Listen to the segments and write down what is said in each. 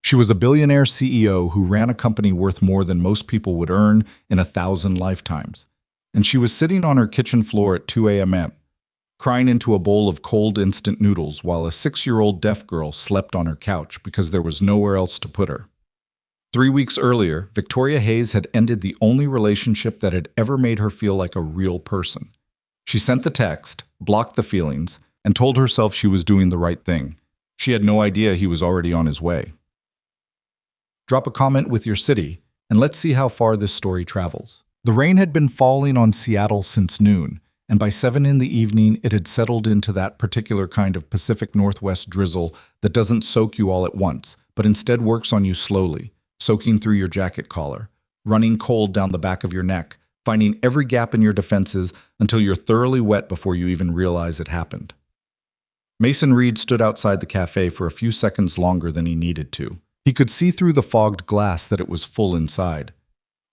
She was a billionaire CEO who ran a company worth more than most people would earn in 1,000 lifetimes. And she was sitting on her kitchen floor at 2 a.m., crying into a bowl of cold instant noodles while a 6-year-old deaf girl slept on her couch because there was nowhere else to put her. 3 weeks earlier, Victoria Hayes had ended the only relationship that had ever made her feel like a real person. She sent the text, blocked the feelings, and told herself she was doing the right thing. She had no idea he was already on his way. Drop a comment with your city, and let's see how far this story travels. The rain had been falling on Seattle since noon, and by 7 in the evening it had settled into that particular kind of Pacific Northwest drizzle that doesn't soak you all at once, but instead works on you slowly, soaking through your jacket collar, running cold down the back of your neck, finding every gap in your defenses until you're thoroughly wet before you even realize it happened. Mason Reed stood outside the cafe for a few seconds longer than he needed to. He could see through the fogged glass that it was full inside.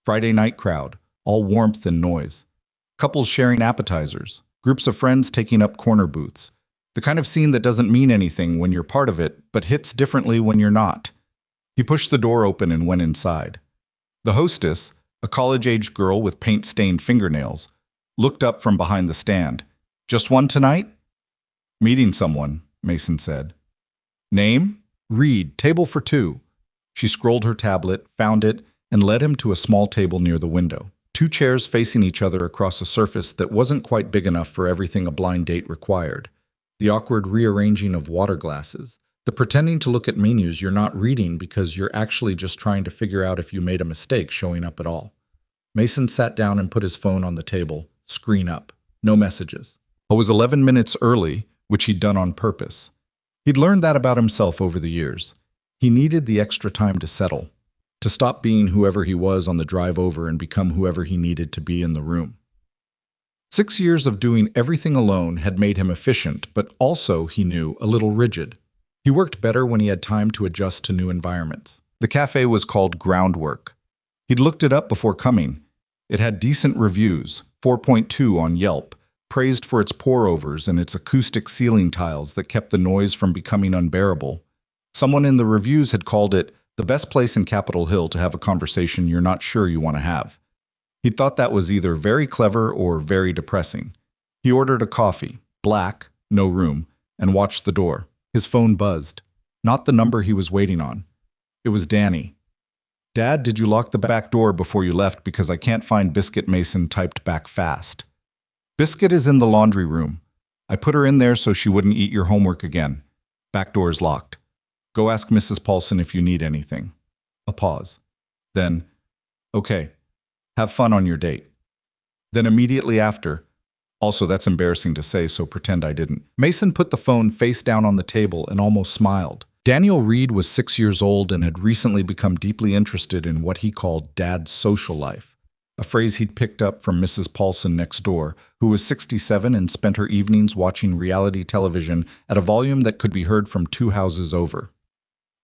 Friday night crowd, all warmth and noise. Couples sharing appetizers, groups of friends taking up corner booths. The kind of scene that doesn't mean anything when you're part of it, but hits differently when you're not. He pushed the door open and went inside. The hostess, a college-aged girl with paint-stained fingernails, looked up from behind the stand. "Just one tonight?" "Meeting someone," Mason said. "Name?" "Reed, table for 2. She scrolled her tablet, found it, and led him to a small table near the window. 2 chairs facing each other across a surface that wasn't quite big enough for everything a blind date required. The awkward rearranging of water glasses. The pretending to look at menus you're not reading because you're actually just trying to figure out if you made a mistake showing up at all. Mason sat down and put his phone on the table, screen up. No messages. I was 11 minutes early, which he'd done on purpose. He'd learned that about himself over the years. He needed the extra time to settle, to stop being whoever he was on the drive over and become whoever he needed to be in the room. 6 years of doing everything alone had made him efficient, but also, he knew, a little rigid. He worked better when he had time to adjust to new environments. The cafe was called Groundwork. He'd looked it up before coming. It had decent reviews, 4.2 on Yelp, praised for its pour-overs and its acoustic ceiling tiles that kept the noise from becoming unbearable. Someone in the reviews had called it the best place in Capitol Hill to have a conversation you're not sure you want to have. He thought that was either very clever or very depressing. He ordered a coffee, black, no room, and watched the door. His phone buzzed. Not the number he was waiting on. It was Danny. "Dad, did you lock the back door before you left because I can't find Biscuit?" Mason typed back fast. "Biscuit is in the laundry room. I put her in there so she wouldn't eat your homework again. Back door's locked. Go ask Mrs. Paulson if you need anything." A pause. Then, "Okay, have fun on your date." Then immediately after, "Also, that's embarrassing to say, so pretend I didn't." Mason put the phone face down on the table and almost smiled. Daniel Reed was 6 years old and had recently become deeply interested in what he called Dad's social life, a phrase he'd picked up from Mrs. Paulson next door, who was 67 and spent her evenings watching reality television at a volume that could be heard from 2 houses over.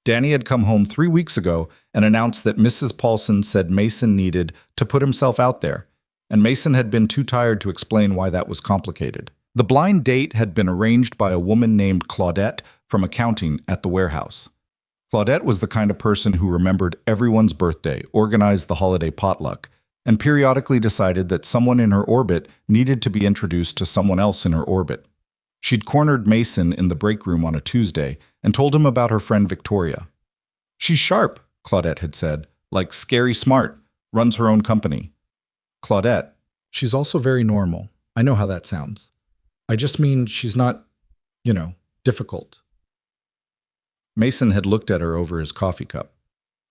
Danny had come home 3 weeks ago and announced that Mrs. Paulson said Mason needed to put himself out there, and Mason had been too tired to explain why that was complicated. The blind date had been arranged by a woman named Claudette from accounting at the warehouse. Claudette was the kind of person who remembered everyone's birthday, organized the holiday potluck, and periodically decided that someone in her orbit needed to be introduced to someone else in her orbit. She'd cornered Mason in the break room on a Tuesday and told him about her friend Victoria. "She's sharp," Claudette had said, "like scary smart, runs her own company." "Claudette, she's also very normal. I know how that sounds. I just mean she's not, difficult." Mason had looked at her over his coffee cup.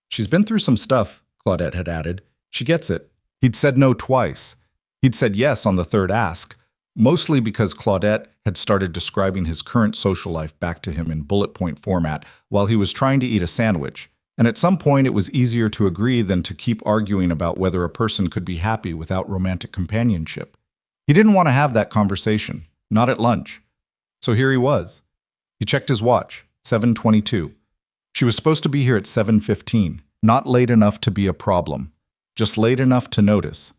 "She's been through some stuff," Claudette had added. "She gets it." He'd said no twice. He'd said yes on the third ask, mostly because Claudette had started describing his current social life back to him in bullet point format while he was trying to eat a sandwich, and at some point it was easier to agree than to keep arguing about whether a person could be happy without romantic companionship. He didn't want to have that conversation, not at lunch. So here he was. He checked his watch, 7:22. She was supposed to be here at 7:15, not late enough to be a problem, just late enough to notice.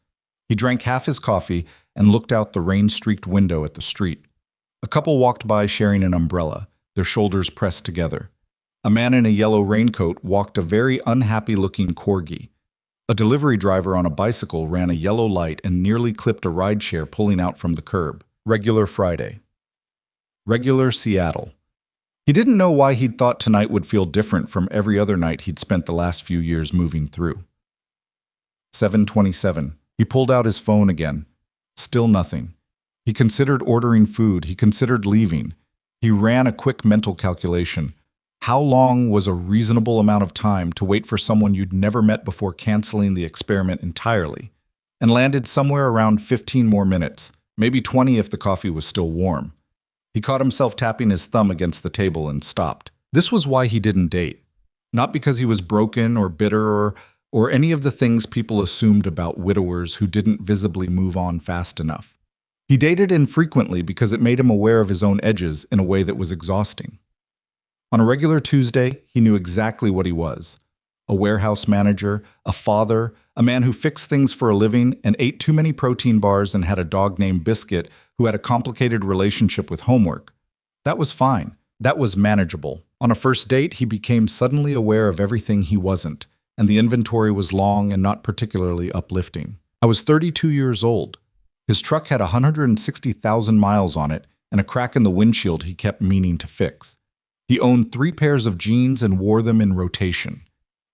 He drank half his coffee and looked out the rain-streaked window at the street. A couple walked by sharing an umbrella, their shoulders pressed together. A man in a yellow raincoat walked a very unhappy-looking corgi. A delivery driver on a bicycle ran a yellow light and nearly clipped a rideshare pulling out from the curb. Regular Friday. Regular Seattle. He didn't know why he'd thought tonight would feel different from every other night he'd spent the last few years moving through. 7:27. He pulled out his phone again. Still nothing. He considered ordering food. He considered leaving. He ran a quick mental calculation. How long was a reasonable amount of time to wait for someone you'd never met before canceling the experiment entirely? And landed somewhere around 15 more minutes, maybe 20 if the coffee was still warm. He caught himself tapping his thumb against the table and stopped. This was why he didn't date. Not because he was broken or bitter or any of the things people assumed about widowers who didn't visibly move on fast enough. He dated infrequently because it made him aware of his own edges in a way that was exhausting. On a regular Tuesday, he knew exactly what he was. A warehouse manager, a father, a man who fixed things for a living and ate too many protein bars and had a dog named Biscuit who had a complicated relationship with homework. That was fine. That was manageable. On a first date, he became suddenly aware of everything he wasn't, and the inventory was long and not particularly uplifting. I was 32 years old. His truck had 160,000 miles on it and a crack in the windshield he kept meaning to fix. He owned 3 pairs of jeans and wore them in rotation.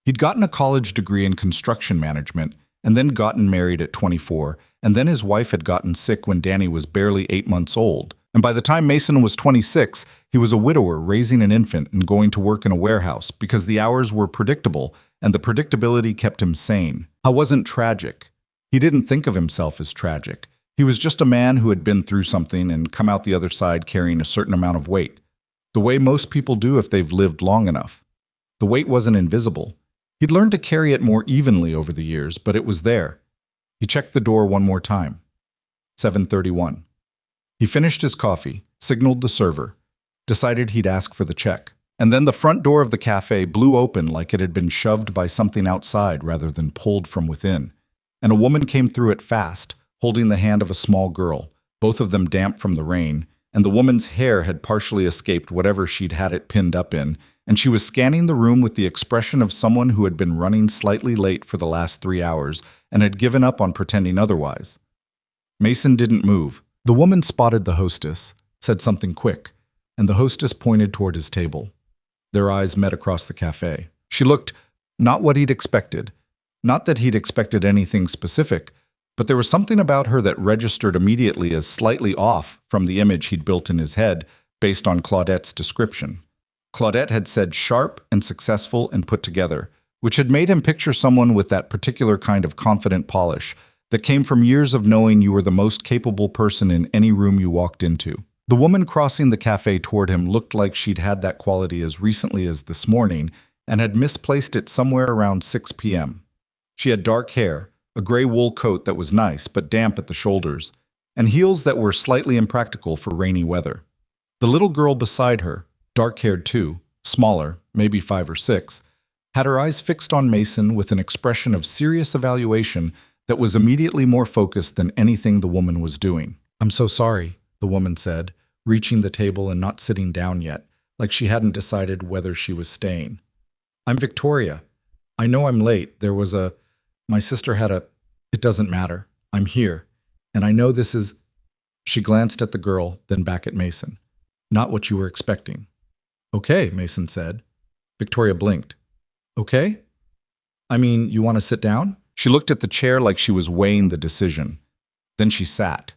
He'd gotten a college degree in construction management and then gotten married at 24, and then his wife had gotten sick when Danny was barely 8 months old. And by the time Mason was 26, he was a widower raising an infant and going to work in a warehouse because the hours were predictable and the predictability kept him sane. I wasn't tragic. He didn't think of himself as tragic. He was just a man who had been through something and come out the other side carrying a certain amount of weight. The way most people do if they've lived long enough. The weight wasn't invisible. He'd learned to carry it more evenly over the years, but it was there. He checked the door one more time. 7:31. He finished his coffee, signaled the server, decided he'd ask for the check. And then the front door of the cafe blew open like it had been shoved by something outside rather than pulled from within. And a woman came through it fast, holding the hand of a small girl, both of them damp from the rain, and the woman's hair had partially escaped whatever she'd had it pinned up in, and she was scanning the room with the expression of someone who had been running slightly late for the last 3 hours and had given up on pretending otherwise. Mason didn't move. The woman spotted the hostess, said something quick, and the hostess pointed toward his table. Their eyes met across the cafe. She looked not what he'd expected. Not that he'd expected anything specific, but there was something about her that registered immediately as slightly off from the image he'd built in his head based on Claudette's description. Claudette had said sharp and successful and put together, which had made him picture someone with that particular kind of confident polish that came from years of knowing you were the most capable person in any room you walked into. The woman crossing the cafe toward him looked like she'd had that quality as recently as this morning and had misplaced it somewhere around 6 p.m. She had dark hair, a gray wool coat that was nice but damp at the shoulders, and heels that were slightly impractical for rainy weather. The little girl beside her, dark-haired too, smaller, maybe 5 or 6, had her eyes fixed on Mason with an expression of serious evaluation that was immediately more focused than anything the woman was doing. "I'm so sorry," the woman said, reaching the table and not sitting down yet, like she hadn't decided whether she was staying. "I'm Victoria. I know I'm late. My sister had a... It doesn't matter. I'm here. And I know this is..." She glanced at the girl, then back at Mason. "Not what you were expecting." "Okay," Mason said. Victoria blinked. "Okay? I mean, you want to sit down?" She looked at the chair like she was weighing the decision. Then she sat.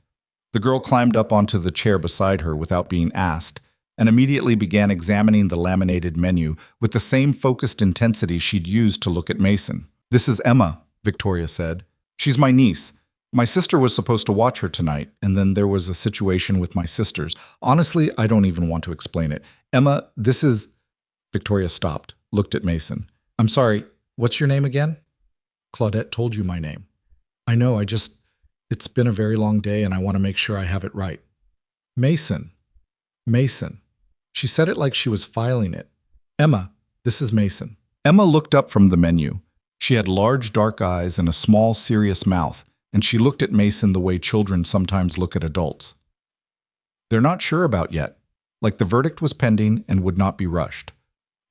The girl climbed up onto the chair beside her without being asked, and immediately began examining the laminated menu with the same focused intensity she'd used to look at Mason. "This is Emma," Victoria said. "She's my niece. My sister was supposed to watch her tonight, and then there was a situation with my sisters. Honestly, I don't even want to explain it. Emma, this is..." Victoria stopped, looked at Mason. "I'm sorry, what's your name again?" "Claudette told you my name." "I know, it's been a very long day and I want to make sure I have it right." "Mason. Mason." She said it like she was filing it. "Emma, this is Mason." Emma looked up from the menu. She had large dark eyes and a small serious mouth, and she looked at Mason the way children sometimes look at adults. "They're not sure about yet, like the verdict was pending and would not be rushed."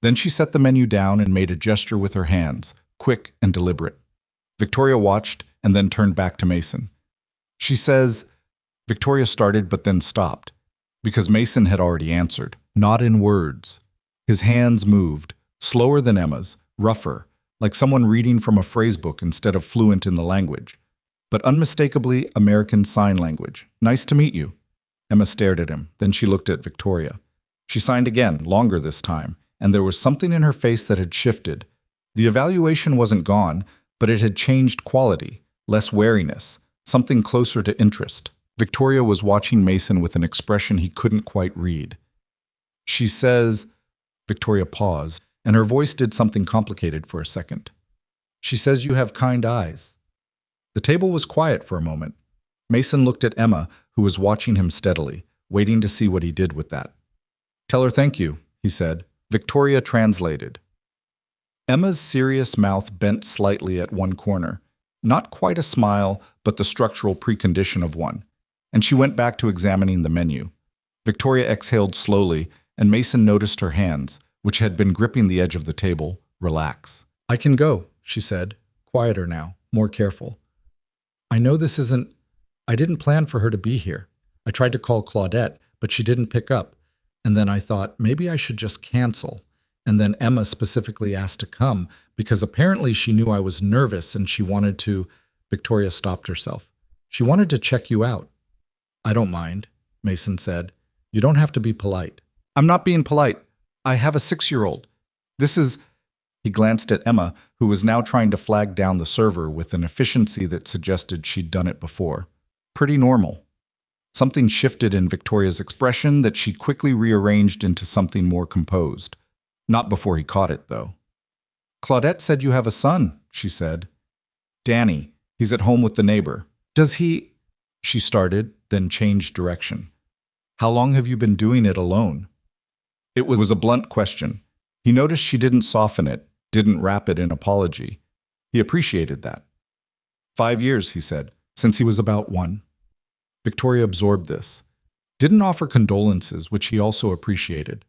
Then she set the menu down and made a gesture with her hands, quick and deliberate. Victoria watched and then turned back to Mason. She says, Victoria started but then stopped, because Mason had already answered, not in words. His hands moved, slower than Emma's, rougher, like someone reading from a phrasebook instead of fluent in the language, but unmistakably American Sign Language. Nice to meet you. Emma stared at him, then she looked at Victoria. She signed again, longer this time, and there was something in her face that had shifted. The evaluation wasn't gone, but it had changed quality, less wariness, something closer to interest. Victoria was watching Mason with an expression he couldn't quite read. She says, Victoria paused, and her voice did something complicated for a second. She says you have kind eyes. The table was quiet for a moment. Mason looked at Emma, who was watching him steadily, waiting to see what he did with that. Tell her thank you, he said. Victoria translated. Emma's serious mouth bent slightly at one corner, not quite a smile, but the structural precondition of one, and she went back to examining the menu. Victoria exhaled slowly, and Mason noticed her hands, which had been gripping the edge of the table, relax. I can go, she said, quieter now, more careful. I know this isn't... I didn't plan for her to be here. I tried to call Claudette, but she didn't pick up, and then I thought maybe I should just cancel. And then Emma specifically asked to come, because apparently she knew I was nervous and she wanted to... Victoria stopped herself. She wanted to check you out. I don't mind, Mason said. You don't have to be polite. I'm not being polite. I have a 6-year-old. This is... He glanced at Emma, who was now trying to flag down the server with an efficiency that suggested she'd done it before. Pretty normal. Something shifted in Victoria's expression that she quickly rearranged into something more composed. Not before he caught it, though. Claudette said you have a son, she said. Danny. He's at home with the neighbor. Does he... She started, then changed direction. How long have you been doing it alone? It was a blunt question. He noticed she didn't soften it, didn't wrap it in apology. He appreciated that. 5 years, he said, since he was about 1. Victoria absorbed this. Didn't offer condolences, which he also appreciated.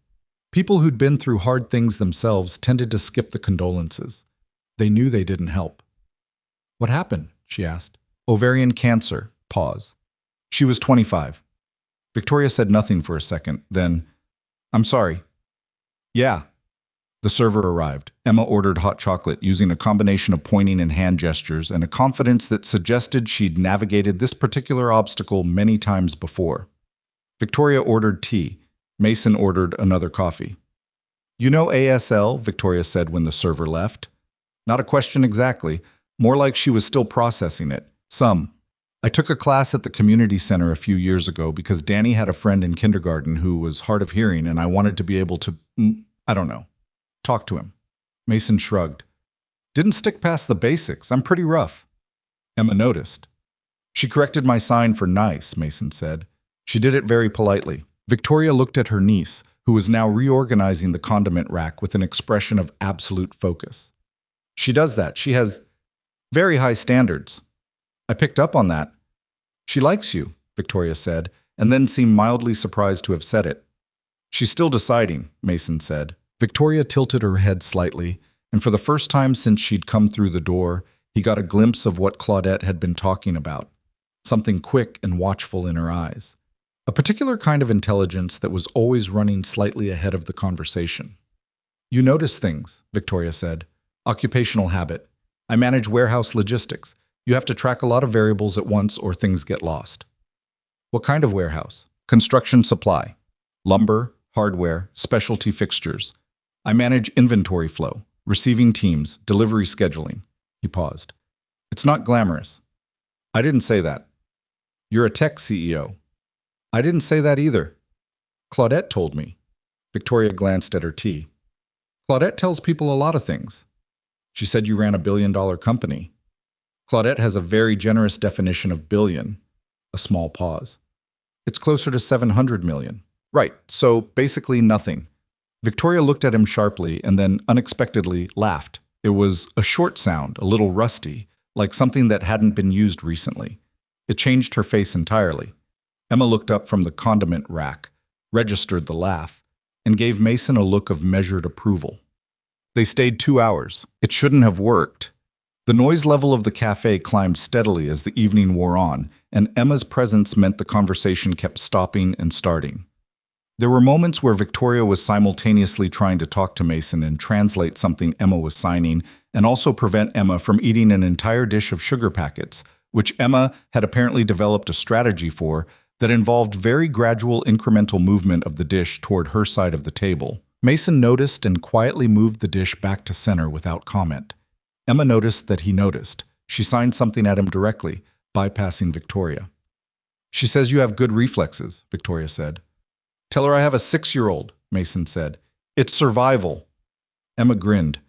People who'd been through hard things themselves tended to skip the condolences. They knew they didn't help. What happened? She asked. Ovarian cancer. Pause. She was 25. Victoria said nothing for a second, then, I'm sorry. Yeah. The server arrived. Emma ordered hot chocolate using a combination of pointing and hand gestures and a confidence that suggested she'd navigated this particular obstacle many times before. Victoria ordered tea. Mason ordered another coffee. You know ASL, Victoria said when the server left. Not a question exactly, more like she was still processing it. Some. I took a class at the community center a few years ago because Danny had a friend in kindergarten who was hard of hearing and I wanted to be able to, I don't know, talk to him. Mason shrugged. Didn't stick past the basics. I'm pretty rough. Emma noticed. She corrected my sign for nice, Mason said. She did it very politely. Victoria looked at her niece, who was now reorganizing the condiment rack with an expression of absolute focus. She does that. She has very high standards. I picked up on that. She likes you, Victoria said, and then seemed mildly surprised to have said it. She's still deciding, Mason said. Victoria tilted her head slightly, and for the first time since she'd come through the door, he got a glimpse of what Claudette had been talking about, something quick and watchful in her eyes. A particular kind of intelligence that was always running slightly ahead of the conversation. You notice things, Victoria said. Occupational habit. I manage warehouse logistics. You have to track a lot of variables at once or things get lost. What kind of warehouse? Construction supply. Lumber, hardware, specialty fixtures. I manage inventory flow, receiving teams, delivery scheduling. He paused. It's not glamorous. I didn't say that. You're a tech CEO. I didn't say that either. Claudette told me. Victoria glanced at her tea. Claudette tells people a lot of things. She said you ran a billion-dollar company. Claudette has a very generous definition of billion. A small pause. It's closer to 700 million. Right, so basically nothing. Victoria looked at him sharply and then unexpectedly laughed. It was a short sound, a little rusty, like something that hadn't been used recently. It changed her face entirely. Emma looked up from the condiment rack, registered the laugh, and gave Mason a look of measured approval. They stayed 2 hours. It shouldn't have worked. The noise level of the cafe climbed steadily as the evening wore on, and Emma's presence meant the conversation kept stopping and starting. There were moments where Victoria was simultaneously trying to talk to Mason and translate something Emma was signing, and also prevent Emma from eating an entire dish of sugar packets, which Emma had apparently developed a strategy for that involved very gradual incremental movement of the dish toward her side of the table. Mason noticed and quietly moved the dish back to center without comment. Emma noticed that he noticed. She signed something at him directly, bypassing Victoria. "She says you have good reflexes," Victoria said. "Tell her I have a 6-year-old, Mason said. "It's survival." Emma grinned.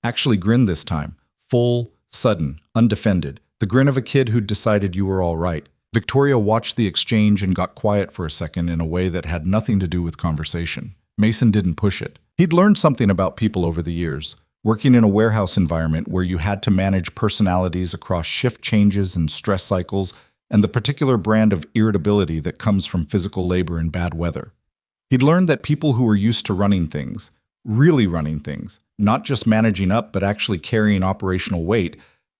Actually grinned this time. Full, sudden, undefended. The grin of a kid who'd decided you were all right. Victoria watched the exchange and got quiet for a second in a way that had nothing to do with conversation. Mason didn't push it. He'd learned something about people over the years, working in a warehouse environment where you had to manage personalities across shift changes and stress cycles and the particular brand of irritability that comes from physical labor in bad weather. He'd learned that people who were used to running things, really running things, not just managing up but actually carrying operational weight,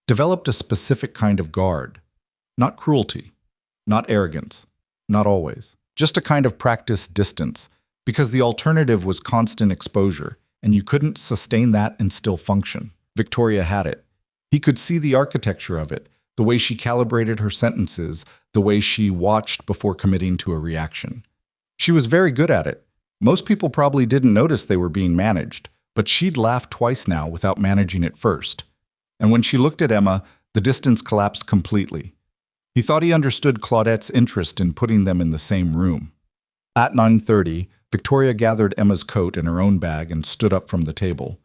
developed a specific kind of guard. Not cruelty, not arrogance, not always. Just a kind of practiced distance, because the alternative was constant exposure, and you couldn't sustain that and still function. Victoria had it. He could see the architecture of it, the way she calibrated her sentences, the way she watched before committing to a reaction. She was very good at it. Most people probably didn't notice they were being managed, but she'd laughed twice now without managing it first. And when she looked at Emma, the distance collapsed completely. He thought he understood Claudette's interest in putting them in the same room. At 9:30, Victoria gathered Emma's coat in her own bag and stood up from the table.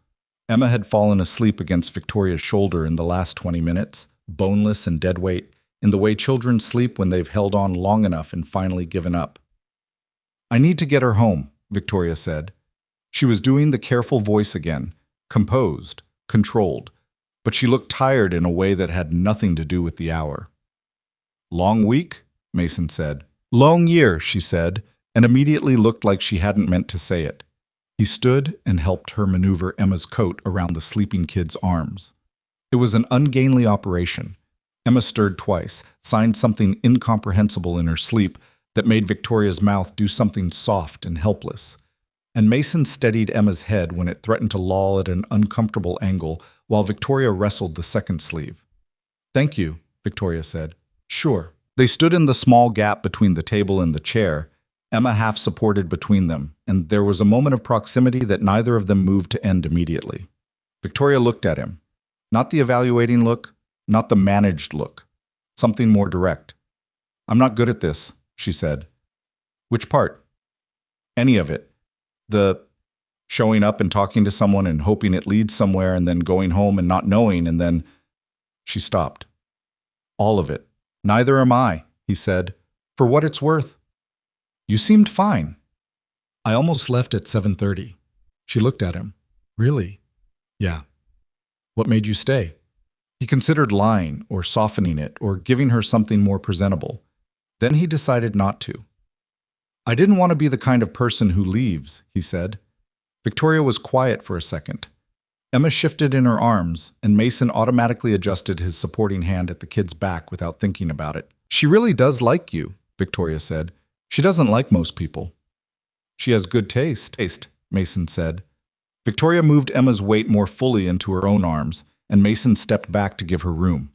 Emma had fallen asleep against Victoria's shoulder in the last 20 minutes, boneless and deadweight, in the way children sleep when they've held on long enough and finally given up. "I need to get her home," Victoria said. She was doing the careful voice again, composed, controlled, but she looked tired in a way that had nothing to do with the hour. "Long week?" Mason said. "Long year," she said, and immediately looked like she hadn't meant to say it. He stood and helped her maneuver Emma's coat around the sleeping kid's arms. It was an ungainly operation. Emma stirred twice, signed something incomprehensible in her sleep that made Victoria's mouth do something soft and helpless. And Mason steadied Emma's head when it threatened to loll at an uncomfortable angle while Victoria wrestled the second sleeve. "Thank you," Victoria said. "Sure." They stood in the small gap between the table and the chair, Emma half supported between them, and there was a moment of proximity that neither of them moved to end immediately. Victoria looked at him. Not the evaluating look, not the managed look. Something more direct. "I'm not good at this," she said. "Which part?" "Any of it. The showing up and talking to someone and hoping it leads somewhere and then going home and not knowing and then—" She stopped. "All of it." "Neither am I," he said. "For what it's worth." "You seemed fine." "I almost left at 7:30. She looked at him. "Really?" "Yeah." "What made you stay?" He considered lying, or softening it, or giving her something more presentable. Then he decided not to. "I didn't want to be the kind of person who leaves," he said. Victoria was quiet for a second. Emma shifted in her arms, and Mason automatically adjusted his supporting hand at the kid's back without thinking about it. "She really does like you," Victoria said. "She doesn't like most people." "She has good taste," Mason said. Victoria moved Emma's weight more fully into her own arms, and Mason stepped back to give her room.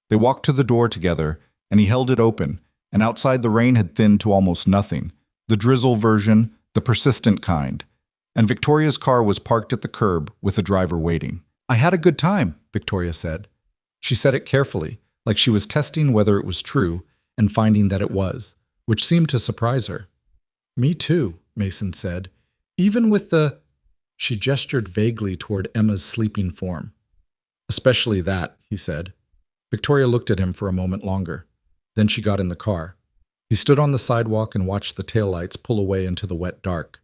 They walked to the door together, and he held it open, and outside the rain had thinned to almost nothing, the drizzle version, the persistent kind. And Victoria's car was parked at the curb with the driver waiting. "I had a good time," Victoria said. She said it carefully, like she was testing whether it was true, and finding that it was, which seemed to surprise her. "Me too," Mason said. "Even with the—" She gestured vaguely toward Emma's sleeping form. "Especially that," he said. Victoria looked at him for a moment longer. Then she got in the car. He stood on the sidewalk and watched the taillights pull away into the wet dark.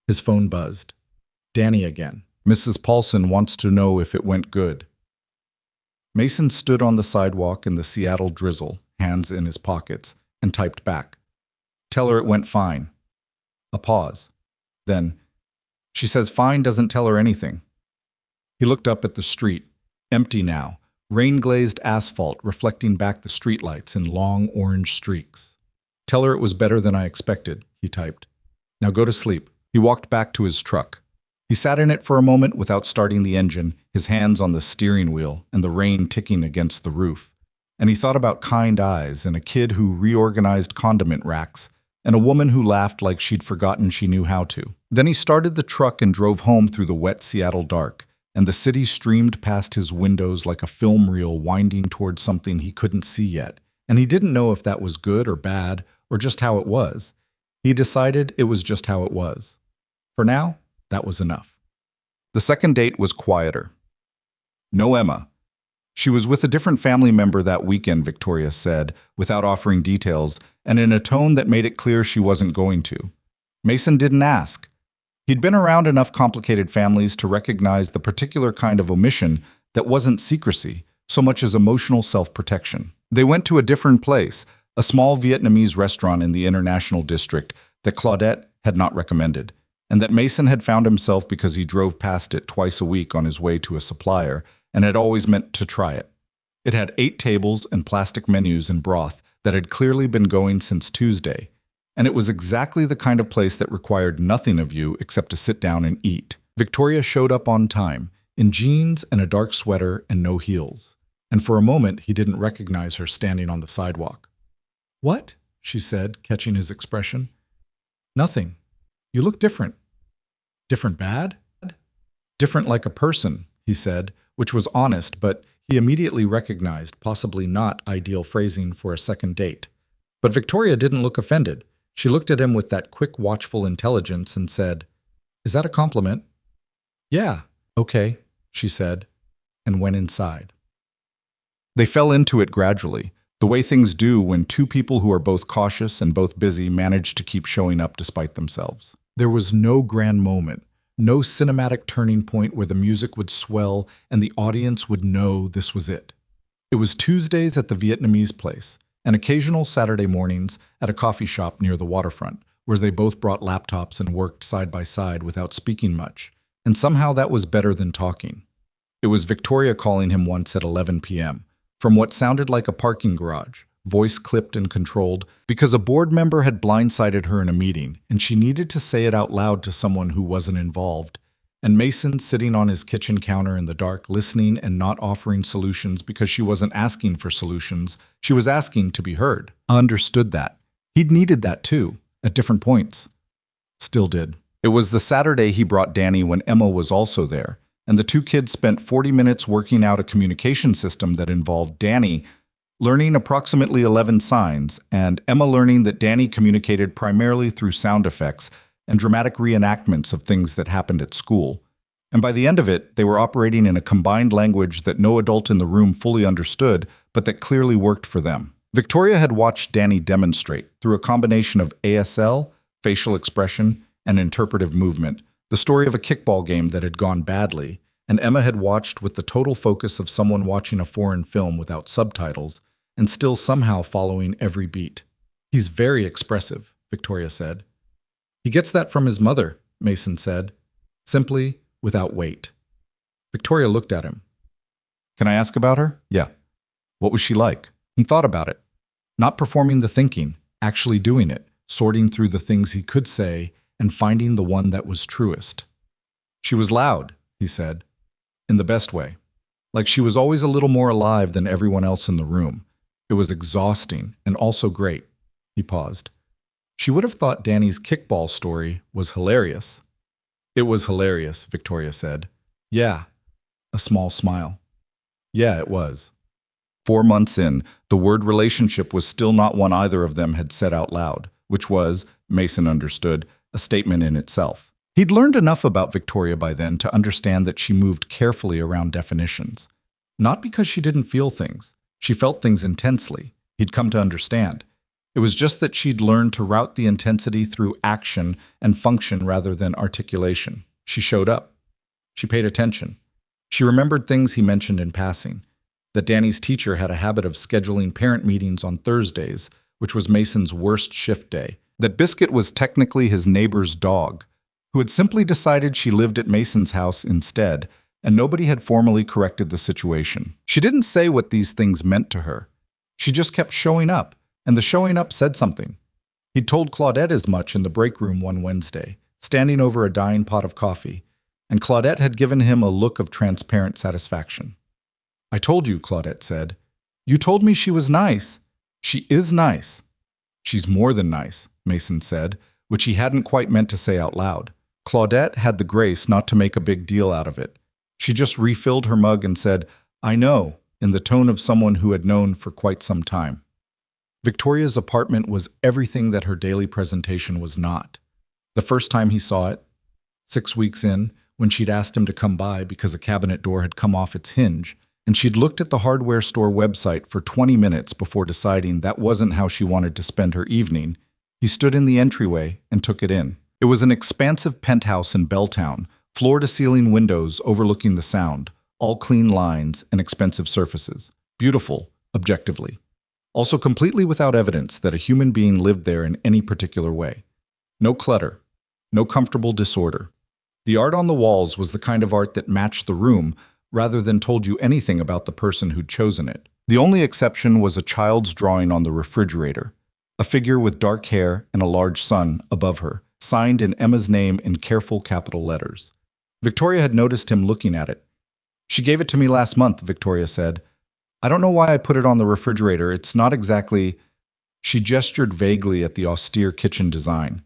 His phone buzzed. Danny again. "Mrs. Paulson wants to know if it went good." Mason stood on the sidewalk in the Seattle drizzle, hands in his pockets, and typed back. "Tell her it went fine." A pause. Then, She says fine doesn't tell her anything. He looked up at the street, empty now, rain-glazed asphalt reflecting back the streetlights in long orange streaks. Tell her it was better than I expected, he typed. Now go to sleep. He walked back to his truck. He sat in it for a moment without starting the engine, his hands on the steering wheel and the rain ticking against the roof. And he thought about kind eyes and a kid who reorganized condiment racks and a woman who laughed like she'd forgotten she knew how to. Then he started the truck and drove home through the wet Seattle dark, and the city streamed past his windows like a film reel winding towards something he couldn't see yet. And he didn't know if that was good or bad or just how it was. He decided it was just how it was. For now, that was enough. The second date was quieter. No Emma. She was with a different family member that weekend, Victoria said, without offering details, and in a tone that made it clear she wasn't going to. Mason didn't ask. He'd been around enough complicated families to recognize the particular kind of omission that wasn't secrecy, so much as emotional self-protection. They went to a different place, a small Vietnamese restaurant in the International District that Claudette had not recommended, and that Mason had found himself because he drove past it twice a week on his way to a supplier, and had always meant to try it. It had 8 tables and plastic menus and broth that had clearly been going since Tuesday, and it was exactly the kind of place that required nothing of you except to sit down and eat. Victoria showed up on time, in jeans and a dark sweater and no heels, and for a moment he didn't recognize her standing on the sidewalk. "What?" she said, catching his expression. "Nothing. You look different." "Different bad?" "Different like a person," he said, which was honest, but he immediately recognized possibly not ideal phrasing for a second date. But Victoria didn't look offended. She looked at him with that quick, watchful intelligence and said, "Is that a compliment?" "Yeah, okay," she said, and went inside. They fell into it gradually, the way things do when two people who are both cautious and both busy manage to keep showing up despite themselves. There was no grand moment, no cinematic turning point where the music would swell and the audience would know this was it. It was Tuesdays at the Vietnamese place, and occasional Saturday mornings at a coffee shop near the waterfront, where they both brought laptops and worked side by side without speaking much, and somehow that was better than talking. It was Victoria calling him once at 11 p.m., from what sounded like a parking garage, voice clipped and controlled, because a board member had blindsided her in a meeting, and she needed to say it out loud to someone who wasn't involved. And Mason sitting on his kitchen counter in the dark, listening and not offering solutions because she wasn't asking for solutions, she was asking to be heard. I understood that. He'd needed that too, at different points. Still did. It was the Saturday he brought Danny when Emma was also there, and the two kids spent 40 minutes working out a communication system that involved Danny learning approximately 11 signs, and Emma learning that Danny communicated primarily through sound effects and dramatic reenactments of things that happened at school. And by the end of it, they were operating in a combined language that no adult in the room fully understood, but that clearly worked for them. Victoria had watched Danny demonstrate, through a combination of ASL, facial expression, and interpretive movement, the story of a kickball game that had gone badly, and Emma had watched with the total focus of someone watching a foreign film without subtitles, and still somehow following every beat. "He's very expressive," Victoria said. "He gets that from his mother," Mason said, simply, without weight. Victoria looked at him. "Can I ask about her?" "Yeah." "What was she like?" He thought about it. Not performing the thinking, actually doing it, sorting through the things he could say, and finding the one that was truest. "She was loud," he said, in the best way. Like she was always a little more alive than everyone else in the room. It was exhausting and also great. He paused. She would have thought Danny's kickball story was hilarious. "It was hilarious," Victoria said. "Yeah." A small smile. "Yeah, it was." 4 months in, the word relationship was still not one either of them had said out loud, which was, Mason understood, a statement in itself. He'd learned enough about Victoria by then to understand that she moved carefully around definitions. Not because she didn't feel things. She felt things intensely. He'd come to understand. It was just that she'd learned to route the intensity through action and function rather than articulation. She showed up. She paid attention. She remembered things he mentioned in passing. That Danny's teacher had a habit of scheduling parent meetings on Thursdays, which was Mason's worst shift day. That Biscuit was technically his neighbor's dog. who had simply decided she lived at Mason's house instead, and nobody had formally corrected the situation. She didn't say what these things meant to her. She just kept showing up, and the showing up said something. He'd told Claudette as much in the break room one Wednesday, standing over a dying pot of coffee, and Claudette had given him a look of transparent satisfaction. "I told you," Claudette said. "You told me she was nice." "She is nice." "She's more than nice," Mason said, which he hadn't quite meant to say out loud. Claudette had the grace not to make a big deal out of it. She just refilled her mug and said, "I know," in the tone of someone who had known for quite some time. Victoria's apartment was everything that her daily presentation was not. The first time he saw it, 6 weeks in, when she'd asked him to come by because a cabinet door had come off its hinge, and she'd looked at the hardware store website for 20 minutes before deciding that wasn't how she wanted to spend her evening, he stood in the entryway and took it in. It was an expansive penthouse in Belltown, floor-to-ceiling windows overlooking the Sound, all clean lines and expensive surfaces. Beautiful, objectively. Also completely without evidence that a human being lived there in any particular way. No clutter, no comfortable disorder. The art on the walls was the kind of art that matched the room rather than told you anything about the person who'd chosen it. The only exception was a child's drawing on the refrigerator, a figure with dark hair and a large sun above her, signed in Emma's name in careful capital letters. Victoria had noticed him looking at it. "She gave it to me last month," Victoria said. "I don't know why I put it on the refrigerator. It's not exactly—" She gestured vaguely at the austere kitchen design.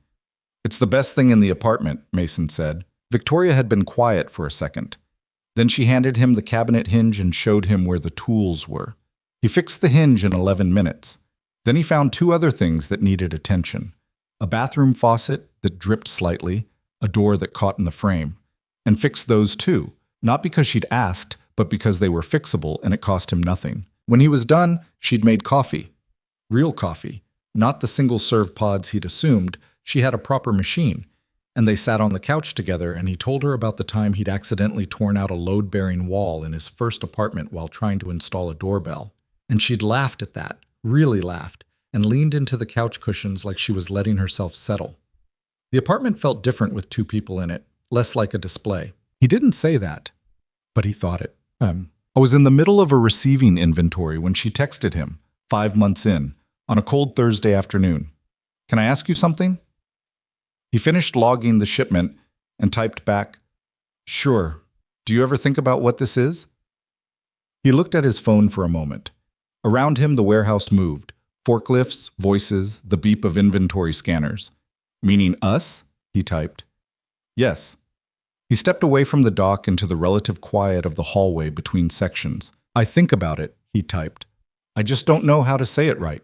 "It's the best thing in the apartment," Mason said. Victoria had been quiet for a second. Then she handed him the cabinet hinge and showed him where the tools were. He fixed the hinge in 11 minutes. Then he found 2 other things that needed attention. A bathroom faucet that dripped slightly, a door that caught in the frame, and fixed those too, not because she'd asked, but because they were fixable and it cost him nothing. When he was done, she'd made coffee. Real coffee, not the single-serve pods he'd assumed. She had a proper machine. And they sat on the couch together, and he told her about the time he'd accidentally torn out a load-bearing wall in his first apartment while trying to install a doorbell. And she'd laughed at that, really laughed, and leaned into the couch cushions like she was letting herself settle. The apartment felt different with 2 people in it, less like a display. He didn't say that, but he thought it. I was in the middle of a receiving inventory when she texted him, 5 months in, on a cold Thursday afternoon. "Can I ask you something?" He finished logging the shipment and typed back, "Sure. Do you ever think about what this is?" He looked at his phone for a moment. Around him the warehouse moved. Forklifts, voices, the beep of inventory scanners. "Meaning us?" he typed. "Yes." He stepped away from the dock into the relative quiet of the hallway between sections. "I think about it," he typed. "I just don't know how to say it right."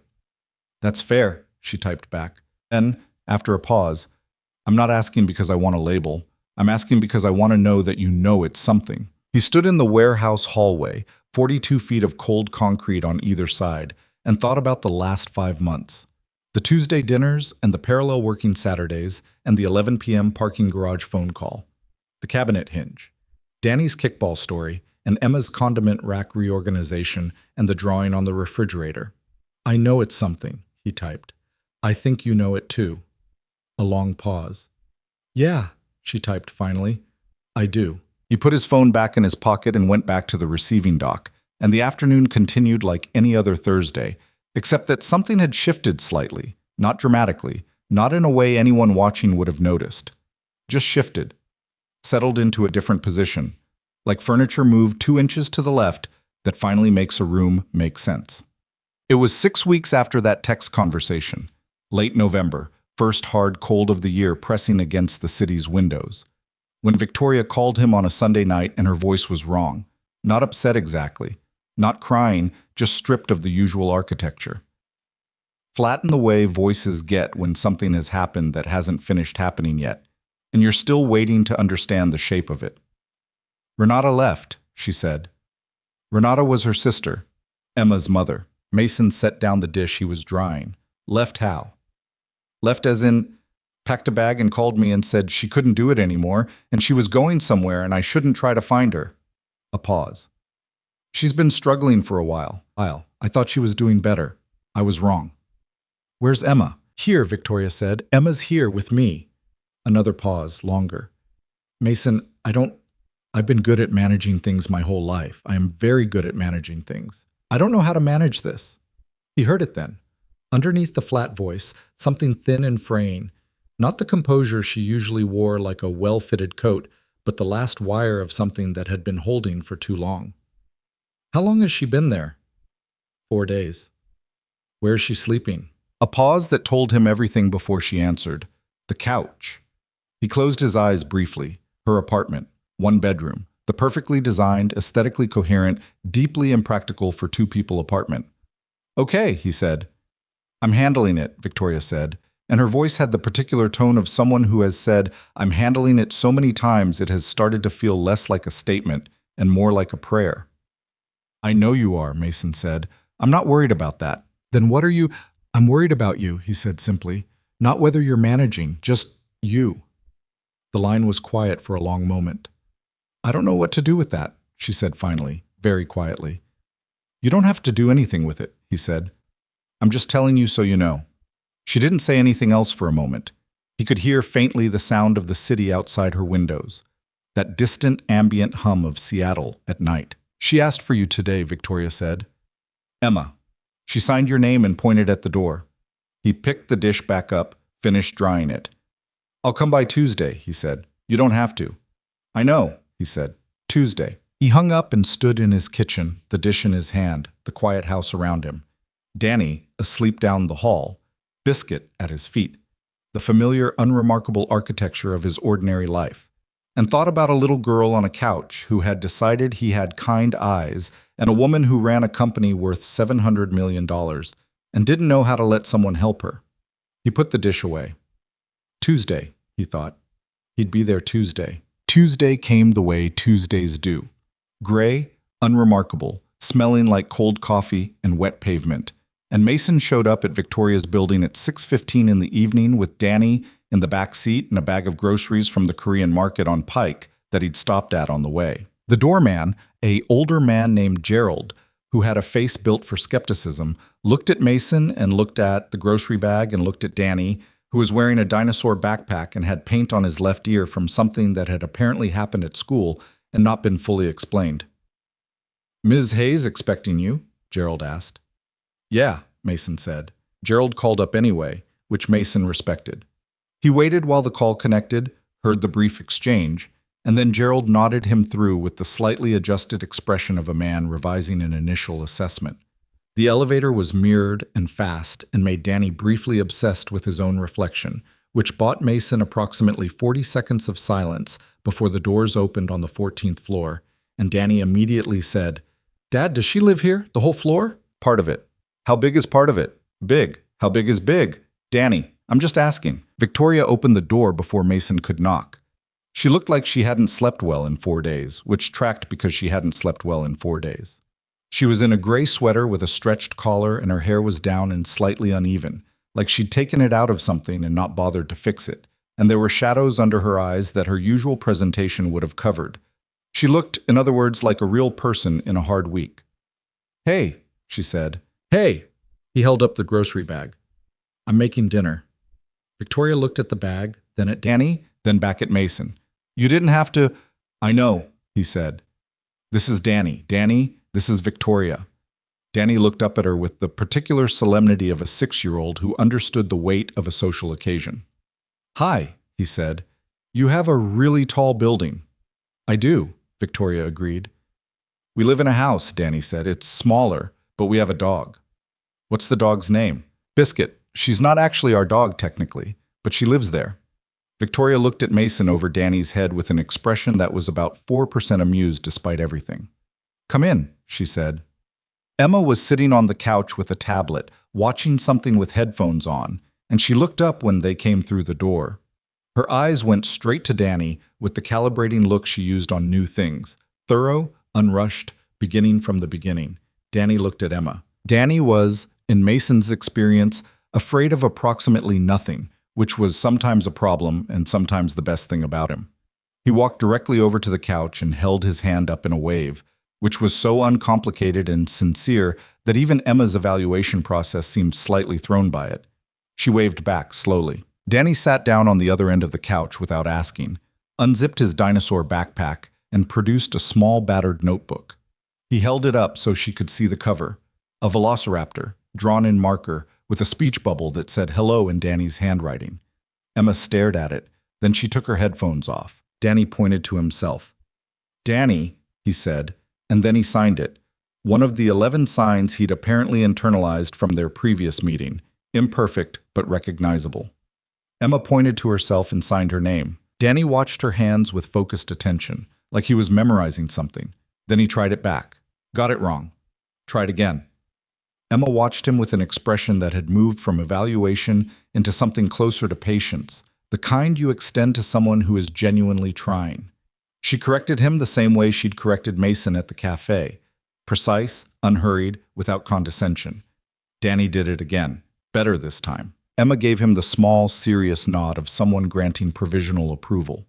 "That's fair," she typed back. Then, after a pause, "I'm not asking because I want a label. I'm asking because I want to know that you know it's something." He stood in the warehouse hallway, 42 feet of cold concrete on either side, and thought about the last 5 months. The Tuesday dinners and the parallel working Saturdays and the 11 p.m. parking garage phone call. The cabinet hinge. Danny's kickball story and Emma's condiment rack reorganization and the drawing on the refrigerator. "I know it's something," he typed. "I think you know it too." A long pause. "Yeah," she typed finally. "I do." He put his phone back in his pocket and went back to the receiving dock, and the afternoon continued like any other Thursday, except that something had shifted slightly, not dramatically, not in a way anyone watching would have noticed. Just shifted. Settled into a different position, like furniture moved 2 inches to the left that finally makes a room make sense. It was 6 weeks after that text conversation, late November, first hard cold of the year pressing against the city's windows, when Victoria called him on a Sunday night and her voice was wrong, not upset exactly, not crying, just stripped of the usual architecture. Flat in the way voices get when something has happened that hasn't finished happening yet, and you're still waiting to understand the shape of it. "Renata left," she said. Renata was her sister, Emma's mother. Mason set down the dish he was drying. "Left how?" "Left as in, packed a bag and called me and said she couldn't do it anymore, and she was going somewhere and I shouldn't try to find her." A pause. "She's been struggling for a while. I thought she was doing better. I was wrong." "Where's Emma?" "Here," Victoria said. "Emma's here with me." Another pause, longer. Mason, I've been good at managing things my whole life. I am very good at managing things. I don't know how to manage this. He heard it then. Underneath the flat voice, something thin and fraying. Not the composure she usually wore like a well-fitted coat, but the last wire of something that had been holding for too long. How long has she been there? 4 days. Where is she sleeping? A pause that told him everything before she answered. The couch. He closed his eyes briefly. Her apartment. 1 bedroom. The perfectly designed, aesthetically coherent, deeply impractical for 2 people apartment. Okay, he said. I'm handling it, Victoria said, and her voice had the particular tone of someone who has said, I'm handling it so many times it has started to feel less like a statement and more like a prayer. I know you are, Mason said. I'm not worried about that. Then what are you? I'm worried about you, he said simply. Not whether you're managing, just you. The line was quiet for a long moment. I don't know what to do with that, she said finally, very quietly. You don't have to do anything with it, he said. I'm just telling you so you know. She didn't say anything else for a moment. He could hear faintly the sound of the city outside her windows, that distant ambient hum of Seattle at night. She asked for you today, Victoria said. Emma. She signed your name and pointed at the door. He picked the dish back up, finished drying it. I'll come by Tuesday, he said. You don't have to. I know, he said. Tuesday. He hung up and stood in his kitchen, the dish in his hand, the quiet house around him. Danny, asleep down the hall, Biscuit at his feet, the familiar, unremarkable architecture of his ordinary life, and thought about a little girl on a couch who had decided he had kind eyes and a woman who ran a company worth $700 million and didn't know how to let someone help her. He put the dish away. Tuesday, he thought. He'd be there Tuesday. Tuesday came the way Tuesdays do. Gray, unremarkable, smelling like cold coffee and wet pavement. And Mason showed up at Victoria's building at 6:15 in the evening with Danny in the back seat and a bag of groceries from the Korean market on Pike that he'd stopped at on the way. The doorman, an older man named Gerald, who had a face built for skepticism, looked at Mason and looked at the grocery bag and looked at Danny, who was wearing a dinosaur backpack and had paint on his left ear from something that had apparently happened at school and not been fully explained. Ms. Hayes expecting you? Gerald asked. Yeah, Mason said. Gerald called up anyway, which Mason respected. He waited while the call connected, heard the brief exchange, and then Gerald nodded him through with the slightly adjusted expression of a man revising an initial assessment. The elevator was mirrored and fast and made Danny briefly obsessed with his own reflection, which bought Mason approximately 40 seconds of silence before the doors opened on the 14th floor, and Danny immediately said, Dad, does she live here? The whole floor? Part of it. How big is part of it? Big. How big is big? Danny, I'm just asking. Victoria opened the door before Mason could knock. She looked like she hadn't slept well in 4 days, which tracked because she hadn't slept well in 4 days. She was in a gray sweater with a stretched collar and her hair was down and slightly uneven, like she'd taken it out of something and not bothered to fix it, and there were shadows under her eyes that her usual presentation would have covered. She looked, in other words, like a real person in a hard week. Hey, she said. Hey! He held up the grocery bag. I'm making dinner. Victoria looked at the bag, then at Danny, then back at Mason. You didn't have to. I know, he said. This is Danny. Danny, this is Victoria. Danny looked up at her with the particular solemnity of a 6-year-old who understood the weight of a social occasion. Hi, he said. You have a really tall building. I do, Victoria agreed. We live in a house, Danny said. It's smaller, but we have a dog. What's the dog's name? Biscuit. She's not actually our dog, technically, but she lives there. Victoria looked at Mason over Danny's head with an expression that was about 4% amused despite everything. Come in, she said. Emma was sitting on the couch with a tablet, watching something with headphones on, and she looked up when they came through the door. Her eyes went straight to Danny with the calibrating look she used on new things, thorough, unrushed, beginning from the beginning. Danny looked at Emma. Danny was, in Mason's experience, afraid of approximately nothing, which was sometimes a problem and sometimes the best thing about him. He walked directly over to the couch and held his hand up in a wave, which was so uncomplicated and sincere that even Emma's evaluation process seemed slightly thrown by it. She waved back slowly. Danny sat down on the other end of the couch without asking, unzipped his dinosaur backpack, and produced a small battered notebook. He held it up so she could see the cover, a velociraptor, drawn in marker, with a speech bubble that said hello in Danny's handwriting. Emma stared at it, then she took her headphones off. Danny pointed to himself. Danny, he said, and then he signed it. One of the 11 signs he'd apparently internalized from their previous meeting, imperfect but recognizable. Emma pointed to herself and signed her name. Danny watched her hands with focused attention, like he was memorizing something. Then he tried it back. Got it wrong. Tried again. Emma watched him with an expression that had moved from evaluation into something closer to patience, the kind you extend to someone who is genuinely trying. She corrected him the same way she'd corrected Mason at the café, precise, unhurried, without condescension. Danny did it again, better this time. Emma gave him the small, serious nod of someone granting provisional approval.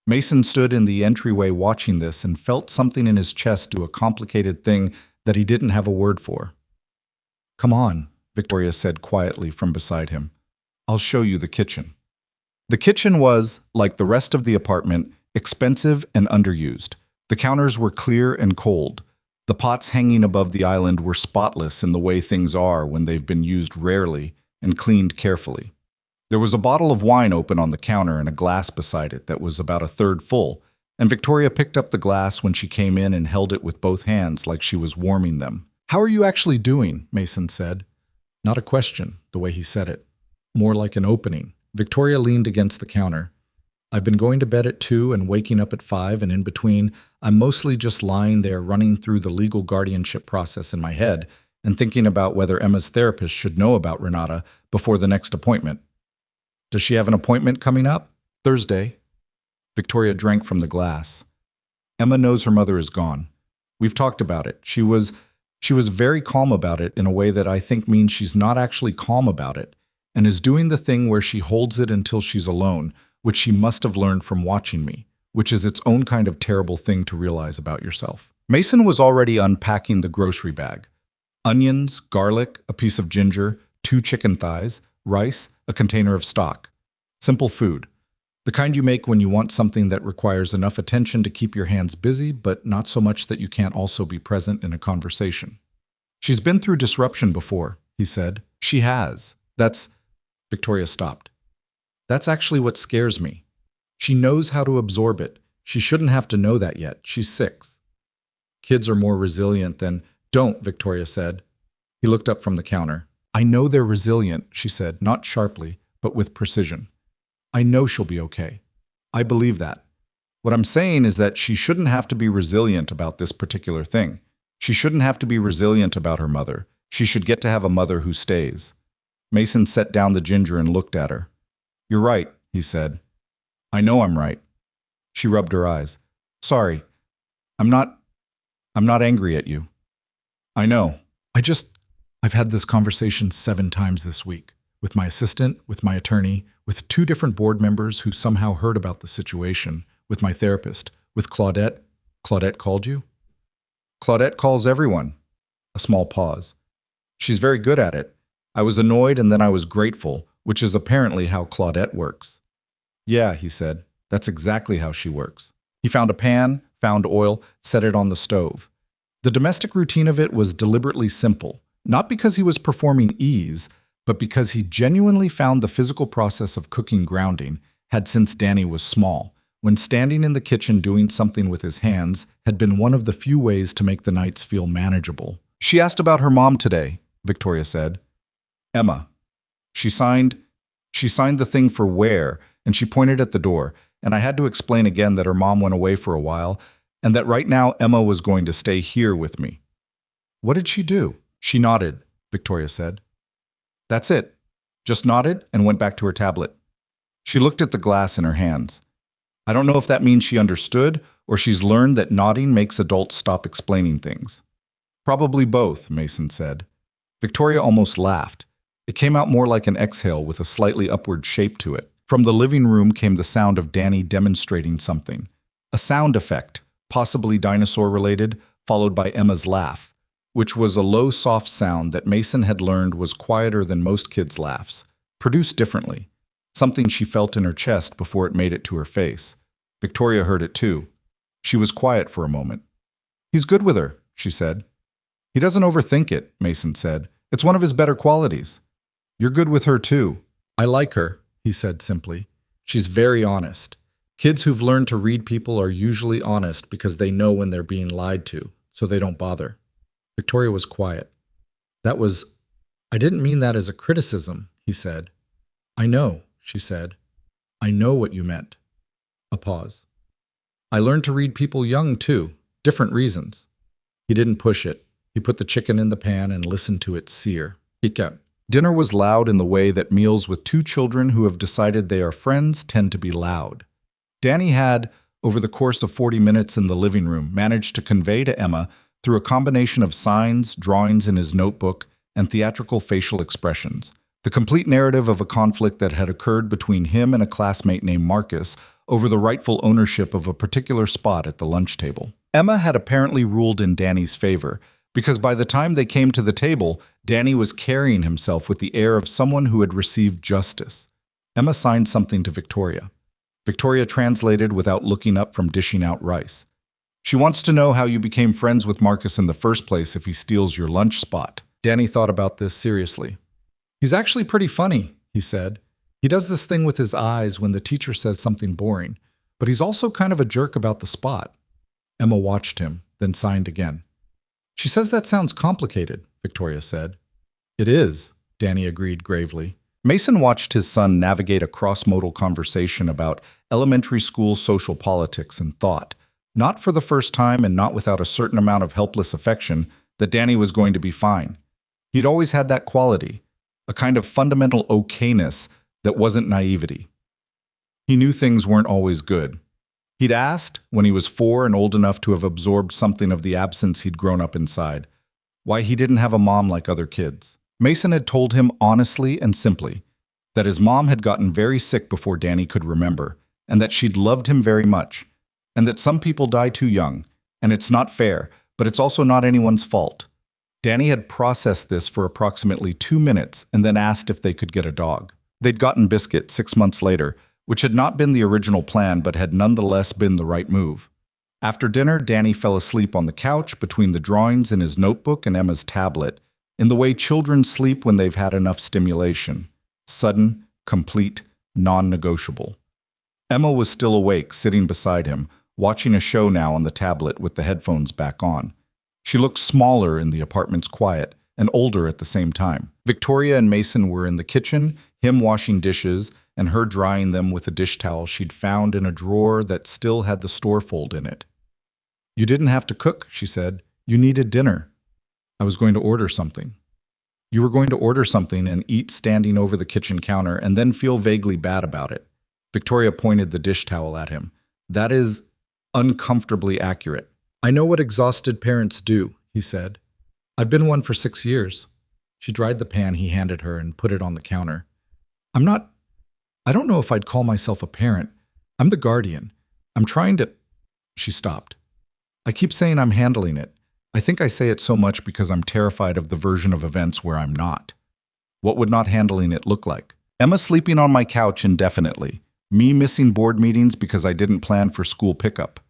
Mason stood in the entryway watching this and felt something in his chest do a complicated thing that he didn't have a word for. Come on, Victoria said quietly from beside him. I'll show you the kitchen. The kitchen was, like the rest of the apartment, expensive and underused. The counters were clear and cold. The pots hanging above the island were spotless in the way things are when they've been used rarely and cleaned carefully. There was a bottle of wine open on the counter and a glass beside it that was about a third full, and Victoria picked up the glass when she came in and held it with both hands like she was warming them. How are you actually doing? Mason said. Not a question, the way he said it. More like an opening. Victoria leaned against the counter. I've been going to bed at 2 and waking up at 5, and in between, I'm mostly just lying there running through the legal guardianship process in my head and thinking about whether Emma's therapist should know about Renata before the next appointment. Does she have an appointment coming up? Thursday. Victoria drank from the glass. Emma knows her mother is gone. We've talked about it. She was very calm about it in a way that I think means she's not actually calm about it, and is doing the thing where she holds it until she's alone, which she must have learned from watching me, which is its own kind of terrible thing to realize about yourself. Mason was already unpacking the grocery bag. Onions, garlic, a piece of ginger, 2 chicken thighs, rice, a container of stock. Simple food. The kind you make when you want something that requires enough attention to keep your hands busy, but not so much that you can't also be present in a conversation. She's been through disruption before, he said. She has. Victoria stopped. That's actually what scares me. She knows how to absorb it. She shouldn't have to know that yet. She's 6. Kids are more resilient than... Don't, Victoria said. He looked up from the counter. I know they're resilient, she said, not sharply, but with precision. I know she'll be okay. I believe that. What I'm saying is that she shouldn't have to be resilient about this particular thing. She shouldn't have to be resilient about her mother. She should get to have a mother who stays. Mason set down the ginger and looked at her. You're right, he said. I know I'm right. She rubbed her eyes. Sorry. I'm not angry at you. I know. I've had this conversation 7 times this week. With my assistant, with my attorney, with 2 different board members who somehow heard about the situation, with my therapist, with Claudette. Claudette called you? Claudette calls everyone. A small pause. She's very good at it. I was annoyed and then I was grateful, which is apparently how Claudette works. Yeah, he said. That's exactly how she works. He found a pan, found oil, set it on the stove. The domestic routine of it was deliberately simple, not because he was performing ease, but because he genuinely found the physical process of cooking grounding, had since Danny was small, when standing in the kitchen doing something with his hands had been one of the few ways to make the nights feel manageable. She asked about her mom today, Victoria said. Emma. She signed the thing for where, and she pointed at the door, and I had to explain again that her mom went away for a while, and that right now Emma was going to stay here with me. What did she do? She nodded, Victoria said. That's it. Just nodded and went back to her tablet. She looked at the glass in her hands. I don't know if that means she understood or she's learned that nodding makes adults stop explaining things. Probably both, Mason said. Victoria almost laughed. It came out more like an exhale with a slightly upward shape to it. From the living room came the sound of Danny demonstrating something. A sound effect, possibly dinosaur-related, followed by Emma's laugh, which was a low, soft sound that Mason had learned was quieter than most kids' laughs, produced differently. something she felt in her chest before it made it to her face. Victoria heard it too. She was quiet for a moment. He's good with her, she said. He doesn't overthink it, Mason said. It's one of his better qualities. You're good with her too. I like her, he said simply. She's very honest. Kids who've learned to read people are usually honest because they know when they're being lied to, so they don't bother. Victoria was quiet. I didn't mean that as a criticism, he said. I know, she said. I know what you meant. A pause. I learned to read people young, too. Different reasons. He didn't push it. He put the chicken in the pan and listened to it sear. He kept. Dinner was loud in the way that meals with two children who have decided they are friends tend to be loud. Danny had, over the course of 40 minutes in the living room, managed to convey to Emma, through a combination of signs, drawings in his notebook, and theatrical facial expressions, the complete narrative of a conflict that had occurred between him and a classmate named Marcus over the rightful ownership of a particular spot at the lunch table. Emma had apparently ruled in Danny's favor, because by the time they came to the table, Danny was carrying himself with the air of someone who had received justice. Emma signed something to Victoria. Victoria translated without looking up from dishing out rice. She wants to know how you became friends with Marcus in the first place if he steals your lunch spot. Danny thought about this seriously. He's actually pretty funny, he said. He does this thing with his eyes when the teacher says something boring, but he's also kind of a jerk about the spot. Emma watched him, then signed again. She says that sounds complicated, Victoria said. It is, Danny agreed gravely. Mason watched his son navigate a cross-modal conversation about elementary school social politics and thought, not for the first time and not without a certain amount of helpless affection, that Danny was going to be fine. He'd always had that quality, a kind of fundamental okayness that wasn't naivety. He knew things weren't always good. He'd asked, when he was 4 and old enough to have absorbed something of the absence he'd grown up inside, why he didn't have a mom like other kids. Mason had told him honestly and simply that his mom had gotten very sick before Danny could remember, and that she'd loved him very much, and that some people die too young, and it's not fair, but it's also not anyone's fault. Danny had processed this for approximately 2 minutes and then asked if they could get a dog. They'd gotten Biscuit 6 months later, which had not been the original plan but had nonetheless been the right move. After dinner, Danny fell asleep on the couch between the drawings in his notebook and Emma's tablet, in the way children sleep when they've had enough stimulation. Sudden, complete, non-negotiable. Emma was still awake, sitting beside him, watching a show now on the tablet with the headphones back on. She looked smaller in the apartment's quiet, and older at the same time. Victoria and Mason were in the kitchen, him washing dishes, and her drying them with a dish towel she'd found in a drawer that still had the storefold in it. You didn't have to cook, she said. You needed dinner. I was going to order something. You were going to order something and eat standing over the kitchen counter and then feel vaguely bad about it. Victoria pointed the dish towel at him. That is uncomfortably accurate. I know what exhausted parents do, he said. I've been one for 6 years. She dried the pan he handed her and put it on the counter. I don't know if I'd call myself a parent. I'm the guardian. I'm trying to... She stopped. I keep saying I'm handling it. I think I say it so much because I'm terrified of the version of events where I'm not. What would not handling it look like? Emma sleeping on my couch indefinitely. Me missing board meetings because I didn't plan for school pickup.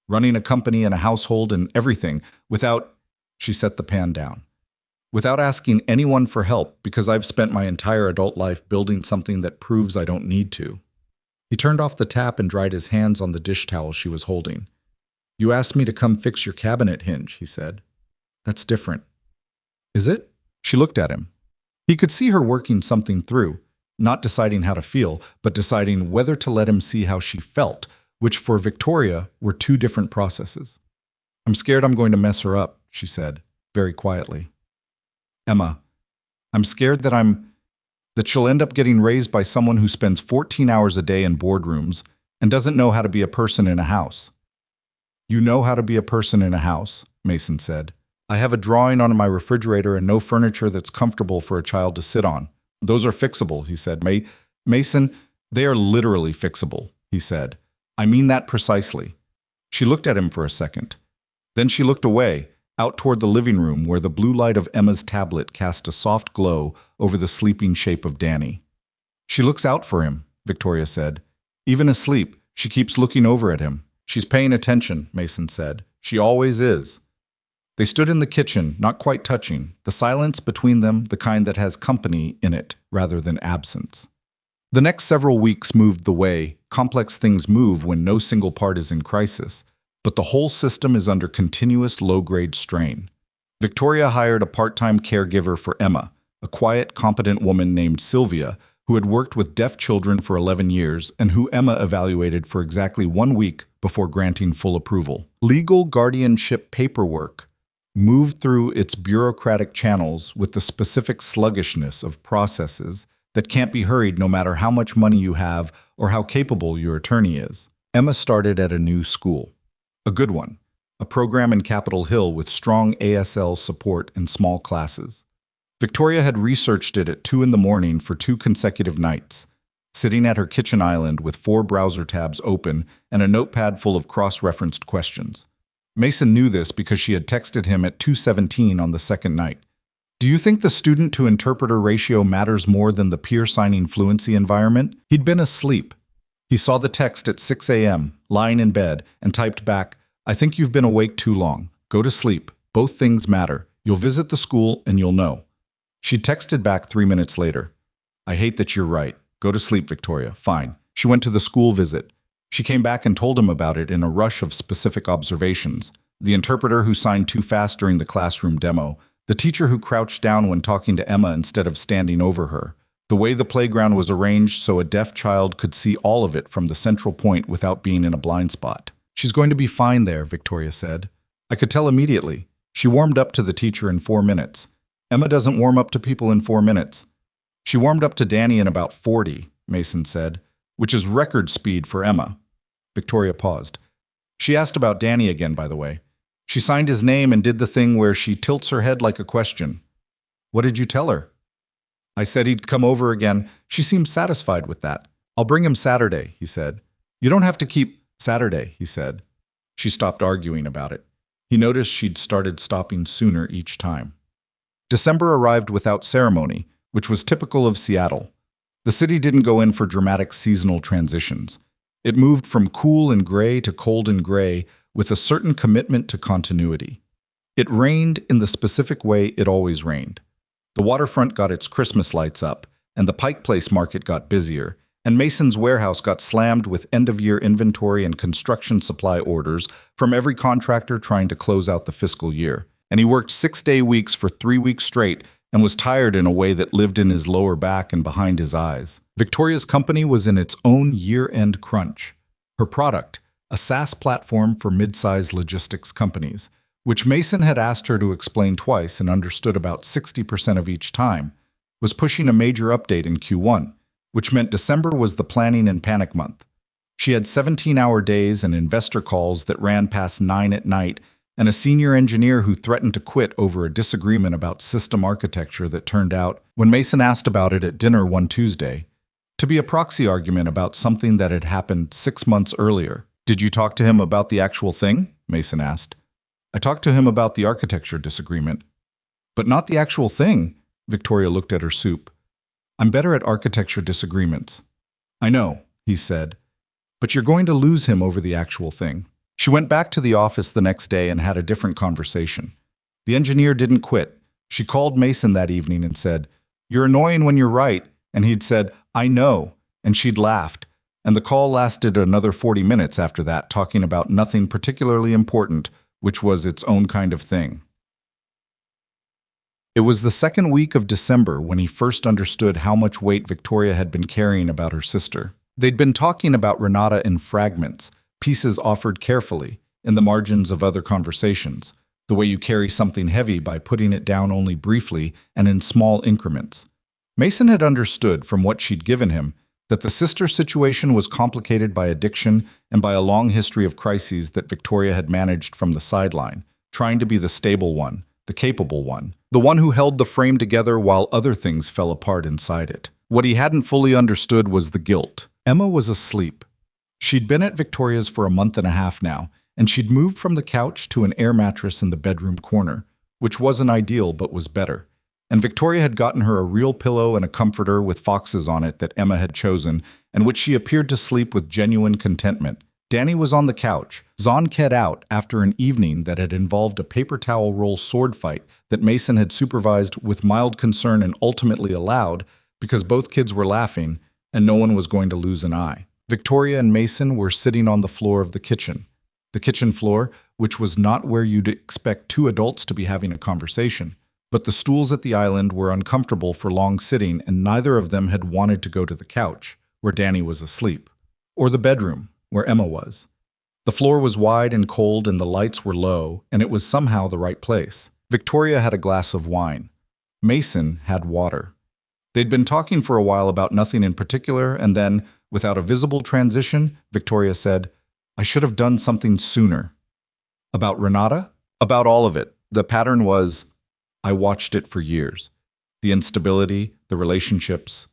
Running a company and a household and everything without... She set the pan down. Without asking anyone for help because I've spent my entire adult life building something that proves I don't need to. He turned off the tap and dried his hands on the dish towel she was holding. You asked me to come fix your cabinet hinge, he said. That's different. Is it? She looked at him. He could see her working something through, not deciding how to feel, but deciding whether to let him see how she felt, which for Victoria were 2 different processes. I'm scared I'm going to mess her up, she said, very quietly. Emma, I'm scared that she'll end up getting raised by someone who spends 14 hours a day in boardrooms and doesn't know how to be a person in a house. You know how to be a person in a house, Mason said. I have a drawing on my refrigerator and no furniture that's comfortable for a child to sit on. Those are fixable, he said. Mason, they are literally fixable, he said. I mean that precisely. She looked at him for a second. Then she looked away, out toward the living room where the blue light of Emma's tablet cast a soft glow over the sleeping shape of Danny. She looks out for him, Victoria said. Even asleep, she keeps looking over at him. She's paying attention, Mason said. She always is. They stood in the kitchen, not quite touching, the silence between them the kind that has company in it rather than absence. The next several weeks moved the way complex things move when no single part is in crisis, but the whole system is under continuous low-grade strain. Victoria hired a part-time caregiver for Emma, a quiet, competent woman named Sylvia, who had worked with deaf children for 11 years and who Emma evaluated for exactly 1 week before granting full approval. Legal guardianship paperwork moved through its bureaucratic channels with the specific sluggishness of processes that can't be hurried no matter how much money you have or how capable your attorney is. Emma started at a new school. A good one. A program in Capitol Hill with strong ASL support and small classes. Victoria had researched it at 2 in the morning for 2 consecutive nights, sitting at her kitchen island with 4 browser tabs open and a notepad full of cross-referenced questions. Mason knew this because she had texted him at 2:17 on the second night. Do you think the student-to-interpreter ratio matters more than the peer-signing fluency environment? He'd been asleep. He saw the text at 6 a.m., lying in bed, and typed back, I think you've been awake too long. Go to sleep. Both things matter. You'll visit the school and you'll know. She texted back 3 minutes later. I hate that you're right. Go to sleep, Victoria. Fine. She went to the school visit. She came back and told him about it in a rush of specific observations. The interpreter who signed too fast during the classroom demo. The teacher who crouched down when talking to Emma instead of standing over her. The way the playground was arranged so a deaf child could see all of it from the central point without being in a blind spot. She's going to be fine there, Victoria said. I could tell immediately. She warmed up to the teacher in 4 minutes. Emma doesn't warm up to people in 4 minutes. She warmed up to Danny in about 40, Mason said, which is record speed for Emma. Victoria paused. She asked about Danny again, by the way. She signed his name and did the thing where she tilts her head like a question. What did you tell her? I said he'd come over again. She seemed satisfied with that. I'll bring him Saturday, he said. You don't have to keep Saturday, he said. She stopped arguing about it. He noticed she'd started stopping sooner each time. December arrived without ceremony, which was typical of Seattle. The city didn't go in for dramatic seasonal transitions. It moved from cool and gray to cold and gray with a certain commitment to continuity. It rained in the specific way it always rained. The waterfront got its Christmas lights up, and the Pike Place market got busier, and Mason's warehouse got slammed with end-of-year inventory and construction supply orders from every contractor trying to close out the fiscal year. And he worked 6-day weeks for 3 weeks straight and was tired in a way that lived in his lower back and behind his eyes. Victoria's company was in its own year-end crunch. Her product, a SaaS platform for mid-sized logistics companies, which Mason had asked her to explain twice and understood about 60% of each time, was pushing a major update in Q1, which meant December was the planning and panic month. She had 17-hour days and investor calls that ran past 9 at night, and a senior engineer who threatened to quit over a disagreement about system architecture that turned out, when Mason asked about it at dinner one Tuesday, to be a proxy argument about something that had happened 6 months earlier. Did you talk to him about the actual thing? Mason asked. I talked to him about the architecture disagreement. But not the actual thing, Victoria looked at her soup. I'm better at architecture disagreements. I know, he said, but you're going to lose him over the actual thing. She went back to the office the next day and had a different conversation. The engineer didn't quit. She called Mason that evening and said, You're annoying when you're right, and he'd said, I know, and she'd laughed. And the call lasted another 40 minutes after that, talking about nothing particularly important, which was its own kind of thing. It was the second week of December when he first understood how much weight Victoria had been carrying about her sister. They'd been talking about Renata in fragments, pieces offered carefully, in the margins of other conversations, the way you carry something heavy by putting it down only briefly and in small increments. Mason had understood from what she'd given him that the sister situation was complicated by addiction and by a long history of crises that Victoria had managed from the sideline, trying to be the stable one, the capable one, the one who held the frame together while other things fell apart inside it. What he hadn't fully understood was the guilt. Emma was asleep. She'd been at Victoria's for a month and a half now, and she'd moved from the couch to an air mattress in the bedroom corner, which wasn't ideal but was better. and Victoria had gotten her a real pillow and a comforter with foxes on it that Emma had chosen, and which she appeared to sleep with genuine contentment. Danny was on the couch, zonked out after an evening that had involved a paper towel roll sword fight that Mason had supervised with mild concern and ultimately allowed because both kids were laughing and no one was going to lose an eye. Victoria and Mason were sitting on the floor of the kitchen. The kitchen floor, which was not where you'd expect two adults to be having a conversation. But the stools at the island were uncomfortable for long sitting, and neither of them had wanted to go to the couch, where Danny was asleep, or the bedroom, where Emma was. The floor was wide and cold, and the lights were low, and it was somehow the right place. Victoria had a glass of wine. Mason had water. They'd been talking for a while about nothing in particular, and then, without a visible transition, Victoria said, "I should have done something sooner." About Renata? About all of it. The pattern was, I watched it for years. The instability, the relationships,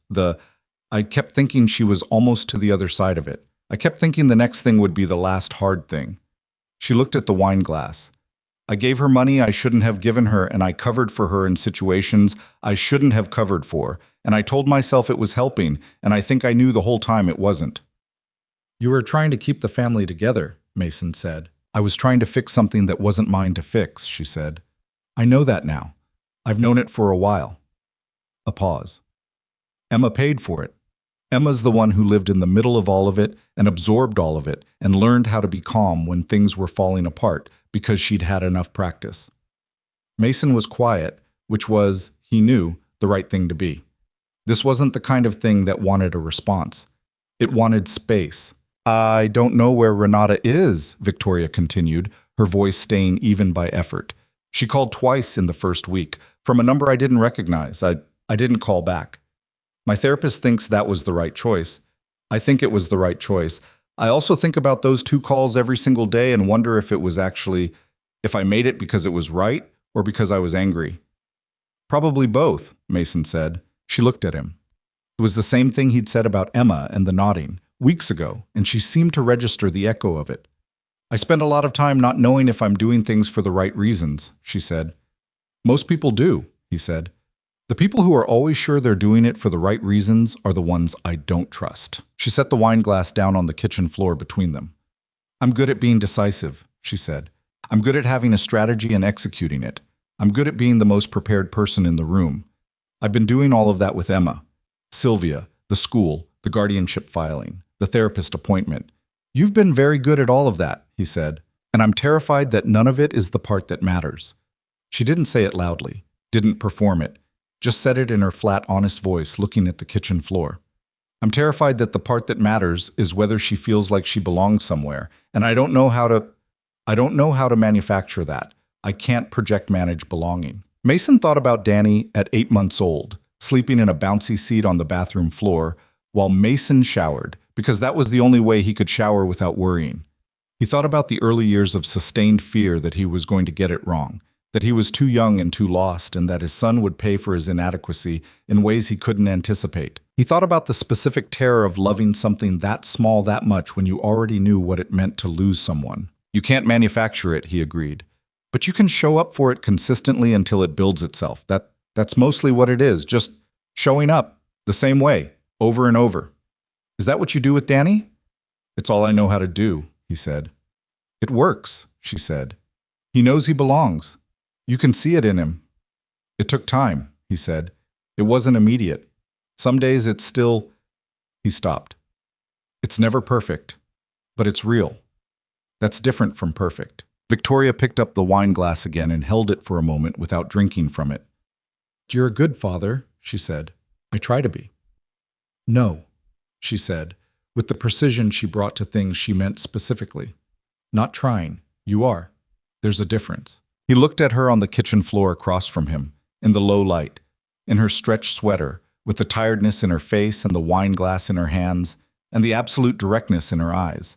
I kept thinking she was almost to the other side of it. I kept thinking the next thing would be the last hard thing. She looked at the wine glass. I gave her money I shouldn't have given her, and I covered for her in situations I shouldn't have covered for, and I told myself it was helping, and I think I knew the whole time it wasn't. "You were trying to keep the family together," Mason said. "I was trying to fix something that wasn't mine to fix," she said. "I know that now. I've known it for a while." A pause. "Emma paid for it. Emma's the one who lived in the middle of all of it and absorbed all of it and learned how to be calm when things were falling apart because she'd had enough practice." Mason was quiet, which was, he knew, the right thing to be. This wasn't the kind of thing that wanted a response. It wanted space. "I don't know where Renata is," Victoria continued, her voice staying even by effort. "She called twice in the first week, from a number I didn't recognize. I didn't call back. My therapist thinks that was the right choice. I think it was the right choice. I also think about those 2 calls every single day and wonder if if I made it because it was right or because I was angry." "Probably both," Mason said. She looked at him. It was the same thing he'd said about Emma and the nodding, weeks ago, and she seemed to register the echo of it. "I spend a lot of time not knowing if I'm doing things for the right reasons," she said. "Most people do," he said. "The people who are always sure they're doing it for the right reasons are the ones I don't trust." She set the wine glass down on the kitchen floor between them. "I'm good at being decisive," she said. "I'm good at having a strategy and executing it. I'm good at being the most prepared person in the room. I've been doing all of that with Emma, Sylvia, the school, the guardianship filing, the therapist appointment. You've been very good at all of that," he said, "and I'm terrified that none of it is the part that matters." She didn't say it loudly, didn't perform it, just said it in her flat, honest voice, looking at the kitchen floor. "I'm terrified that the part that matters is whether she feels like she belongs somewhere, and I don't know how to manufacture that. I can't project manage belonging." Mason thought about Danny at 8 months old, sleeping in a bouncy seat on the bathroom floor, while Mason showered, because that was the only way he could shower without worrying. He thought about the early years of sustained fear that he was going to get it wrong, that he was too young and too lost, and that his son would pay for his inadequacy in ways he couldn't anticipate. He thought about the specific terror of loving something that small that much when you already knew what it meant to lose someone. "You can't manufacture it," he agreed. "But you can show up for it consistently until it builds itself. That's mostly what it is, just showing up, the same way, over and over." "Is that what you do with Danny?" "It's all I know how to do," he said. "It works," she said. "He knows he belongs. You can see it in him." "It took time," he said. "It wasn't immediate. Some days it's still—" He stopped. "It's never perfect, but it's real. That's different from perfect." Victoria picked up the wine glass again and held it for a moment without drinking from it. "You're a good father," she said. "I try to be." "No," she said, with the precision she brought to things she meant specifically. "Not trying. You are. There's a difference." He looked at her on the kitchen floor across from him, in the low light, in her stretched sweater, with the tiredness in her face and the wine glass in her hands, and the absolute directness in her eyes.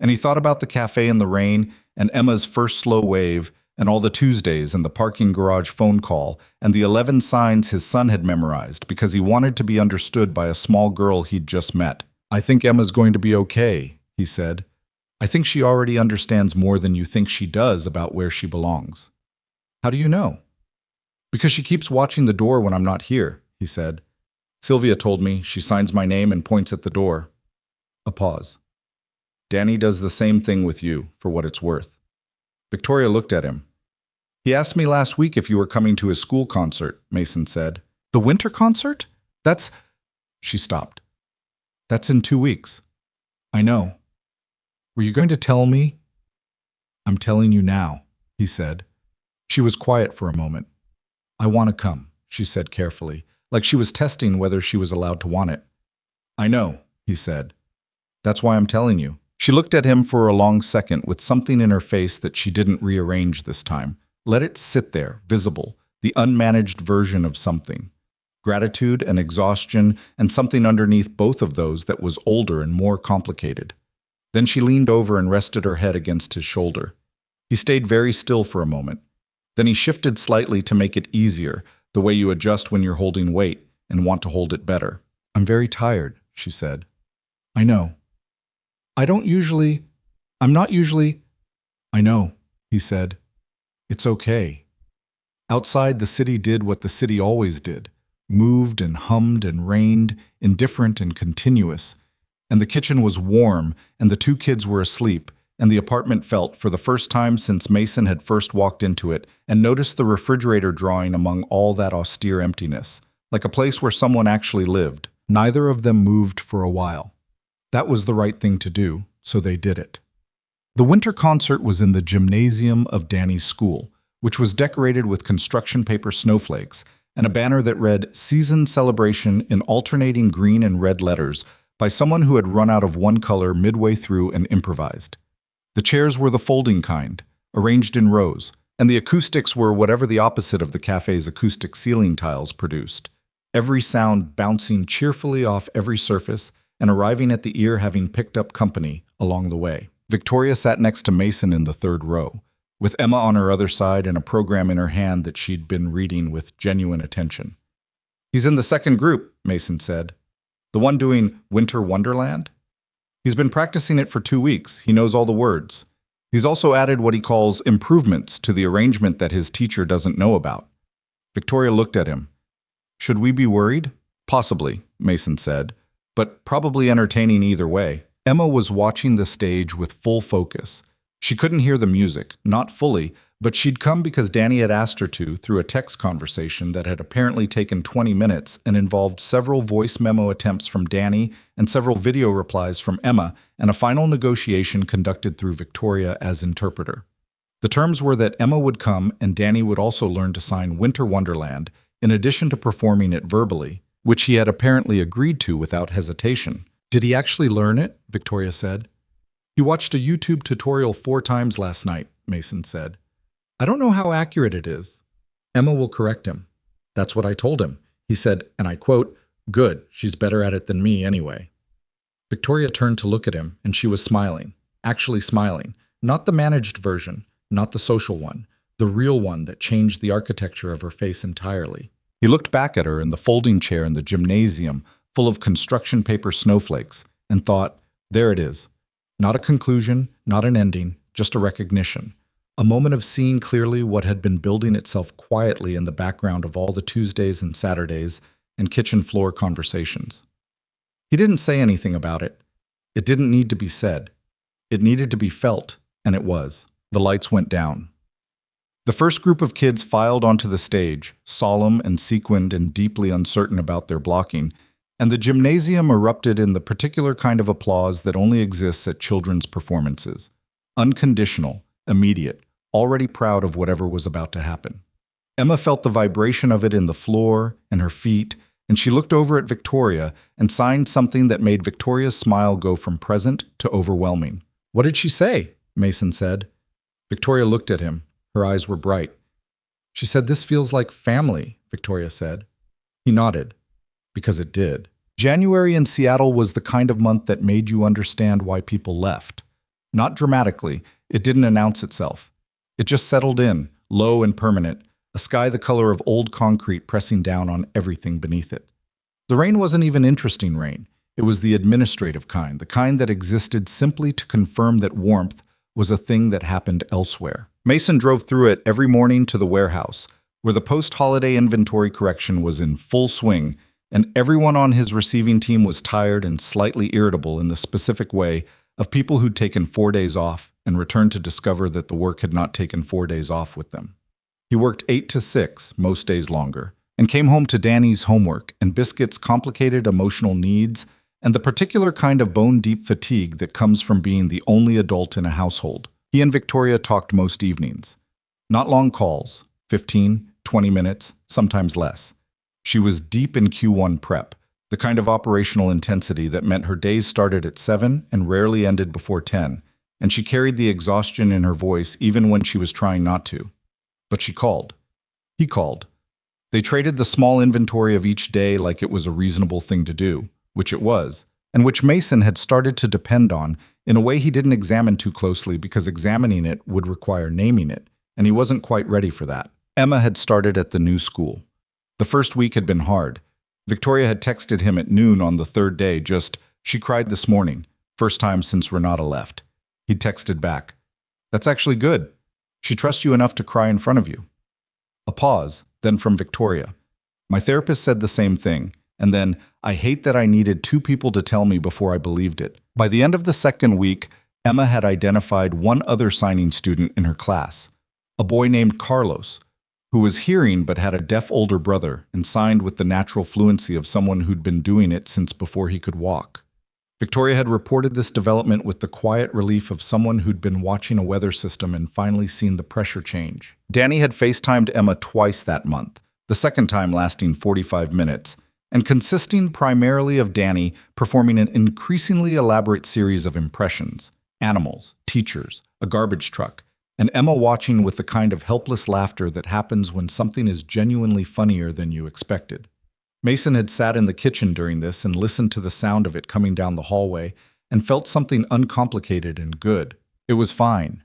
And he thought about the cafe in the rain, and Emma's first slow wave, and all the Tuesdays and the parking garage phone call, and the 11 signs his son had memorized because he wanted to be understood by a small girl he'd just met. "I think Emma's going to be okay," he said. "I think she already understands more than you think she does about where she belongs." "How do you know?" Because she keeps watching the door when I'm not here, he said. Sylvia told me. She signs my name and points at the door. A pause. Danny does the same thing with you, for what it's worth. Victoria looked at him. He asked me last week if you were coming to his school concert, Mason said. The winter concert? That's... She stopped. That's in 2 weeks. I know. Were you going to tell me? I'm telling you now, he said. She was quiet for a moment. I want to come, she said carefully, like she was testing whether she was allowed to want it. I know, he said. That's why I'm telling you. She looked at him for a long second with something in her face that she didn't rearrange this time. Let it sit there, visible, the unmanaged version of something. Gratitude and exhaustion, and something underneath both of those that was older and more complicated. Then she leaned over and rested her head against his shoulder. He stayed very still for a moment. Then he shifted slightly to make it easier, the way you adjust when you're holding weight and want to hold it better. I'm very tired, she said. I know. I'm not usually... I know, he said. It's okay. Outside, the city did what the city always did. Moved and hummed and rained, indifferent and continuous. And the kitchen was warm, and the 2 kids were asleep, and the apartment felt, for the first time since Mason had first walked into it, and noticed the refrigerator drawing among all that austere emptiness, like a place where someone actually lived. Neither of them moved for a while. That was the right thing to do, so they did it. The winter concert was in the gymnasium of Danny's school, which was decorated with construction paper snowflakes, and a banner that read Season Celebration in alternating green and red letters by someone who had run out of one color midway through and improvised. The chairs were the folding kind, arranged in rows, and the acoustics were whatever the opposite of the cafe's acoustic ceiling tiles produced, every sound bouncing cheerfully off every surface and arriving at the ear having picked up company along the way. Victoria sat next to Mason in the 3rd row, with Emma on her other side and a program in her hand that she'd been reading with genuine attention. He's in the 2nd group, Mason said. The one doing Winter Wonderland? He's been practicing it for 2 weeks. He knows all the words. He's also added what he calls improvements to the arrangement that his teacher doesn't know about. Victoria looked at him. Should we be worried? Possibly, Mason said, but probably entertaining either way. Emma was watching the stage with full focus. She couldn't hear the music, not fully, but she'd come because Danny had asked her to through a text conversation that had apparently taken 20 minutes and involved several voice memo attempts from Danny and several video replies from Emma and a final negotiation conducted through Victoria as interpreter. The terms were that Emma would come and Danny would also learn to sign Winter Wonderland in addition to performing it verbally, which he had apparently agreed to without hesitation. Did he actually learn it? Victoria said. He watched a YouTube tutorial 4 times last night, Mason said. I don't know how accurate it is. Emma will correct him. That's what I told him. He said, and I quote, good, she's better at it than me anyway. Victoria turned to look at him, and she was smiling, actually smiling, not the managed version, not the social one, the real one that changed the architecture of her face entirely. He looked back at her in the folding chair in the gymnasium, full of construction paper snowflakes, and thought, there it is. Not a conclusion, not an ending, just a recognition. A moment of seeing clearly what had been building itself quietly in the background of all the Tuesdays and Saturdays and kitchen floor conversations. He didn't say anything about it. It didn't need to be said. It needed to be felt, and it was. The lights went down. The first group of kids filed onto the stage, solemn and sequined and deeply uncertain about their blocking, and the gymnasium erupted in the particular kind of applause that only exists at children's performances. Unconditional, immediate, already proud of whatever was about to happen. Emma felt the vibration of it in the floor and her feet, and she looked over at Victoria and signed something that made Victoria's smile go from present to overwhelming. What did she say? Mason said. Victoria looked at him. Her eyes were bright. She said, this feels like family, Victoria said. He nodded. Because it did. January in Seattle was the kind of month that made you understand why people left. Not dramatically, it didn't announce itself. It just settled in, low and permanent, a sky the color of old concrete pressing down on everything beneath it. The rain wasn't even interesting rain. It was the administrative kind, the kind that existed simply to confirm that warmth was a thing that happened elsewhere. Mason drove through it every morning to the warehouse, where the post-holiday inventory correction was in full swing, and everyone on his receiving team was tired and slightly irritable in the specific way of people who'd taken 4 days off and returned to discover that the work had not taken 4 days off with them. He worked 8 to 6, most days longer, and came home to Danny's homework and Biscuit's complicated emotional needs and the particular kind of bone-deep fatigue that comes from being the only adult in a household. He and Victoria talked most evenings. Not long calls, 15, 20 minutes, sometimes less. She was deep in Q1 prep, the kind of operational intensity that meant her days started at 7 and rarely ended before 10, and she carried the exhaustion in her voice even when she was trying not to. But she called. He called. They traded the small inventory of each day like it was a reasonable thing to do, which it was, and which Mason had started to depend on in a way he didn't examine too closely because examining it would require naming it, and he wasn't quite ready for that. Emma had started at the new school. The first week had been hard. Victoria had texted him at noon on the third day, just, "She cried this morning, first time since Renata left." He'd texted back, "That's actually good. She trusts you enough to cry in front of you." A pause, then from Victoria, "My therapist said the same thing, and then, I hate that I needed 2 people to tell me before I believed it." By the end of the second week, Emma had identified one other signing student in her class, a boy named Carlos, who was hearing but had a deaf older brother and signed with the natural fluency of someone who'd been doing it since before he could walk. Victoria had reported this development with the quiet relief of someone who'd been watching a weather system and finally seen the pressure change. Danny had FaceTimed Emma twice that month, the second time lasting 45 minutes, and consisting primarily of Danny performing an increasingly elaborate series of impressions: animals, teachers, a garbage truck, and Emma watching with the kind of helpless laughter that happens when something is genuinely funnier than you expected. Mason had sat in the kitchen during this and listened to the sound of it coming down the hallway and felt something uncomplicated and good. It was fine.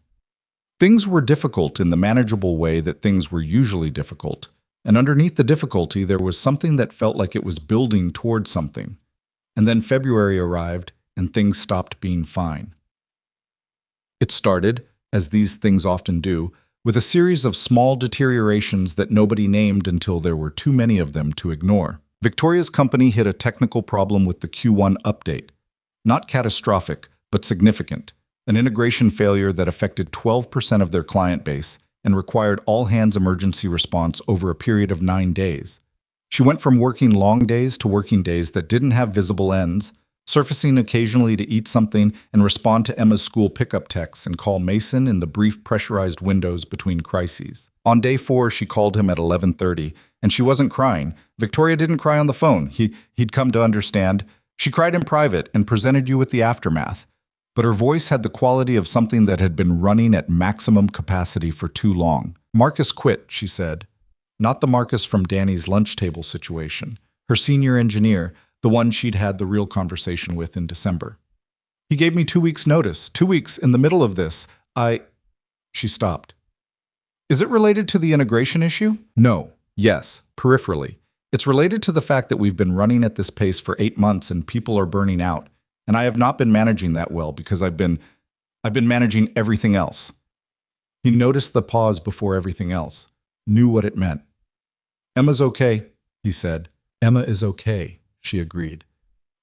Things were difficult in the manageable way that things were usually difficult, and underneath the difficulty there was something that felt like it was building toward something. And then February arrived and things stopped being fine. It started, as these things often do, with a series of small deteriorations that nobody named until there were too many of them to ignore. Victoria's company hit a technical problem with the Q1 update. Not catastrophic, but significant. An integration failure that affected 12% of their client base and required all-hands emergency response over a period of 9 days. She went from working long days to working days that didn't have visible ends, surfacing occasionally to eat something and respond to Emma's school pickup texts and call Mason in the brief pressurized windows between crises. On day 4, she called him at 11:30, and she wasn't crying. Victoria didn't cry on the phone. He'd come to understand. She cried in private and presented you with the aftermath. But her voice had the quality of something that had been running at maximum capacity for too long. "Marcus quit," she said. Not the Marcus from Danny's lunch table situation. Her senior engineer, the one she'd had the real conversation with in December. "He gave me 2 weeks' notice. 2 weeks in the middle of this. She stopped. "Is it related to the integration issue?" "No. Yes, peripherally. It's related to the fact that we've been running at this pace for 8 months and people are burning out, and I have not been managing that well because I've been managing everything else." He noticed the pause before everything else, knew what it meant. "Emma's okay," he said. "Emma is okay," she agreed.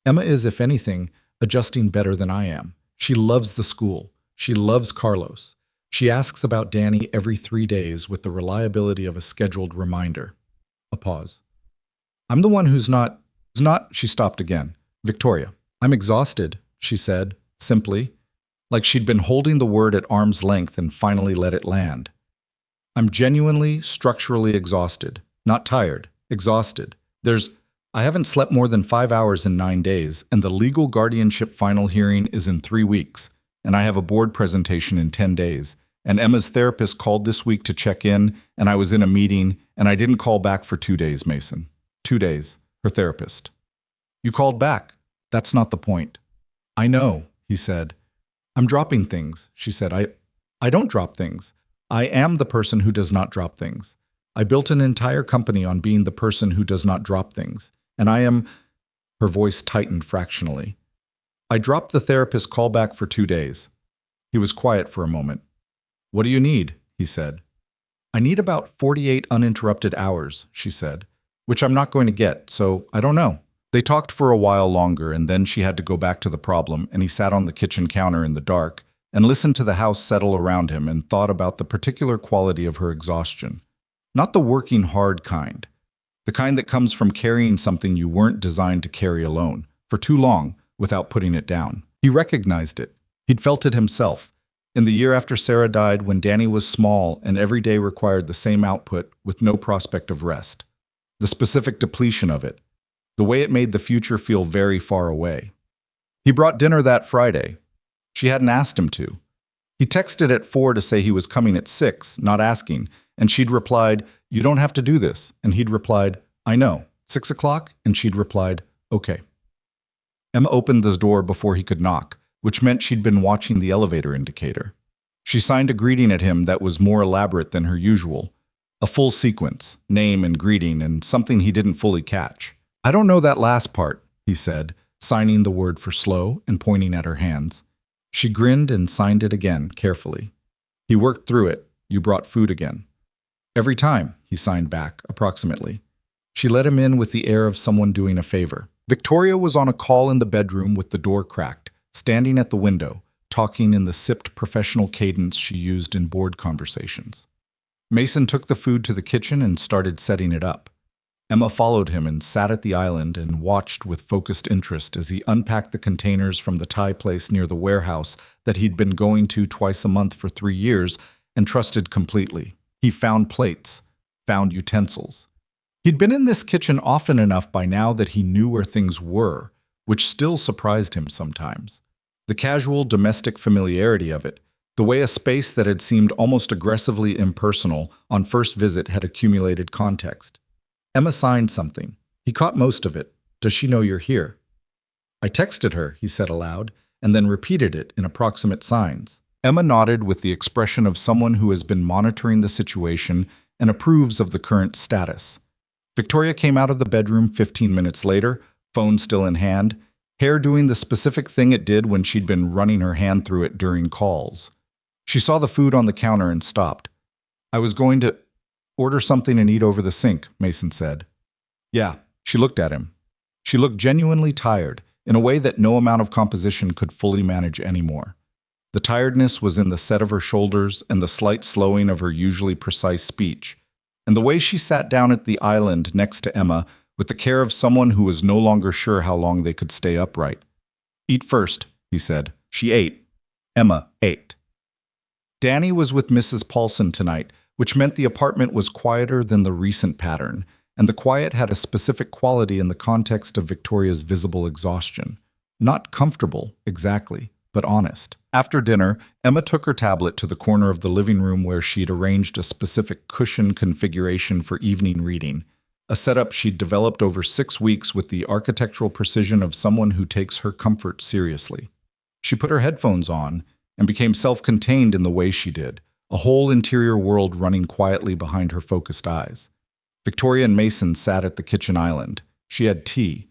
"Emma is, if anything, adjusting better than I am. She loves the school. She loves Carlos. She asks about Danny every 3 days with the reliability of a scheduled reminder." A pause. "I'm the one who's not, she stopped again. "Victoria, I'm exhausted," she said, simply, like she'd been holding the word at arm's length and finally let it land. "I'm genuinely, structurally exhausted. Not tired, exhausted. I haven't slept more than 5 hours in 9 days, and the legal guardianship final hearing is in 3 weeks, and I have a board presentation in 10 days, and Emma's therapist called this week to check in, and I was in a meeting, and I didn't call back for 2 days, Mason." 2 days, her therapist. "You called back. That's not the point." "I know," he said. "I'm dropping things," she said. I don't drop things. I am the person who does not drop things. I built an entire company on being the person who does not drop things. And I am—" Her voice tightened fractionally. "I dropped the therapist callback for 2 days." He was quiet for a moment. "What do you need?" he said. I need about 48 uninterrupted hours, she said, which I'm not going to get, so I don't know. They talked for a while longer, and then she had to go back to the problem, and he sat on the kitchen counter in the dark and listened to the house settle around him and thought about the particular quality of her exhaustion. Not the working hard kind, the kind that comes from carrying something you weren't designed to carry alone, for too long, without putting it down. He recognized it. He'd felt it himself. In the year after Sarah died, when Danny was small and every day required the same output with no prospect of rest. The specific depletion of it. The way it made the future feel very far away. He brought dinner that Friday. She hadn't asked him to. He texted at 4 to say he was coming at 6, not asking, and she'd replied, "You don't have to do this," and he'd replied, "I know. 6 o'clock?" and she'd replied, "Okay." Emma opened the door before he could knock, which meant she'd been watching the elevator indicator. She signed a greeting at him that was more elaborate than her usual. A full sequence, name and greeting, and something he didn't fully catch. "I don't know that last part," he said, signing the word for slow and pointing at her hands. She grinned and signed it again, carefully. He worked through it. "You brought food again." "Every time," he signed back, approximately. She let him in with the air of someone doing a favor. Victoria was on a call in the bedroom with the door cracked, standing at the window, talking in the sipped professional cadence she used in board conversations. Mason took the food to the kitchen and started setting it up. Emma followed him and sat at the island and watched with focused interest as he unpacked the containers from the Thai place near the warehouse that he'd been going to twice a month for 3 years and trusted completely. He found plates, found utensils. He'd been in this kitchen often enough by now that he knew where things were, which still surprised him sometimes. The casual domestic familiarity of it, the way a space that had seemed almost aggressively impersonal on first visit had accumulated context. Emma signed something. He caught most of it. "Does she know you're here?" "I texted her," he said aloud, and then repeated it in approximate signs. Emma nodded with the expression of someone who has been monitoring the situation and approves of the current status. Victoria came out of the bedroom 15 minutes later, phone still in hand, hair doing the specific thing it did when she'd been running her hand through it during calls. She saw the food on the counter and stopped. "I was going to order something and eat over the sink," Mason said. "Yeah." She looked at him. She looked genuinely tired, in a way that no amount of composition could fully manage anymore. The tiredness was in the set of her shoulders and the slight slowing of her usually precise speech, and the way she sat down at the island next to Emma with the care of someone who was no longer sure how long they could stay upright. "Eat first," he said. She ate. Emma ate. Danny was with Mrs. Paulson tonight, which meant the apartment was quieter than the recent pattern, and the quiet had a specific quality in the context of Victoria's visible exhaustion. Not comfortable, exactly, but honest. After dinner, Emma took her tablet to the corner of the living room where she'd arranged a specific cushion configuration for evening reading, a setup she'd developed over 6 weeks with the architectural precision of someone who takes her comfort seriously. She put her headphones on and became self-contained in the way she did, a whole interior world running quietly behind her focused eyes. Victoria and Mason sat at the kitchen island. She had tea.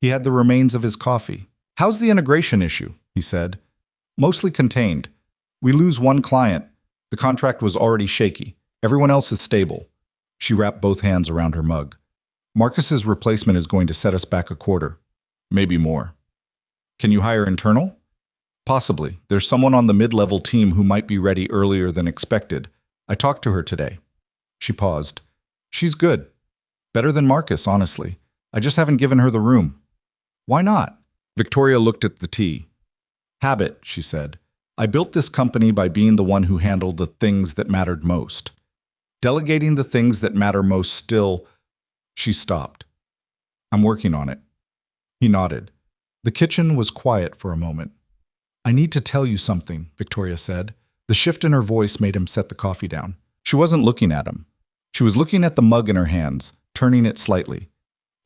He had the remains of his coffee. "How's the integration issue?" he said. "Mostly contained. We lose one client. The contract was already shaky. Everyone else is stable." She wrapped both hands around her mug. "Marcus's replacement is going to set us back a quarter. Maybe more." "Can you hire internal?" "Possibly. There's someone on the mid-level team who might be ready earlier than expected. I talked to her today." She paused. "She's good. Better than Marcus, honestly. I just haven't given her the room." "Why not?" Victoria looked at the tea. "Habit," she said. "I built this company by being the one who handled the things that mattered most. Delegating the things that matter most still..." She stopped. "I'm working on it." He nodded. The kitchen was quiet for a moment. "I need to tell you something," Victoria said. The shift in her voice made him set the coffee down. She wasn't looking at him. She was looking at the mug in her hands, turning it slightly.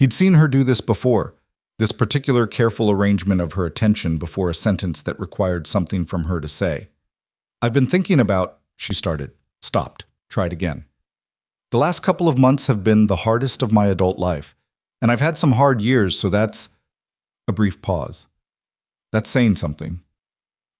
He'd seen her do this before, this particular careful arrangement of her attention before a sentence that required something from her to say. "I've been thinking about..." she started, stopped, tried again. "The last couple of months have been the hardest of my adult life, and I've had some hard years, so that's..." A brief pause. "That's saying something."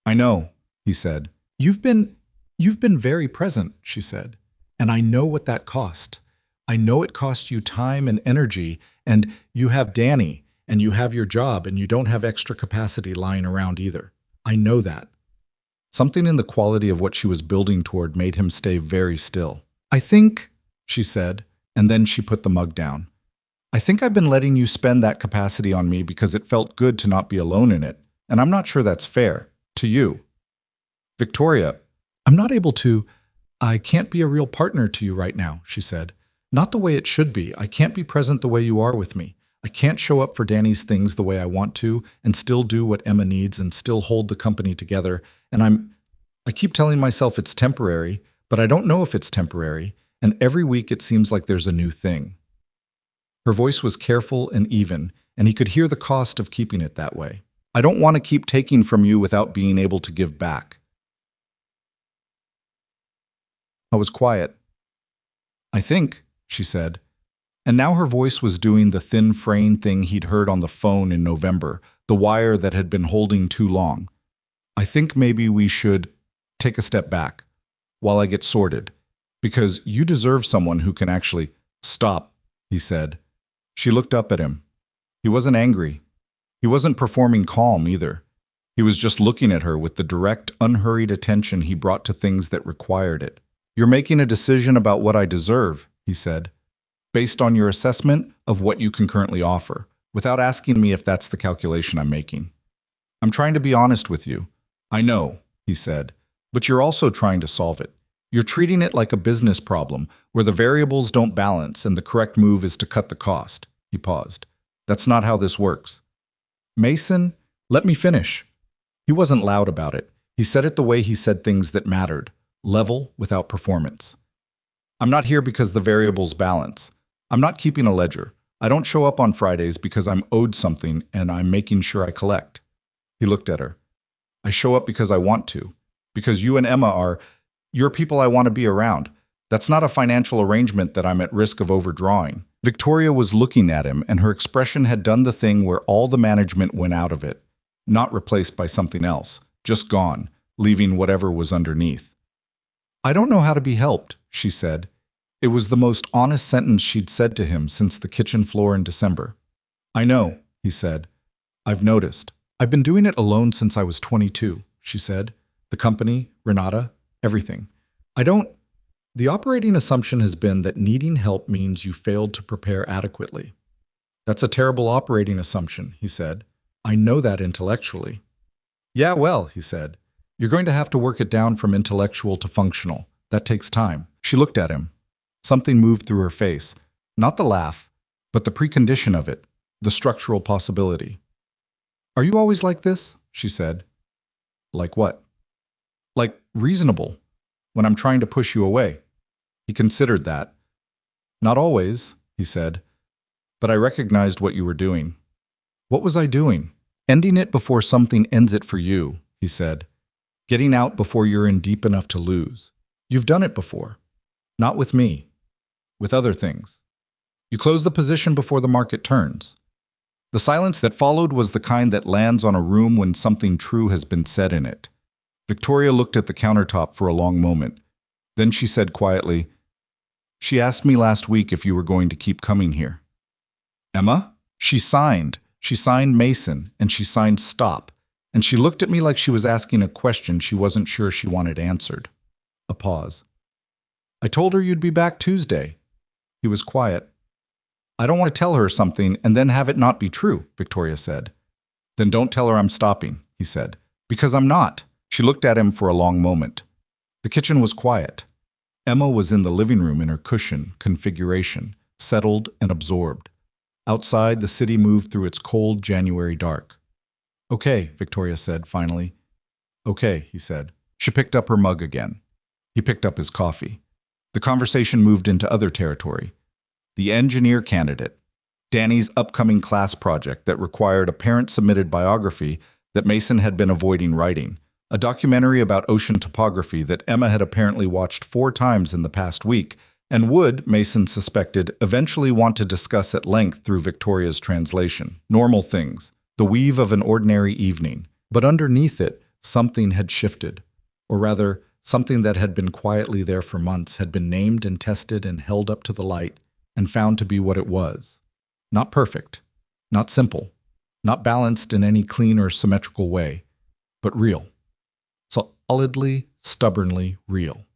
"I know," he said. You've been very present," she said. And I know what that cost. I know it cost you time and energy, and you have Danny, and you have your job, and you don't have extra capacity lying around either. I know that. Something in the quality of what she was building toward made him stay very still. I think, she said, and then she put the mug down. I think I've been letting you spend that capacity on me because it felt good to not be alone in it, and I'm not sure that's fair to you. Victoria, I'm not able to. I can't be a real partner to you right now, she said. Not the way it should be. I can't be present the way you are with me. I can't show up for Danny's things the way I want to and still do what Emma needs and still hold the company together. And I keep telling myself it's temporary, but I don't know if it's temporary. And every week it seems like there's a new thing. Her voice was careful and even, and he could hear the cost of keeping it that way. I don't want to keep taking from you without being able to give back. I was quiet. I think, she said. And now her voice was doing the thin fraying thing he'd heard on the phone in November, the wire that had been holding too long. I think maybe we should take a step back while I get sorted, because you deserve someone who can actually stop, he said. She looked up at him. He wasn't angry. He wasn't performing calm either. He was just looking at her with the direct, unhurried attention he brought to things that required it. You're making a decision about what I deserve, he said, based on your assessment of what you can currently offer, without asking me if that's the calculation I'm making. I'm trying to be honest with you. I know, he said, but you're also trying to solve it. You're treating it like a business problem, where the variables don't balance and the correct move is to cut the cost. He paused. That's not how this works. Mason, let me finish. He wasn't loud about it. He said it the way he said things that mattered, level without performance. I'm not here because the variables balance. I'm not keeping a ledger. I don't show up on Fridays because I'm owed something and I'm making sure I collect. He looked at her. I show up because I want to. Because you and Emma you're people I want to be around. That's not a financial arrangement that I'm at risk of overdrawing. Victoria was looking at him, and her expression had done the thing where all the management went out of it, not replaced by something else, just gone, leaving whatever was underneath. I don't know how to be helped, she said. It was the most honest sentence she'd said to him since the kitchen floor in December. I know, he said. I've noticed. I've been doing it alone since I was 22, she said. The company, Renata, everything. The operating assumption has been that needing help means you failed to prepare adequately. That's a terrible operating assumption, he said. I know that intellectually. Yeah, well, he said. You're going to have to work it down from intellectual to functional. That takes time. She looked at him. Something moved through her face. Not the laugh, but the precondition of it, the structural possibility. Are you always like this? She said. Like what? Like reasonable, when I'm trying to push you away. He considered that. Not always, he said, but I recognized what you were doing. What was I doing? Ending it before something ends it for you, he said. Getting out before you're in deep enough to lose. You've done it before. Not with me. With other things. You close the position before the market turns. The silence that followed was the kind that lands on a room when something true has been said in it. Victoria looked at the countertop for a long moment. Then she said quietly, She asked me last week if you were going to keep coming here. Emma? She signed. She signed Mason, and she signed Stop. And she looked at me like she was asking a question she wasn't sure she wanted answered. A pause. I told her you'd be back Tuesday. He was quiet. I don't want to tell her something and then have it not be true, Victoria said. Then don't tell her I'm stopping, he said. Because I'm not. She looked at him for a long moment. The kitchen was quiet. Emma was in the living room in her cushion configuration, settled and absorbed. Outside, the city moved through its cold January dark. Okay, Victoria said finally. Okay, he said. She picked up her mug again. He picked up his coffee. The conversation moved into other territory. The engineer candidate. Danny's upcoming class project that required a parent-submitted biography that Mason had been avoiding writing. A documentary about ocean topography that Emma had apparently watched 4 times in the past week, and would, Mason suspected, eventually want to discuss at length through Victoria's translation. Normal things. The weave of an ordinary evening. But underneath it, something had shifted. Or rather, Something that had been quietly there for months had been named and tested and held up to the light and found to be what it was. Not perfect, not simple, not balanced in any clean or symmetrical way, but real. Solidly, stubbornly real.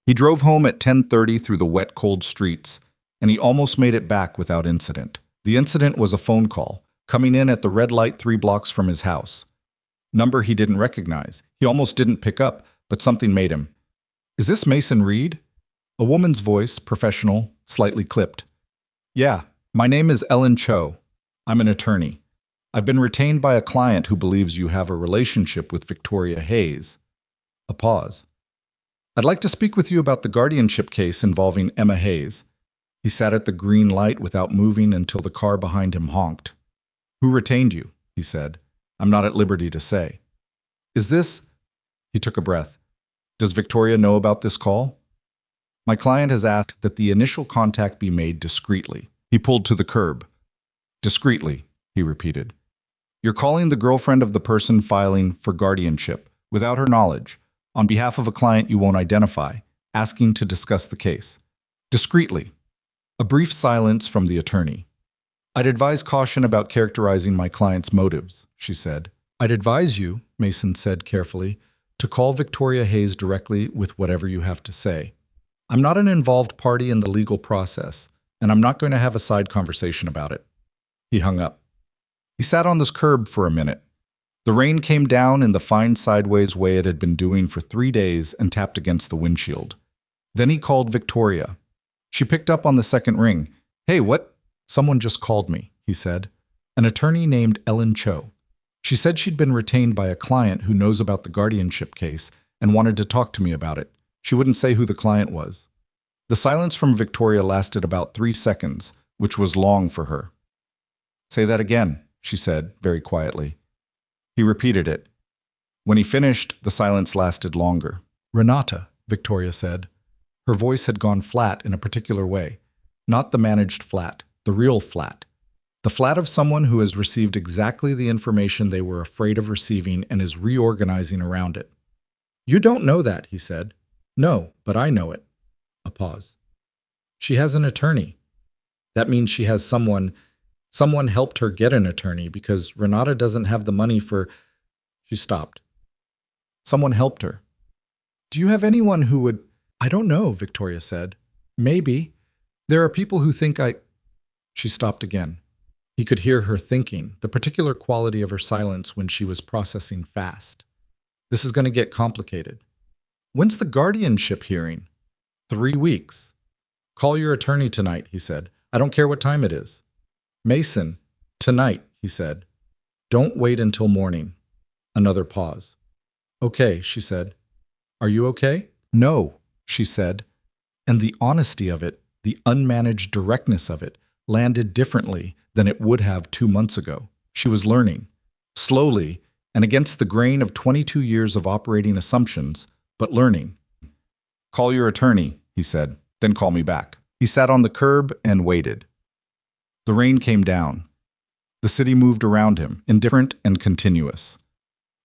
He drove home at 10:30 through the wet, cold streets, and he almost made it back without incident. The incident was a phone call, coming in at the red light 3 blocks from his house. Number he didn't recognize. He almost didn't pick up, but something made him. "Is this Mason Reed?" A woman's voice, professional, slightly clipped. "Yeah, my name is Ellen Cho. I'm an attorney. I've been retained by a client who believes you have a relationship with Victoria Hayes." A pause. "I'd like to speak with you about the guardianship case involving Emma Hayes." He sat at the green light without moving until the car behind him honked. "Who retained you?" he said. "I'm not at liberty to say." "Is this—" He took a breath. "Does Victoria know about this call?" "My client has asked that the initial contact be made discreetly." He pulled to the curb. "Discreetly," he repeated. "You're calling the girlfriend of the person filing for guardianship, without her knowledge, on behalf of a client you won't identify, asking to discuss the case. Discreetly." A brief silence from the attorney. "I'd advise caution about characterizing my client's motives," she said. "I'd advise you," Mason said carefully, "to call Victoria Hayes directly with whatever you have to say. I'm not an involved party in the legal process, and I'm not going to have a side conversation about it." He hung up. He sat on this curb for a minute. The rain came down in the fine sideways way it had been doing for 3 days and tapped against the windshield. Then he called Victoria. She picked up on the second ring. "Hey, what?" "Someone just called me," he said. "An attorney named Ellen Cho. She said she'd been retained by a client who knows about the guardianship case and wanted to talk to me about it. She wouldn't say who the client was." The silence from Victoria lasted about 3 seconds, which was long for her. "Say that again," she said, very quietly. He repeated it. When he finished, the silence lasted longer. "Renata," Victoria said. Her voice had gone flat in a particular way. Not the managed flat, the real flat. The flat of someone who has received exactly the information they were afraid of receiving and is reorganizing around it. "You don't know that," he said. "No, but I know it." A pause. "She has an attorney. That means she has someone helped her get an attorney because Renata doesn't have the money for—" She stopped. "Someone helped her. Do you have anyone who would—" "I don't know," Victoria said. "Maybe. There are people who think I—" She stopped again. He could hear her thinking, the particular quality of her silence when she was processing fast. "This is going to get complicated." "When's the guardianship hearing?" 3 weeks. "Call your attorney tonight," he said. "I don't care what time it is." "Mason, tonight," he said. "Don't wait until morning." Another pause. "Okay," she said. "Are you okay?" "No," she said. And the honesty of it, the unmanaged directness of it, landed differently than it would have 2 months ago. She was learning. Slowly, and against the grain of 22 years of operating assumptions, but learning. "Call your attorney," he said. "Then call me back." He sat on the curb and waited. The rain came down. The city moved around him, indifferent and continuous.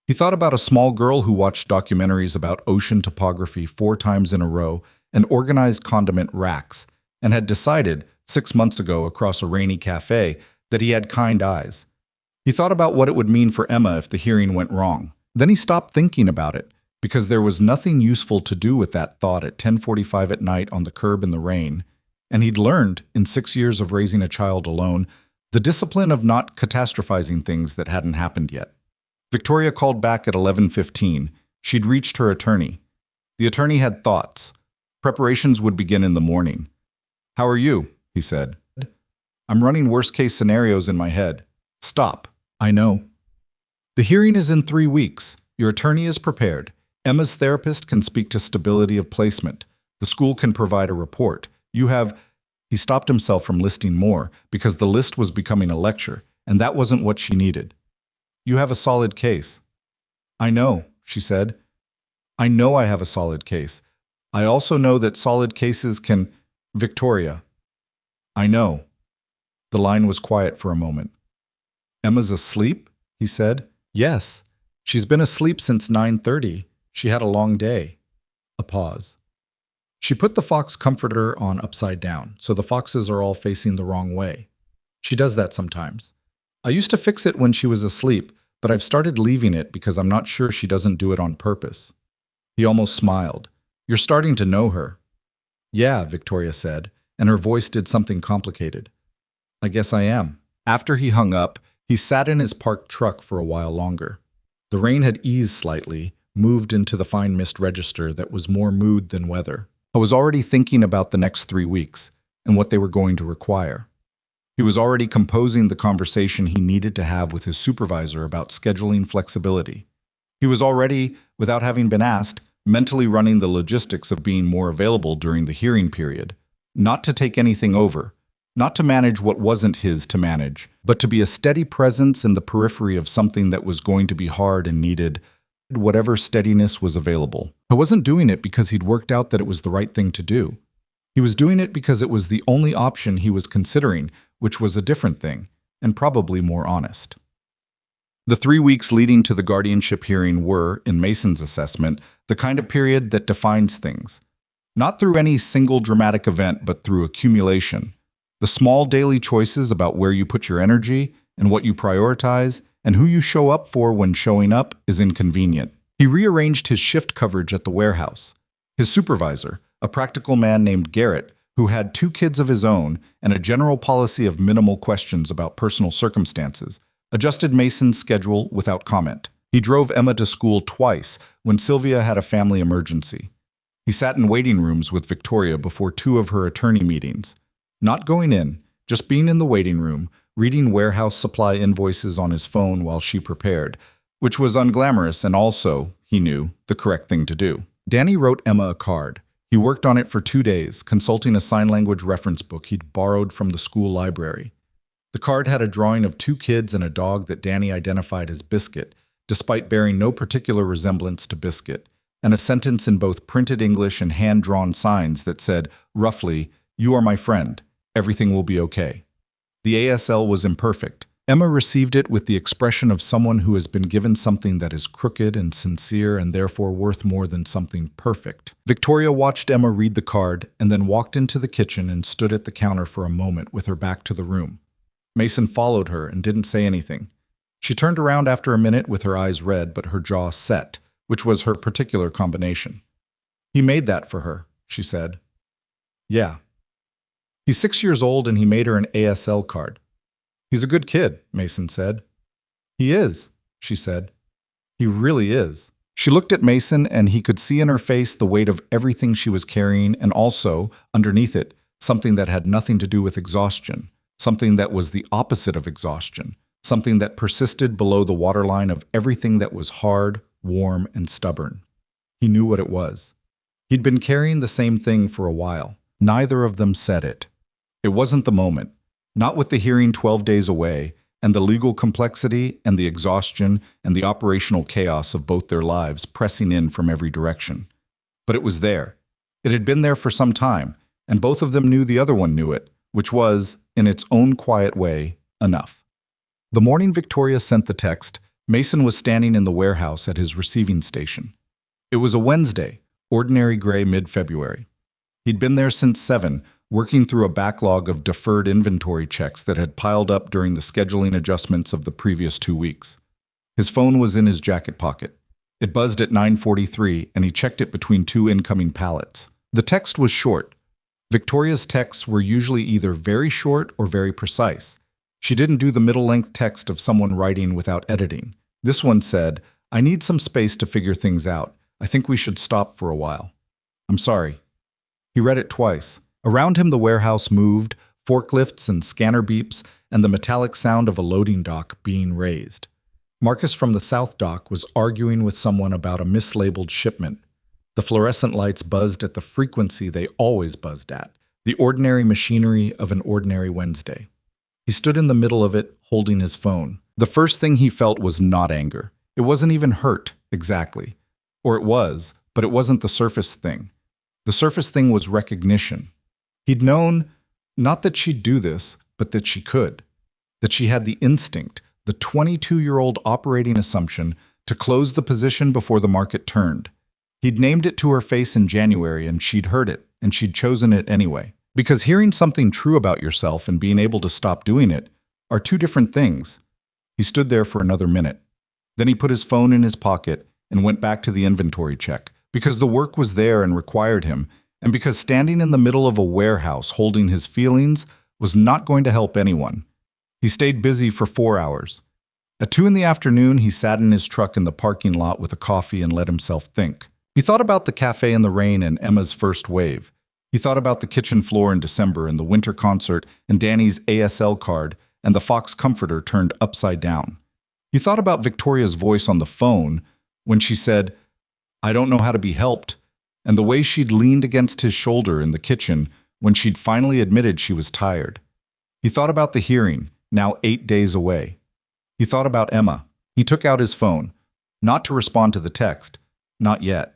He thought about a small girl who watched documentaries about ocean topography 4 times in a row and organized condiment racks, and had decided, 6 months ago across a rainy café, that he had kind eyes. He thought about what it would mean for Emma if the hearing went wrong. Then he stopped thinking about it, because there was nothing useful to do with that thought at 10:45 at night on the curb in the rain, and he'd learned, in 6 years of raising a child alone, the discipline of not catastrophizing things that hadn't happened yet. Victoria called back at 11:15. She'd reached her attorney. The attorney had thoughts. Preparations would begin in the morning. "How are you?" he said. "I'm running worst-case scenarios in my head." "Stop." "I know." "The hearing is in 3 weeks. Your attorney is prepared. Emma's therapist can speak to stability of placement. The school can provide a report. You have—" He stopped himself from listing more, because the list was becoming a lecture, and that wasn't what she needed. "You have a solid case." "I know," she said. "I know I have a solid case. I also know that solid cases can—" "Victoria." "I know." The line was quiet for a moment. "Emma's asleep?" he said. "Yes. She's been asleep since 9:30. She had a long day." A pause. She put the fox comforter on upside down, so the foxes are all facing the wrong way. She does that sometimes. I used to fix it when she was asleep, but I've started leaving it because I'm not sure she doesn't do it on purpose. He almost smiled. You're starting to know her. Yeah, Victoria said, and her voice did something complicated. I guess I am. After he hung up, he sat in his parked truck for a while longer. The rain had eased slightly, moved into the fine mist register that was more mood than weather. I was already thinking about the next 3 weeks and what they were going to require. He was already composing the conversation he needed to have with his supervisor about scheduling flexibility. He was already, without having been asked, mentally running the logistics of being more available during the hearing period, not to take anything over, not to manage what wasn't his to manage, but to be a steady presence in the periphery of something that was going to be hard and needed whatever steadiness was available. I wasn't doing it because he'd worked out that it was the right thing to do. He was doing it because it was the only option he was considering, which was a different thing, and probably more honest. The 3 weeks leading to the guardianship hearing were, in Mason's assessment, the kind of period that defines things. Not through any single dramatic event, but through accumulation. The small daily choices about where you put your energy and what you prioritize and who you show up for when showing up is inconvenient. He rearranged his shift coverage at the warehouse. His supervisor, a practical man named Garrett, who had 2 kids of his own and a general policy of minimal questions about personal circumstances, adjusted Mason's schedule without comment. He drove Emma to school twice when Sylvia had a family emergency. He sat in waiting rooms with Victoria before 2 of her attorney meetings. Not going in, just being in the waiting room, reading warehouse supply invoices on his phone while she prepared, which was unglamorous and also, he knew, the correct thing to do. Danny wrote Emma a card. He worked on it for 2 days, consulting a sign language reference book he'd borrowed from the school library. The card had a drawing of 2 kids and a dog that Danny identified as Biscuit, despite bearing no particular resemblance to Biscuit, and a sentence in both printed English and hand-drawn signs that said, roughly, "You are my friend. Everything will be okay." The ASL was imperfect. Emma received it with the expression of someone who has been given something that is crooked and sincere and therefore worth more than something perfect. Victoria watched Emma read the card and then walked into the kitchen and stood at the counter for a moment with her back to the room. Mason followed her and didn't say anything. She turned around after a minute with her eyes red but her jaw set, which was her particular combination. "He made that for her," she said. "Yeah. He's 6 years old and he made her an ASL card." "He's a good kid," Mason said. "He is," she said. "He really is." She looked at Mason and he could see in her face the weight of everything she was carrying and also, underneath it, something that had nothing to do with exhaustion, something that was the opposite of exhaustion, something that persisted below the waterline of everything that was hard, warm, and stubborn. He knew what it was. He'd been carrying the same thing for a while. Neither of them said it. It wasn't the moment. Not with the hearing 12 days away, and the legal complexity and the exhaustion and the operational chaos of both their lives pressing in from every direction. But it was there. It had been there for some time, and both of them knew the other one knew it, which was, in its own quiet way, enough. The morning Victoria sent the text, Mason was standing in the warehouse at his receiving station. It was a Wednesday, ordinary gray mid-February. He'd been there since 7, working through a backlog of deferred inventory checks that had piled up during the scheduling adjustments of the previous 2 weeks. His phone was in his jacket pocket. It buzzed at 9:43, and he checked it between 2 incoming pallets. The text was short. Victoria's texts were usually either very short or very precise. She didn't do the middle-length text of someone writing without editing. This one said, "I need some space to figure things out. I think we should stop for a while. I'm sorry." He read it twice. Around him the warehouse moved, forklifts and scanner beeps, and the metallic sound of a loading dock being raised. Marcus from the south dock was arguing with someone about a mislabeled shipment. The fluorescent lights buzzed at the frequency they always buzzed at, the ordinary machinery of an ordinary Wednesday. He stood in the middle of it, holding his phone. The first thing he felt was not anger. It wasn't even hurt, exactly. Or it was, but it wasn't the surface thing. The surface thing was recognition. He'd known, not that she'd do this, but that she could. That she had the instinct, the 22-year-old operating assumption, to close the position before the market turned. He'd named it to her face in January, and she'd heard it, and she'd chosen it anyway. Because hearing something true about yourself and being able to stop doing it are two different things. He stood there for another minute. Then he put his phone in his pocket and went back to the inventory check, because the work was there and required him, and because standing in the middle of a warehouse holding his feelings was not going to help anyone. He stayed busy for 4 hours. At 2 in the afternoon, he sat in his truck in the parking lot with a coffee and let himself think. He thought about the cafe in the rain and Emma's first wave. He thought about the kitchen floor in December and the winter concert and Danny's ASL card and the Fox comforter turned upside down. He thought about Victoria's voice on the phone when she said, "I don't know how to be helped," and the way she'd leaned against his shoulder in the kitchen when she'd finally admitted she was tired. He thought about the hearing, now 8 days away. He thought about Emma. He took out his phone, not to respond to the text, not yet.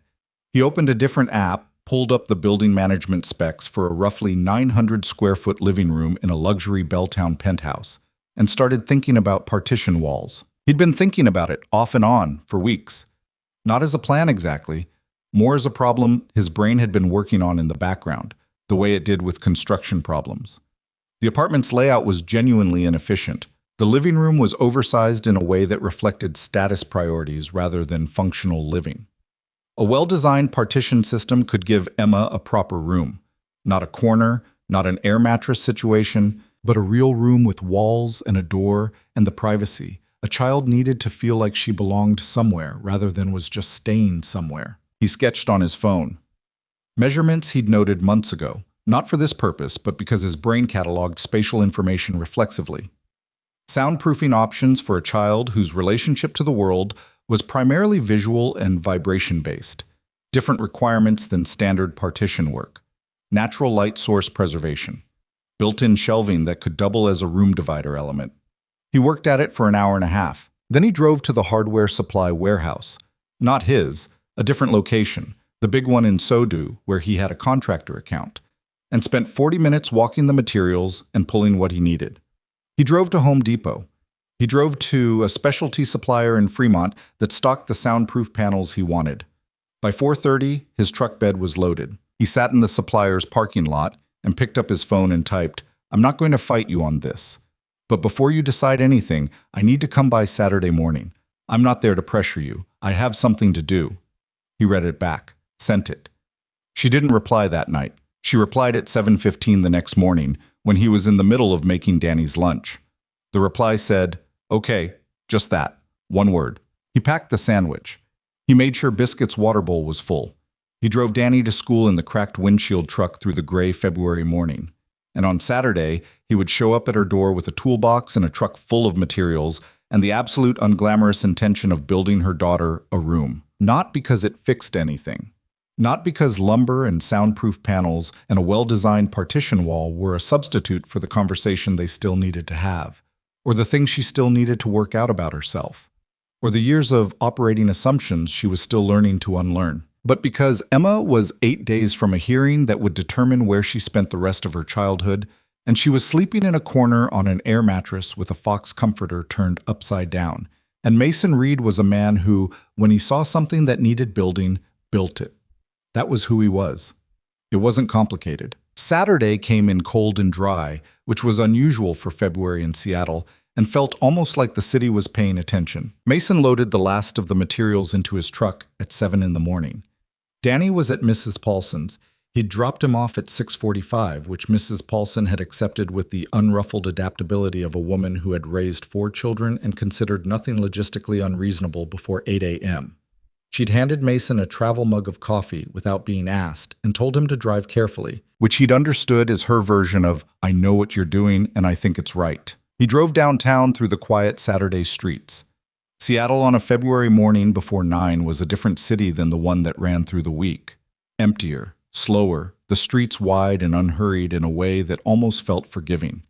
He opened a different app, pulled up the building management specs for a roughly 900 square foot living room in a luxury Belltown penthouse, and started thinking about partition walls. He'd been thinking about it off and on for weeks. Not as a plan exactly, more as a problem his brain had been working on in the background, the way it did with construction problems. The apartment's layout was genuinely inefficient. The living room was oversized in a way that reflected status priorities rather than functional living. A well-designed partition system could give Emma a proper room. Not a corner, not an air mattress situation, but a real room with walls and a door and the privacy. A child needed to feel like she belonged somewhere rather than was just staying somewhere. He sketched on his phone. Measurements he'd noted months ago, not for this purpose, but because his brain cataloged spatial information reflexively. Soundproofing options for a child whose relationship to the world was primarily visual and vibration-based, different requirements than standard partition work, natural light source preservation, built-in shelving that could double as a room divider element. He worked at it for an hour and a half. Then he drove to the hardware supply warehouse. Not his, a different location, the big one in Sodu, where he had a contractor account, and spent 40 minutes walking the materials and pulling what he needed. He drove to Home Depot. He drove to a specialty supplier in Fremont that stocked the soundproof panels he wanted. By 4:30, his truck bed was loaded. He sat in the supplier's parking lot and picked up his phone and typed, "I'm not going to fight you on this. But before you decide anything, I need to come by Saturday morning. I'm not there to pressure you. I have something to do." He read it back, sent it. She didn't reply that night. She replied at 7:15 the next morning, when he was in the middle of making Danny's lunch. The reply said, "Okay, just that. One word." He packed the sandwich. He made sure Biscuit's water bowl was full. He drove Danny to school in the cracked windshield truck through the gray February morning. And on Saturday, he would show up at her door with a toolbox and a truck full of materials and the absolute unglamorous intention of building her daughter a room. Not because it fixed anything. Not because lumber and soundproof panels and a well-designed partition wall were a substitute for the conversation they still needed to have, or the things she still needed to work out about herself, or the years of operating assumptions she was still learning to unlearn. But because Emma was 8 days from a hearing that would determine where she spent the rest of her childhood, and she was sleeping in a corner on an air mattress with a Fox comforter turned upside down, and Mason Reed was a man who, when he saw something that needed building, built it. That was who he was. It wasn't complicated. Saturday came in cold and dry, which was unusual for February in Seattle, and felt almost like the city was paying attention. Mason loaded the last of the materials into his truck at 7 in the morning. Danny was at Mrs. Paulson's. He'd dropped him off at 6:45, which Mrs. Paulson had accepted with the unruffled adaptability of a woman who had raised 4 children and considered nothing logistically unreasonable before 8 a.m. She'd handed Mason a travel mug of coffee without being asked and told him to drive carefully, which he'd understood as her version of, "I know what you're doing and I think it's right." He drove downtown through the quiet Saturday streets. Seattle on a February morning before 9 was a different city than the one that ran through the week. Emptier, slower, the streets wide and unhurried in a way that almost felt forgiving.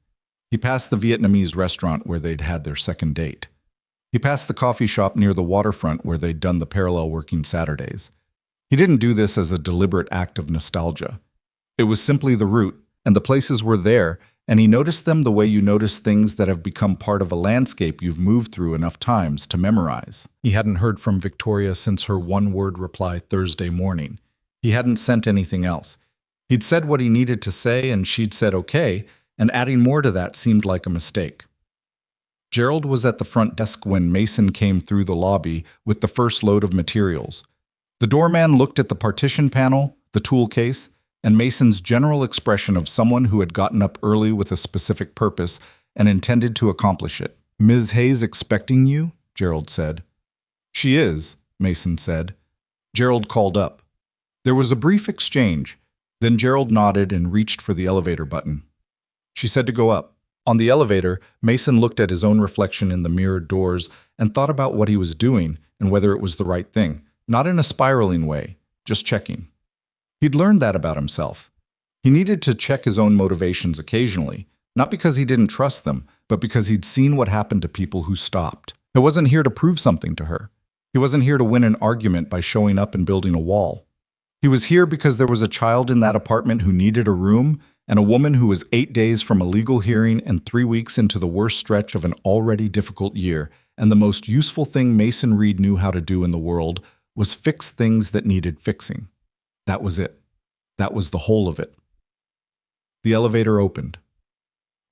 He passed the Vietnamese restaurant where they'd had their second date. He passed the coffee shop near the waterfront where they'd done the parallel working Saturdays. He didn't do this as a deliberate act of nostalgia. It was simply the route, and the places were there, and he noticed them the way you notice things that have become part of a landscape you've moved through enough times to memorize. He hadn't heard from Victoria since her one-word reply Thursday morning. He hadn't sent anything else. He'd said what he needed to say, and she'd said okay, and adding more to that seemed like a mistake. Gerald was at the front desk when Mason came through the lobby with the first load of materials. The doorman looked at the partition panel, the tool case, and Mason's general expression of someone who had gotten up early with a specific purpose and intended to accomplish it. "Ms. Hayes expecting you?" Gerald said. "She is," Mason said. Gerald called up. There was a brief exchange. Then Gerald nodded and reached for the elevator button. She said to go up. On the elevator, Mason looked at his own reflection in the mirrored doors and thought about what he was doing and whether it was the right thing, not in a spiraling way, just checking. He'd learned that about himself. He needed to check his own motivations occasionally, not because he didn't trust them, but because he'd seen what happened to people who stopped. He wasn't here to prove something to her. He wasn't here to win an argument by showing up and building a wall. He was here because there was a child in that apartment who needed a room, and a woman who was 8 days from a legal hearing and 3 weeks into the worst stretch of an already difficult year, and the most useful thing Mason Reed knew how to do in the world was fix things that needed fixing. That was it. That was the whole of it. The elevator opened.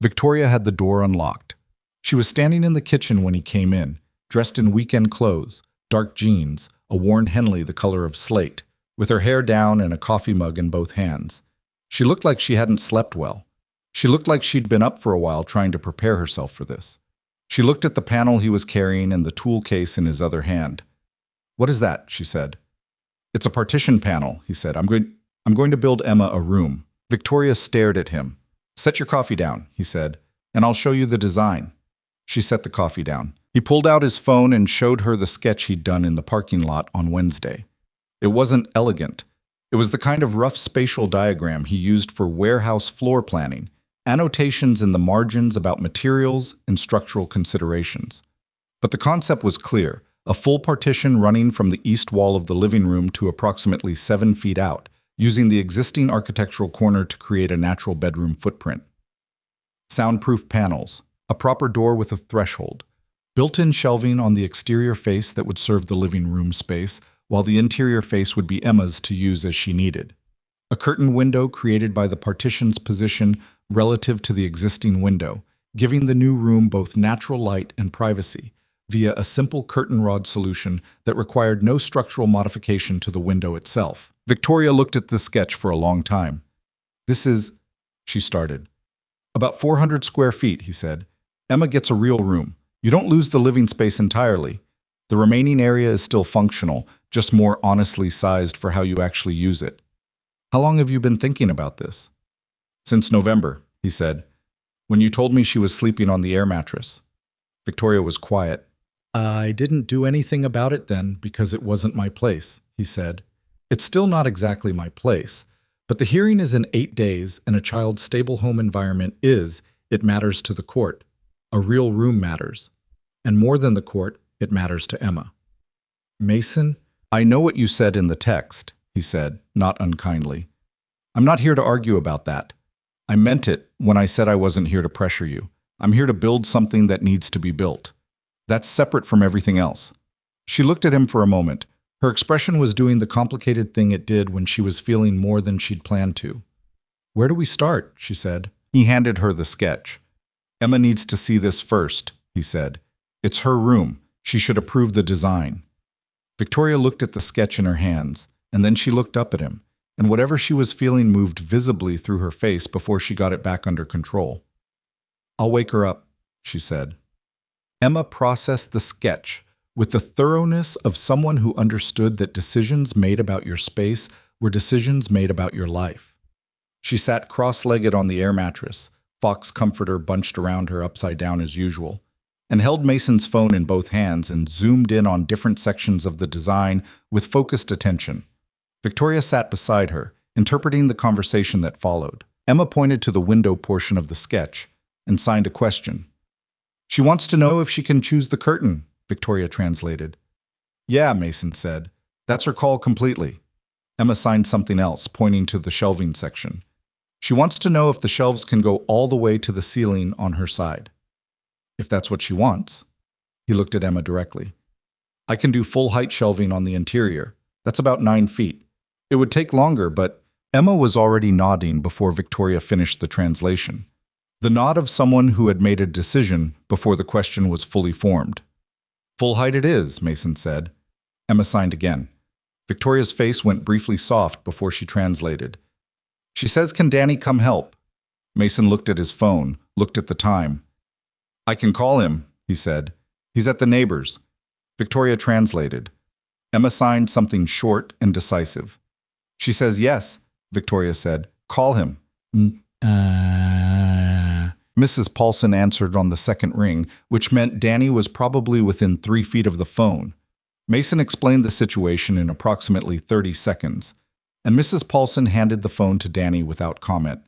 Victoria had the door unlocked. She was standing in the kitchen when he came in, dressed in weekend clothes, dark jeans, a worn Henley the color of slate, with her hair down and a coffee mug in both hands. She looked like she hadn't slept well. She looked like she'd been up for a while trying to prepare herself for this. She looked at the panel he was carrying and the tool case in his other hand. "What is that?" she said. "It's a partition panel," he said. I'm going to build Emma a room." Victoria stared at him. "Set your coffee down," he said, "and I'll show you the design." She set the coffee down. He pulled out his phone and showed her the sketch he'd done in the parking lot on Wednesday. It wasn't elegant. It was the kind of rough spatial diagram he used for warehouse floor planning, annotations in the margins about materials and structural considerations. But the concept was clear, a full partition running from the east wall of the living room to approximately 7 feet out, using the existing architectural corner to create a natural bedroom footprint. Soundproof panels, a proper door with a threshold, built-in shelving on the exterior face that would serve the living room space, while the interior face would be Emma's to use as she needed. A curtain window created by the partition's position relative to the existing window, giving the new room both natural light and privacy, via a simple curtain rod solution that required no structural modification to the window itself. Victoria looked at the sketch for a long time. "This is," she started. "About 400 square feet," he said. "Emma gets a real room. You don't lose the living space entirely. The remaining area is still functional, just more honestly sized for how you actually use it." "How long have you been thinking about this?" "Since November," he said, "when you told me she was sleeping on the air mattress." Victoria was quiet. "I didn't do anything about it then because it wasn't my place," he said. "It's still not exactly my place, but the hearing is in 8 days and a child's stable home environment it matters to the court. A real room matters. And more than the court, it matters to Emma." "Mason, I know what you said in the text," he said, not unkindly. "I'm not here to argue about that. I meant it when I said I wasn't here to pressure you. I'm here to build something that needs to be built. That's separate from everything else." She looked at him for a moment. Her expression was doing the complicated thing it did when she was feeling more than she'd planned to. "Where do we start?" she said. He handed her the sketch. "Emma needs to see this first," he said. "It's her room. She should approve the design." Victoria looked at the sketch in her hands, and then she looked up at him, and whatever she was feeling moved visibly through her face before she got it back under control. "I'll wake her up," she said. Emma processed the sketch with the thoroughness of someone who understood that decisions made about your space were decisions made about your life. She sat cross-legged on the air mattress, Fox comforter bunched around her upside down as usual, and held Mason's phone in both hands and zoomed in on different sections of the design with focused attention. Victoria sat beside her, interpreting the conversation that followed. Emma pointed to the window portion of the sketch and signed a question. "She wants to know if she can choose the curtain," Victoria translated. "Yeah," Mason said. "That's her call completely." Emma signed something else, pointing to the shelving section. She wants to know if the shelves can go all the way to the ceiling on her side. If that's what she wants. He looked at Emma directly. I can do full height shelving on the interior. That's about 9 feet. It would take longer, but Emma was already nodding before Victoria finished the translation. The nod of someone who had made a decision before the question was fully formed. Full height it is, Mason said. Emma signed again. Victoria's face went briefly soft before she translated. She says, can Danny come help? Mason looked at his phone, looked at the time. I can call him, he said. He's at the neighbor's. Victoria translated. Emma signed something short and decisive. She says yes, Victoria said. Call him. Mrs. Paulson answered on the second ring, which meant Danny was probably within 3 feet of the phone. Mason explained the situation in approximately 30 seconds, and Mrs. Paulson handed the phone to Danny without comment.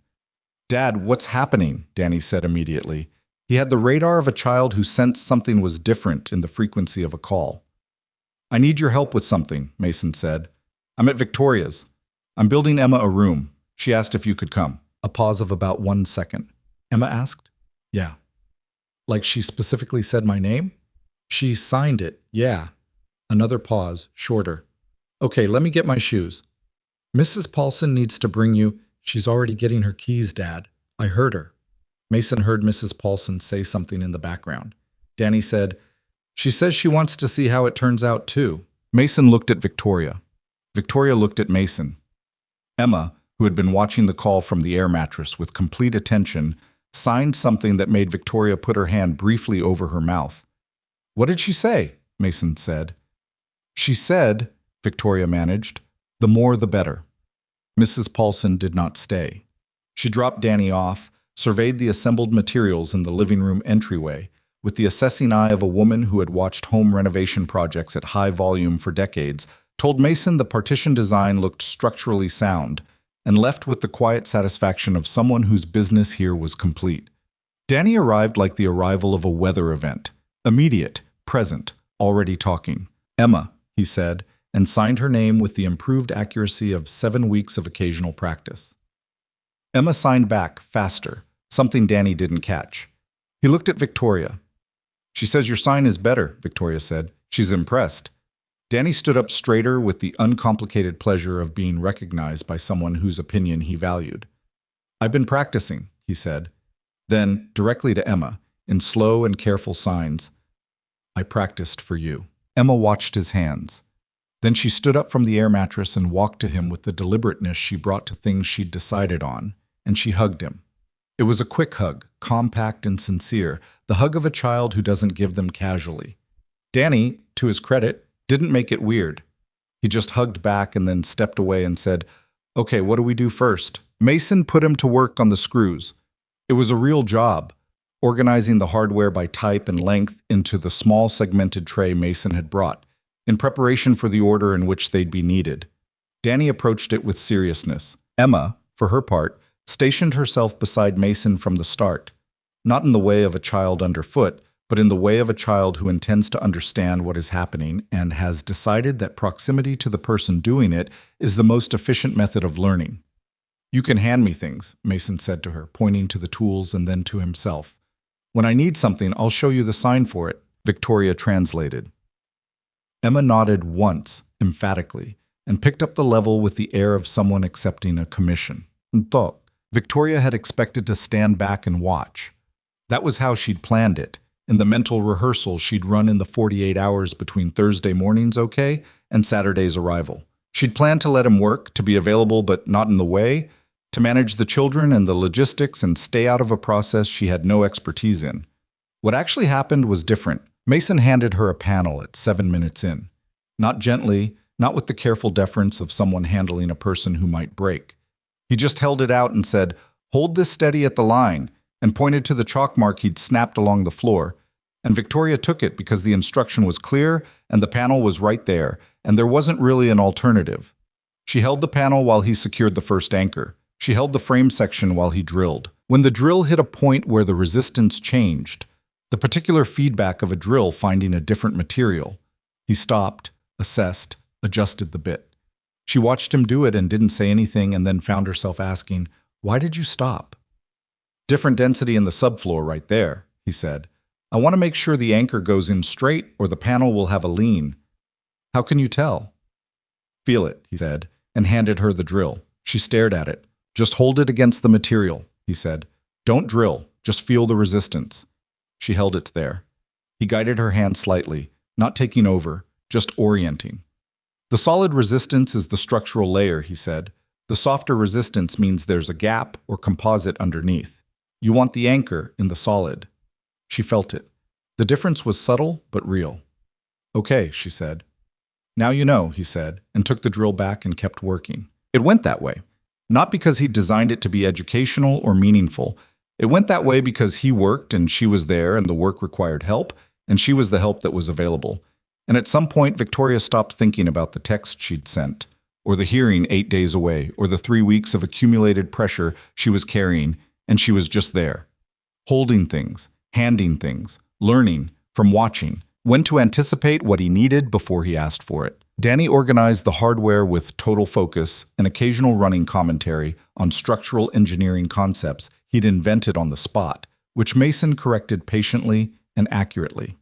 Dad, what's happening? Danny said immediately. He had the radar of a child who sensed something was different in the frequency of a call. I need your help with something, Mason said. I'm at Victoria's. I'm building Emma a room. She asked if you could come. A pause of about 1 second. Emma asked. Yeah. Like she specifically said my name? She signed it, yeah. Another pause, shorter. Okay, let me get my shoes. Mrs. Paulson needs to bring you. She's already getting her keys, Dad. I heard her. Mason heard Mrs. Paulson say something in the background. Danny said, she says she wants to see how it turns out, too. Mason looked at Victoria. Victoria looked at Mason. Emma, who had been watching the call from the air mattress with complete attention, signed something that made Victoria put her hand briefly over her mouth. What did she say? Mason said. She said, Victoria managed, the more the better. Mrs. Paulson did not stay. She dropped Danny off, surveyed the assembled materials in the living room entryway, with the assessing eye of a woman who had watched home renovation projects at high volume for decades, told Mason the partition design looked structurally sound, and left with the quiet satisfaction of someone whose business here was complete. Danny arrived like the arrival of a weather event, immediate, present, already talking. Emma, he said, and signed her name with the improved accuracy of 7 weeks of occasional practice. Emma signed back, faster, something Danny didn't catch. He looked at Victoria. She says your sign is better, Victoria said. She's impressed. Danny stood up straighter with the uncomplicated pleasure of being recognized by someone whose opinion he valued. I've been practicing, he said. Then, directly to Emma, in slow and careful signs, I practiced for you. Emma watched his hands. Then she stood up from the air mattress and walked to him with the deliberateness she brought to things she'd decided on, and she hugged him. It was a quick hug, compact and sincere, the hug of a child who doesn't give them casually. Danny, to his credit, didn't make it weird. He just hugged back and then stepped away and said, Okay, what do we do first? Mason put him to work on the screws. It was a real job, organizing the hardware by type and length into the small segmented tray Mason had brought, in preparation for the order in which they'd be needed. Danny approached it with seriousness. Emma, for her part, stationed herself beside Mason from the start, not in the way of a child underfoot, but in the way of a child who intends to understand what is happening and has decided that proximity to the person doing it is the most efficient method of learning. You can hand me things, Mason said to her, pointing to the tools and then to himself. When I need something, I'll show you the sign for it, Victoria translated. Emma nodded once, emphatically, and picked up the level with the air of someone accepting a commission. Victoria had expected to stand back and watch. That was how she'd planned it, in the mental rehearsals she'd run in the 48 hours between Thursday morning's okay and Saturday's arrival. She'd planned to let him work, to be available but not in the way, to manage the children and the logistics and stay out of a process she had no expertise in. What actually happened was different. Mason handed her a panel at 7 minutes in. Not gently, not with the careful deference of someone handling a person who might break. He just held it out and said, Hold this steady at the line, and pointed to the chalk mark he'd snapped along the floor. And Victoria took it because the instruction was clear and the panel was right there, and there wasn't really an alternative. She held the panel while he secured the first anchor. She held the frame section while he drilled. When the drill hit a point where the resistance changed, the particular feedback of a drill finding a different material, he stopped, assessed, adjusted the bit. She watched him do it and didn't say anything, and then found herself asking, Why did you stop? Different density in the subfloor right there, he said. I want to make sure the anchor goes in straight or the panel will have a lean. How can you tell? Feel it, he said, and handed her the drill. She stared at it. Just hold it against the material, he said. Don't drill, just feel the resistance. She held it there. He guided her hand slightly, not taking over, just orienting. The solid resistance is the structural layer, he said. The softer resistance means there's a gap or composite underneath. You want the anchor in the solid. She felt it. The difference was subtle but real. Okay, she said. Now you know, he said, and took the drill back and kept working. It went that way. Not because he designed it to be educational or meaningful. It went that way because he worked and she was there and the work required help, and she was the help that was available. And at some point, Victoria stopped thinking about the text she'd sent, or the hearing 8 days away, or the 3 weeks of accumulated pressure she was carrying, and she was just there. Holding things, handing things, learning, from watching, when to anticipate what he needed before he asked for it. Danny organized the hardware with total focus and occasional running commentary on structural engineering concepts he'd invented on the spot, which Mason corrected patiently and accurately.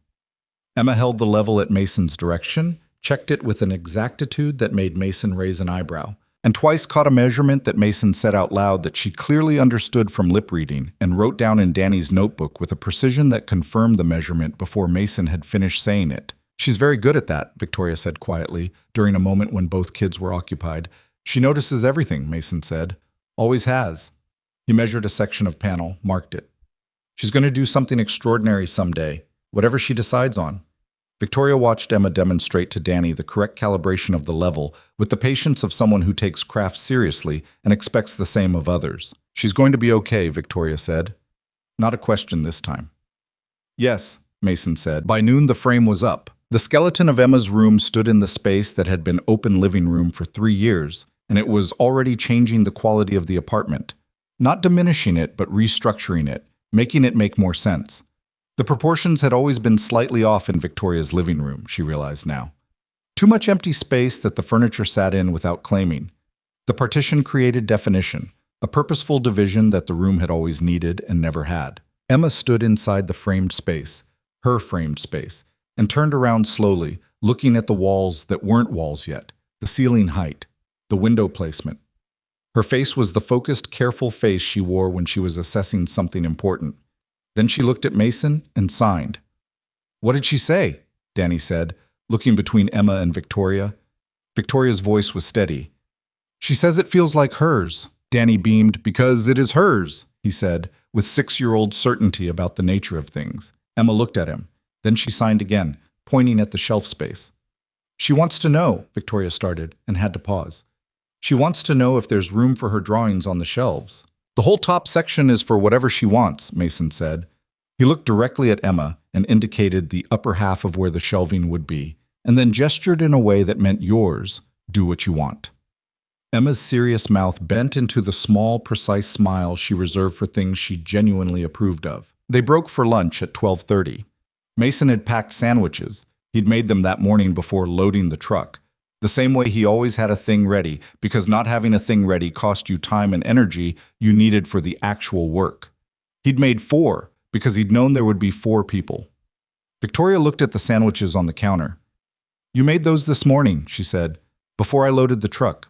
Emma held the level at Mason's direction, checked it with an exactitude that made Mason raise an eyebrow, and twice caught a measurement that Mason said out loud that she clearly understood from lip reading and wrote down in Danny's notebook with a precision that confirmed the measurement before Mason had finished saying it. She's very good at that, Victoria said quietly, during a moment when both kids were occupied. She notices everything, Mason said. Always has. He measured a section of panel, marked it. She's going to do something extraordinary someday, whatever she decides on. Victoria watched Emma demonstrate to Danny the correct calibration of the level with the patience of someone who takes craft seriously and expects the same of others. She's going to be okay, Victoria said. Not a question this time. Yes, Mason said. By noon the frame was up. The skeleton of Emma's room stood in the space that had been open living room for 3 years, and it was already changing the quality of the apartment. Not diminishing it, but restructuring it, making it make more sense. The proportions had always been slightly off in Victoria's living room, she realized now. Too much empty space that the furniture sat in without claiming. The partition created definition, a purposeful division that the room had always needed and never had. Emma stood inside the framed space, her framed space, and turned around slowly, looking at the walls that weren't walls yet, the ceiling height, the window placement. Her face was the focused, careful face she wore when she was assessing something important. Then she looked at Mason and signed. What did she say? Danny said, looking between Emma and Victoria. Victoria's voice was steady. She says it feels like hers. Danny beamed. Because it is hers, he said, with 6-year-old certainty about the nature of things. Emma looked at him. Then she signed again, pointing at the shelf space. She wants to know, Victoria started, and had to pause. She wants to know if there's room for her drawings on the shelves. The whole top section is for whatever she wants, Mason said. He looked directly at Emma and indicated the upper half of where the shelving would be, and then gestured in a way that meant yours. Do what you want. Emma's serious mouth bent into the small, precise smile she reserved for things she genuinely approved of. They broke for lunch at 12:30. Mason had packed sandwiches. He'd made them that morning before loading the truck. The same way he always had a thing ready, because not having a thing ready cost you time and energy you needed for the actual work. He'd made 4, because he'd known there would be 4 people. Victoria looked at the sandwiches on the counter. You made those this morning, she said, before I loaded the truck.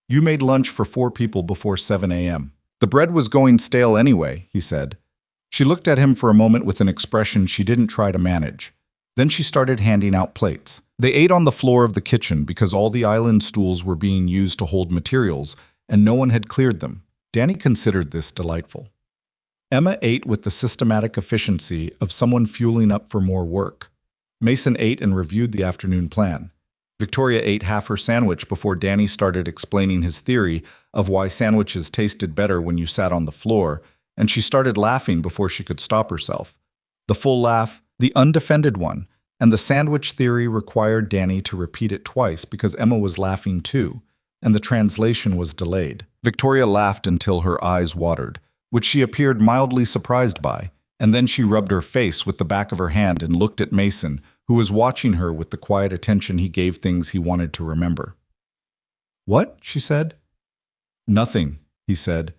You made lunch for 4 people before 7 a.m. The bread was going stale anyway, he said. She looked at him for a moment with an expression she didn't try to manage. Then she started handing out plates. They ate on the floor of the kitchen because all the island stools were being used to hold materials, and no one had cleared them. Danny considered this delightful. Emma ate with the systematic efficiency of someone fueling up for more work. Mason ate and reviewed the afternoon plan. Victoria ate half her sandwich before Danny started explaining his theory of why sandwiches tasted better when you sat on the floor, and she started laughing before she could stop herself. The full laugh, the undefended one, and the sandwich theory required Danny to repeat it twice because Emma was laughing too, and the translation was delayed. Victoria laughed until her eyes watered, which she appeared mildly surprised by, and then she rubbed her face with the back of her hand and looked at Mason, who was watching her with the quiet attention he gave things he wanted to remember. What? She said. Nothing, he said.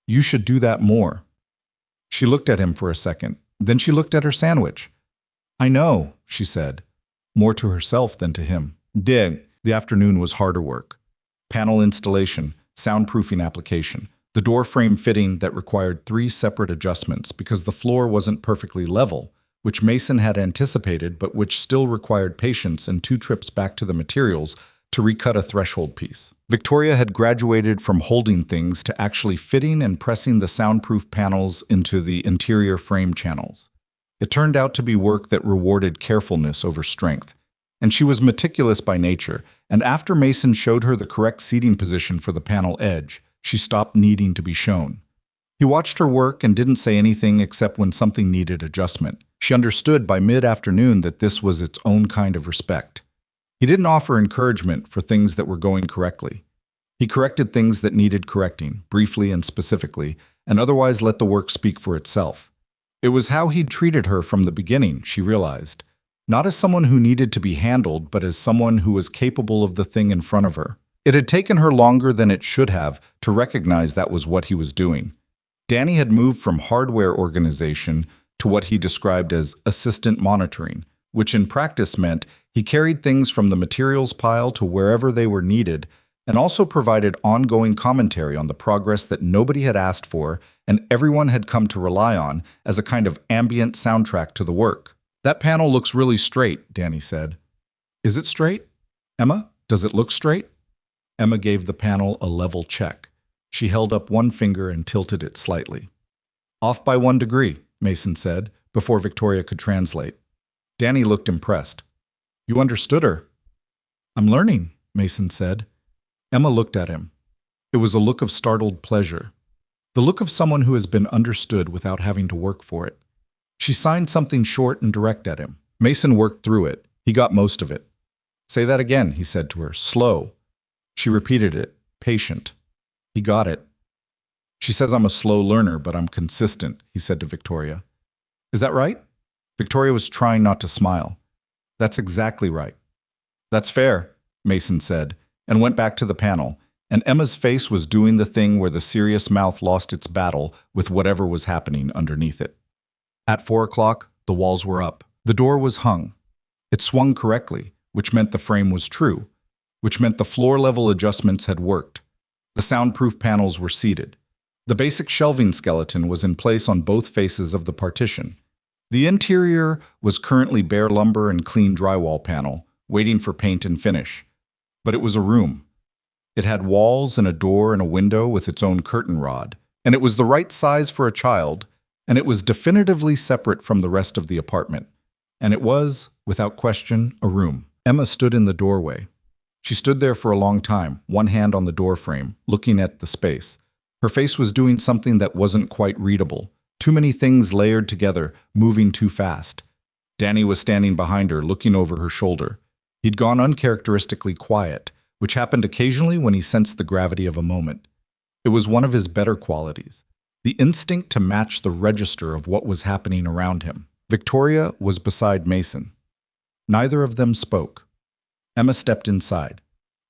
You should do that more. She looked at him for a second. Then she looked at her sandwich. I know, she said, more to herself than to him. The afternoon was harder work. Panel installation, soundproofing application, the door frame fitting that required 3 separate adjustments because the floor wasn't perfectly level, which Mason had anticipated but which still required patience and 2 trips back to the materials to recut a threshold piece. Victoria had graduated from holding things to actually fitting and pressing the soundproof panels into the interior frame channels. It turned out to be work that rewarded carefulness over strength, and she was meticulous by nature, and after Mason showed her the correct seating position for the panel edge, she stopped needing to be shown. He watched her work and didn't say anything except when something needed adjustment. She understood by mid-afternoon that this was its own kind of respect. He didn't offer encouragement for things that were going correctly. He corrected things that needed correcting, briefly and specifically, and otherwise let the work speak for itself. It was how he'd treated her from the beginning, she realized. Not as someone who needed to be handled, but as someone who was capable of the thing in front of her. It had taken her longer than it should have to recognize that was what he was doing. Danny had moved from hardware organization to what he described as assistant monitoring, which in practice meant he carried things from the materials pile to wherever they were needed, and also provided ongoing commentary on the progress that nobody had asked for and everyone had come to rely on as a kind of ambient soundtrack to the work. That panel looks really straight, Danny said. Is it straight? Emma, does it look straight? Emma gave the panel a level check. She held up one finger and tilted it slightly. Off by 1 degree, Mason said, before Victoria could translate. Danny looked impressed. You understood her. I'm learning, Mason said. Emma looked at him. It was a look of startled pleasure. The look of someone who has been understood without having to work for it. She signed something short and direct at him. Mason worked through it. He got most of it. Say that again, he said to her. Slow. She repeated it. Patient. He got it. She says I'm a slow learner, but I'm consistent, he said to Victoria. Is that right? Victoria was trying not to smile. That's exactly right. That's fair, Mason said, and went back to the panel, and Emma's face was doing the thing where the serious mouth lost its battle with whatever was happening underneath it. At 4 o'clock, the walls were up. The door was hung. It swung correctly, which meant the frame was true, which meant the floor-level adjustments had worked. The soundproof panels were seated. The basic shelving skeleton was in place on both faces of the partition. The interior was currently bare lumber and clean drywall panel, waiting for paint and finish. But it was a room. It had walls and a door and a window with its own curtain rod, and it was the right size for a child, and it was definitively separate from the rest of the apartment. And it was, without question, a room. Emma stood in the doorway. She stood there for a long time, one hand on the door frame, looking at the space. Her face was doing something that wasn't quite readable. Too many things layered together, moving too fast. Danny was standing behind her, looking over her shoulder. He'd gone uncharacteristically quiet, which happened occasionally when he sensed the gravity of a moment. It was one of his better qualities, the instinct to match the register of what was happening around him. Victoria was beside Mason. Neither of them spoke. Emma stepped inside.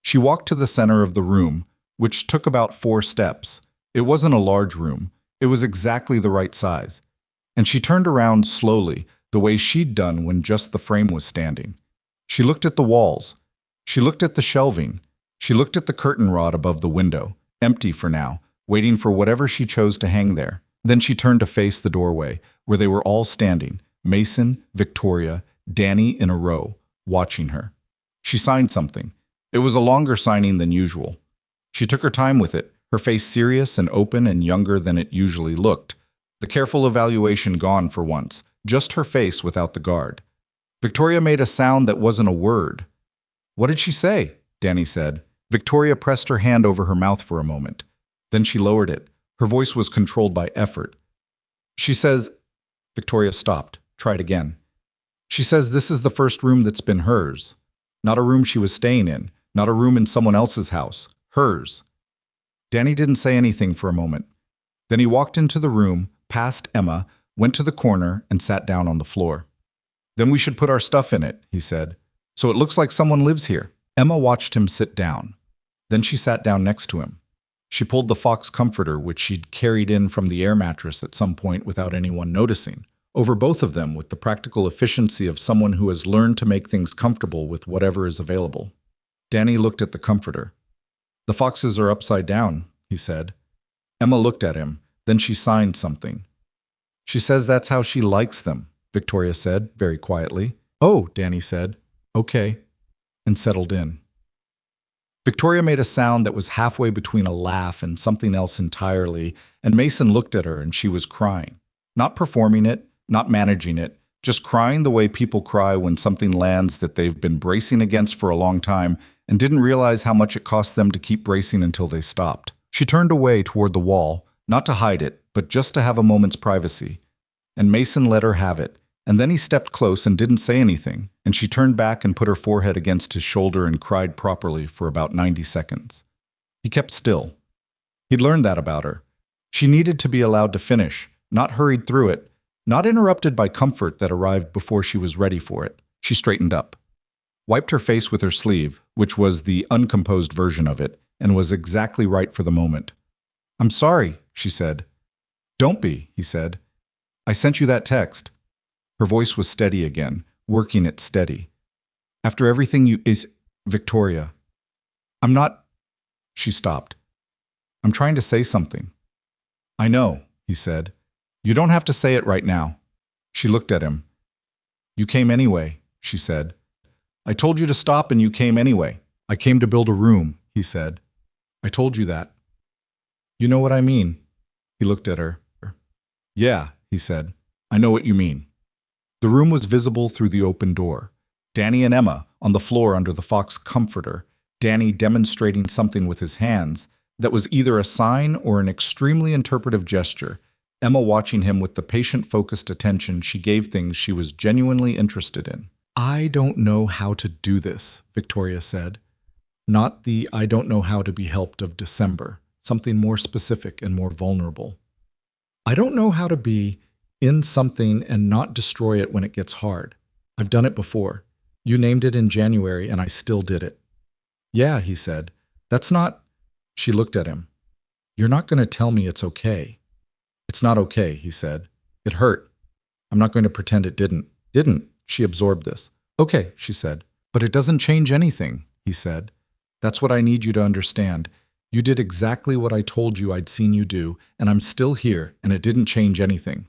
She walked to the center of the room, which took about 4 steps. It wasn't a large room. It was exactly the right size. And she turned around slowly, the way she'd done when just the frame was standing. She looked at the walls. She looked at the shelving. She looked at the curtain rod above the window, empty for now, waiting for whatever she chose to hang there. Then she turned to face the doorway, where they were all standing, Mason, Victoria, Danny in a row, watching her. She signed something. It was a longer signing than usual. She took her time with it, her face serious and open and younger than it usually looked. The careful evaluation gone for once, just her face without the guard. Victoria made a sound that wasn't a word. What did she say? Danny said. Victoria pressed her hand over her mouth for a moment. Then she lowered it. Her voice was controlled by effort. She says, Victoria stopped, tried again. She says this is the first room that's been hers. Not a room she was staying in, not a room in someone else's house. Hers. Danny didn't say anything for a moment. Then he walked into the room, past Emma, went to the corner, and sat down on the floor. Then we should put our stuff in it, he said. So it looks like someone lives here. Emma watched him sit down. Then she sat down next to him. She pulled the fox comforter, which she'd carried in from the air mattress at some point without anyone noticing, over both of them with the practical efficiency of someone who has learned to make things comfortable with whatever is available. Danny looked at the comforter. "The foxes are upside down," he said. Emma looked at him, then she signed something. "She says that's how she likes them," Victoria said, very quietly. "Oh," Danny said. "Okay," and settled in. Victoria made a sound that was halfway between a laugh and something else entirely, and Mason looked at her and she was crying. Not performing it, not managing it, just crying the way people cry when something lands that they've been bracing against for a long time and didn't realize how much it cost them to keep bracing until they stopped. She turned away toward the wall, not to hide it, but just to have a moment's privacy. And Mason let her have it, and then he stepped close and didn't say anything, and she turned back and put her forehead against his shoulder and cried properly for about 90 seconds. He kept still. He'd learned that about her. She needed to be allowed to finish, not hurried through it, not interrupted by comfort that arrived before she was ready for it. She straightened up, wiped her face with her sleeve, which was the uncomposed version of it, and was exactly right for the moment. "I'm sorry," she said. "Don't be," he said. "I sent you that text." Her voice was steady again, working it steady. "After everything you is Victoria. I'm not." She stopped. "I'm trying to say something." "I know," he said. "You don't have to say it right now." She looked at him. "You came anyway," she said. "I told you to stop and you came anyway." "I came to build a room," he said. "I told you that." "You know what I mean." He looked at her. "Yeah," he said. "I know what you mean." The room was visible through the open door. Danny and Emma on the floor under the fox comforter, Danny demonstrating something with his hands that was either a sign or an extremely interpretive gesture, Emma watching him with the patient focused attention she gave things she was genuinely interested in. "I don't know how to do this," Victoria said. Not the "I don't know how to be helped" of December, something more specific and more vulnerable. "I don't know how to be in something and not destroy it when it gets hard. I've done it before. You named it in January and I still did it." "Yeah," he said. "That's not..." She looked at him. "You're not going to tell me it's okay." "It's not okay," he said. "It hurt. I'm not going to pretend it didn't." "Didn't." She absorbed this. "Okay," she said. "But it doesn't change anything," he said. "That's what I need you to understand. You did exactly what I told you I'd seen you do, and I'm still here, and it didn't change anything."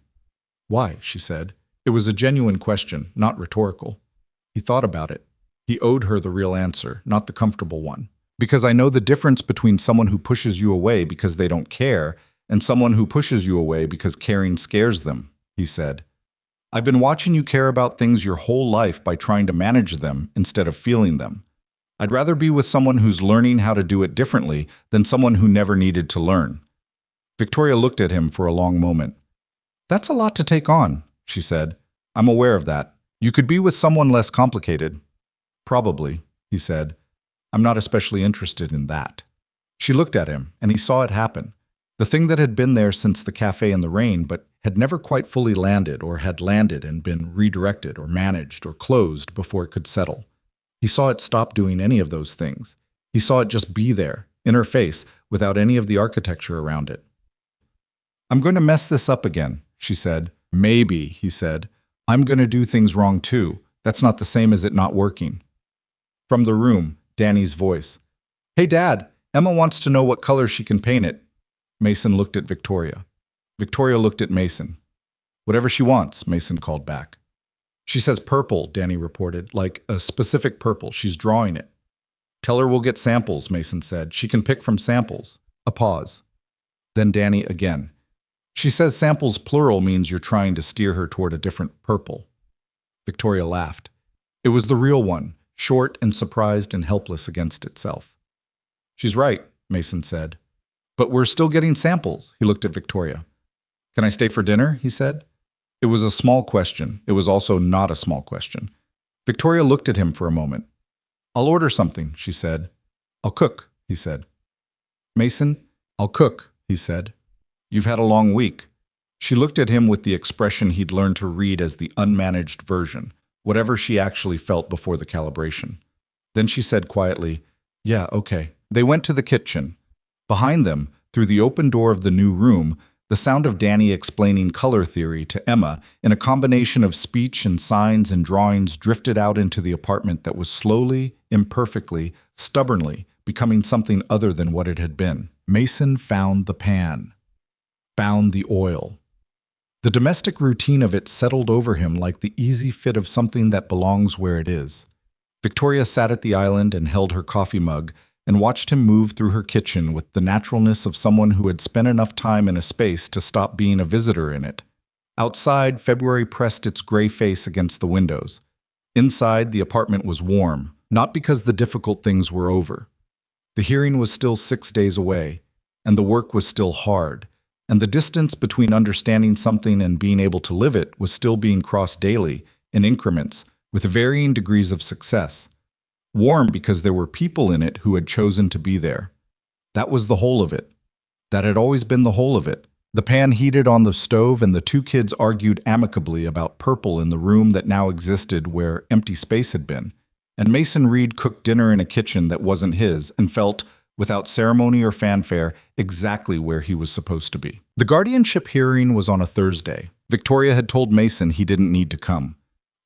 "Why?" she said. It was a genuine question, not rhetorical. He thought about it. He owed her the real answer, not the comfortable one. "Because I know the difference between someone who pushes you away because they don't care and someone who pushes you away because caring scares them," he said. "I've been watching you care about things your whole life by trying to manage them instead of feeling them. I'd rather be with someone who's learning how to do it differently than someone who never needed to learn." Victoria looked at him for a long moment. "That's a lot to take on," she said. "I'm aware of that. You could be with someone less complicated." "Probably," he said. "I'm not especially interested in that." She looked at him, and he saw it happen. The thing that had been there since the cafe in the rain, but had never quite fully landed, or had landed and been redirected or managed or closed before it could settle. He saw it stop doing any of those things. He saw it just be there, in her face, without any of the architecture around it. "I'm going to mess this up again," she said. "Maybe," he said. "I'm going to do things wrong too. That's not the same as it not working." From the room, Danny's voice. "Hey, Dad, Emma wants to know what color she can paint it." Mason looked at Victoria. Victoria looked at Mason. "Whatever she wants," Mason called back. "She says purple," Danny reported, "like a specific purple. She's drawing it." "Tell her we'll get samples," Mason said. "She can pick from samples." A pause. Then Danny again. "She says samples plural means you're trying to steer her toward a different purple." Victoria laughed. It was the real one, short and surprised and helpless against itself. "She's right," Mason said. "But we're still getting samples." He looked at Victoria. "Can I stay for dinner?" he said. It was a small question. It was also not a small question. Victoria looked at him for a moment. "I'll order something," she said. "I'll cook," he said. "Mason, I'll cook," he said. "You've had a long week." She looked at him with the expression he'd learned to read as the unmanaged version, whatever she actually felt before the calibration. Then she said quietly, "Yeah, okay." They went to the kitchen. Behind them, through the open door of the new room, the sound of Danny explaining color theory to Emma in a combination of speech and signs and drawings drifted out into the apartment that was slowly, imperfectly, stubbornly becoming something other than what it had been. Mason found the pan, found the oil. The domestic routine of it settled over him like the easy fit of something that belongs where it is. Victoria sat at the island and held her coffee mug and watched him move through her kitchen with the naturalness of someone who had spent enough time in a space to stop being a visitor in it. Outside, February pressed its gray face against the windows. Inside, the apartment was warm, not because the difficult things were over. The hearing was still 6 days away, and the work was still hard, and the distance between understanding something and being able to live it was still being crossed daily, in increments, with varying degrees of success. Warm because there were people in it who had chosen to be there. That was the whole of it. That had always been the whole of it. The pan heated on the stove and the two kids argued amicably about purple in the room that now existed where empty space had been. And Mason Reed cooked dinner in a kitchen that wasn't his and felt, without ceremony or fanfare, exactly where he was supposed to be. The guardianship hearing was on a Thursday. Victoria had told Mason he didn't need to come.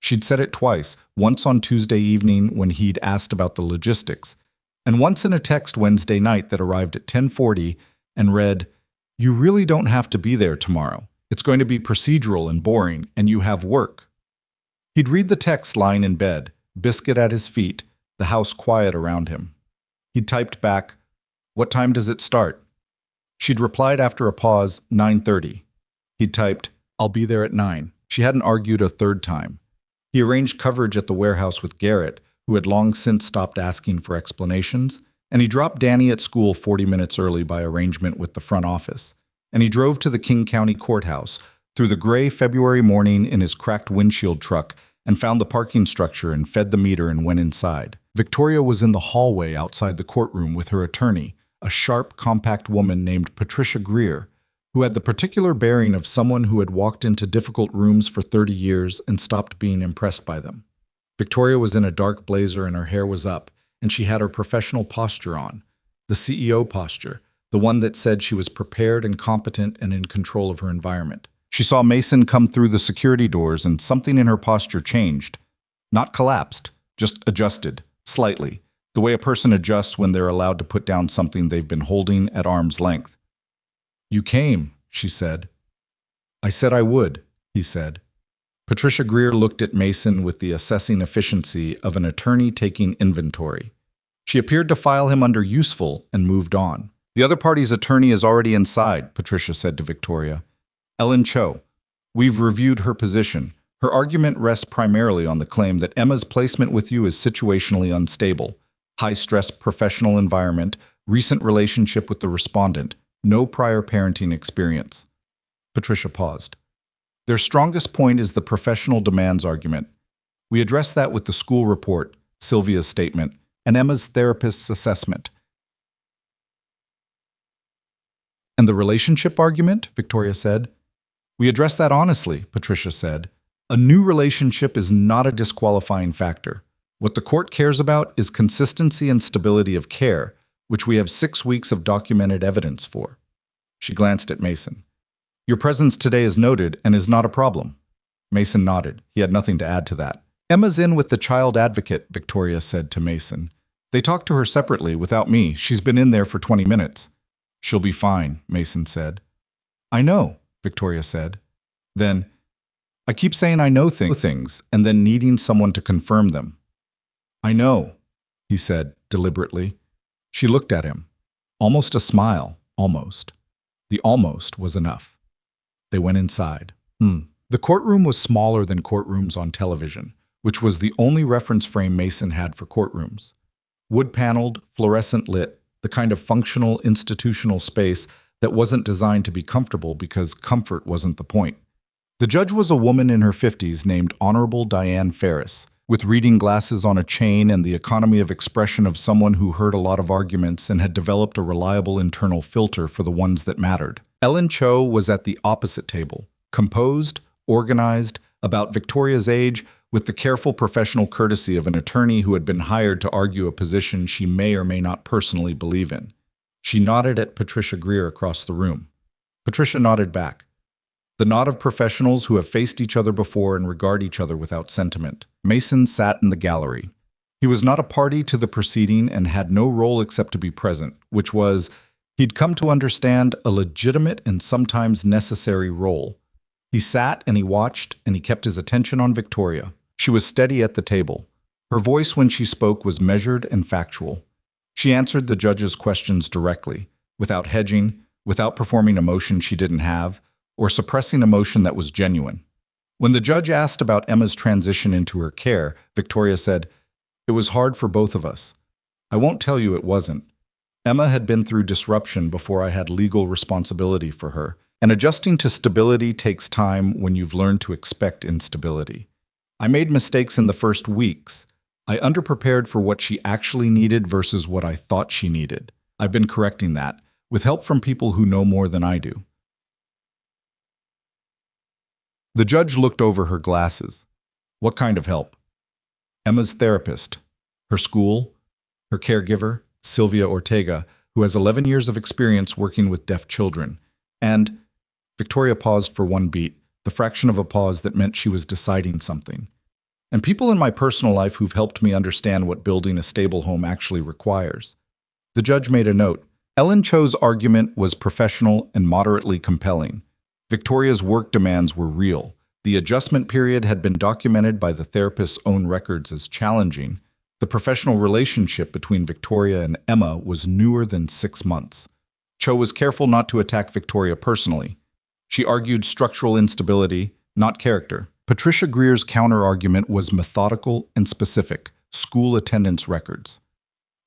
She'd said it twice, once on Tuesday evening when he'd asked about the logistics, and once in a text Wednesday night that arrived at 10:40 and read, "You really don't have to be there tomorrow. It's going to be procedural and boring, and you have work." He'd read the text lying in bed, biscuit at his feet, the house quiet around him. He'd typed back, "What time does it start?" She'd replied after a pause, 9:30. He'd typed, "I'll be there at 9." She hadn't argued a third time. He arranged coverage at the warehouse with Garrett, who had long since stopped asking for explanations, and he dropped Danny at school 40 minutes early by arrangement with the front office, and he drove to the King County Courthouse through the gray February morning in his cracked windshield truck and found the parking structure and fed the meter and went inside. Victoria was in the hallway outside the courtroom with her attorney, a sharp, compact woman named Patricia Greer, who had the particular bearing of someone who had walked into difficult rooms for 30 years and stopped being impressed by them. Victoria was in a dark blazer and her hair was up, and she had her professional posture on, the CEO posture, the one that said she was prepared and competent and in control of her environment. She saw Mason come through the security doors and something in her posture changed. Not collapsed, just adjusted, slightly, the way a person adjusts when they're allowed to put down something they've been holding at arm's length. "You came," she said. "I said I would," he said. Patricia Greer looked at Mason with the assessing efficiency of an attorney taking inventory. She appeared to file him under useful and moved on. "The other party's attorney is already inside," Patricia said to Victoria. "Ellen Cho. We've reviewed her position. Her argument rests primarily on the claim that Emma's placement with you is situationally unstable. High-stress professional environment, recent relationship with the respondent, no prior parenting experience." Patricia paused. "Their strongest point is the professional demands argument. We addressed that with the school report, Sylvia's statement, and Emma's therapist's assessment." "And the relationship argument?" Victoria said. "We addressed that honestly," Patricia said. "A new relationship is not a disqualifying factor. What the court cares about is consistency and stability of care, which we have 6 weeks of documented evidence for." She glanced at Mason. "Your presence today is noted and is not a problem." Mason nodded. He had nothing to add to that. "Emma's in with the child advocate," Victoria said to Mason. "They talked to her separately, without me. She's been in there for 20 minutes. "She'll be fine," Mason said. "I know," Victoria said. Then, "I keep saying I know things, and then needing someone to confirm them." "I know," he said, deliberately. She looked at him. Almost a smile, almost. The almost was enough. They went inside. The courtroom was smaller than courtrooms on television, which was the only reference frame Mason had for courtrooms. Wood-paneled, fluorescent lit, the kind of functional, institutional space that wasn't designed to be comfortable because comfort wasn't the point. The judge was a woman in her 50s named Honorable Diane Ferris, with reading glasses on a chain and the economy of expression of someone who heard a lot of arguments and had developed a reliable internal filter for the ones that mattered. Ellen Cho was at the opposite table, composed, organized, about Victoria's age, with the careful professional courtesy of an attorney who had been hired to argue a position she may or may not personally believe in. She nodded at Patricia Greer across the room. Patricia nodded back. The nod of professionals who have faced each other before and regard each other without sentiment. Mason sat in the gallery. He was not a party to the proceeding and had no role except to be present, which was, he'd come to understand, a legitimate and sometimes necessary role. He sat and he watched and he kept his attention on Victoria. She was steady at the table. Her voice when she spoke was measured and factual. She answered the judge's questions directly, without hedging, without performing emotion she didn't have, or suppressing emotion that was genuine. When the judge asked about Emma's transition into her care, Victoria said, "It was hard for both of us. I won't tell you it wasn't. Emma had been through disruption before I had legal responsibility for her, and adjusting to stability takes time when you've learned to expect instability. I made mistakes in the first weeks. I underprepared for what she actually needed versus what I thought she needed. I've been correcting that, with help from people who know more than I do." The judge looked over her glasses. What kind of help? Emma's therapist, her school, her caregiver, Sylvia Ortega, who has 11 years of experience working with deaf children, and Victoria paused for one beat, the fraction of a pause that meant she was deciding something. And people in my personal life who've helped me understand what building a stable home actually requires. The judge made a note. Ellen Cho's argument was professional and moderately compelling. Victoria's work demands were real. The adjustment period had been documented by the therapist's own records as challenging. The professional relationship between Victoria and Emma was newer than 6 months. Cho was careful not to attack Victoria personally. She argued structural instability, not character. Patricia Greer's counter-argument was methodical and specific, school attendance records.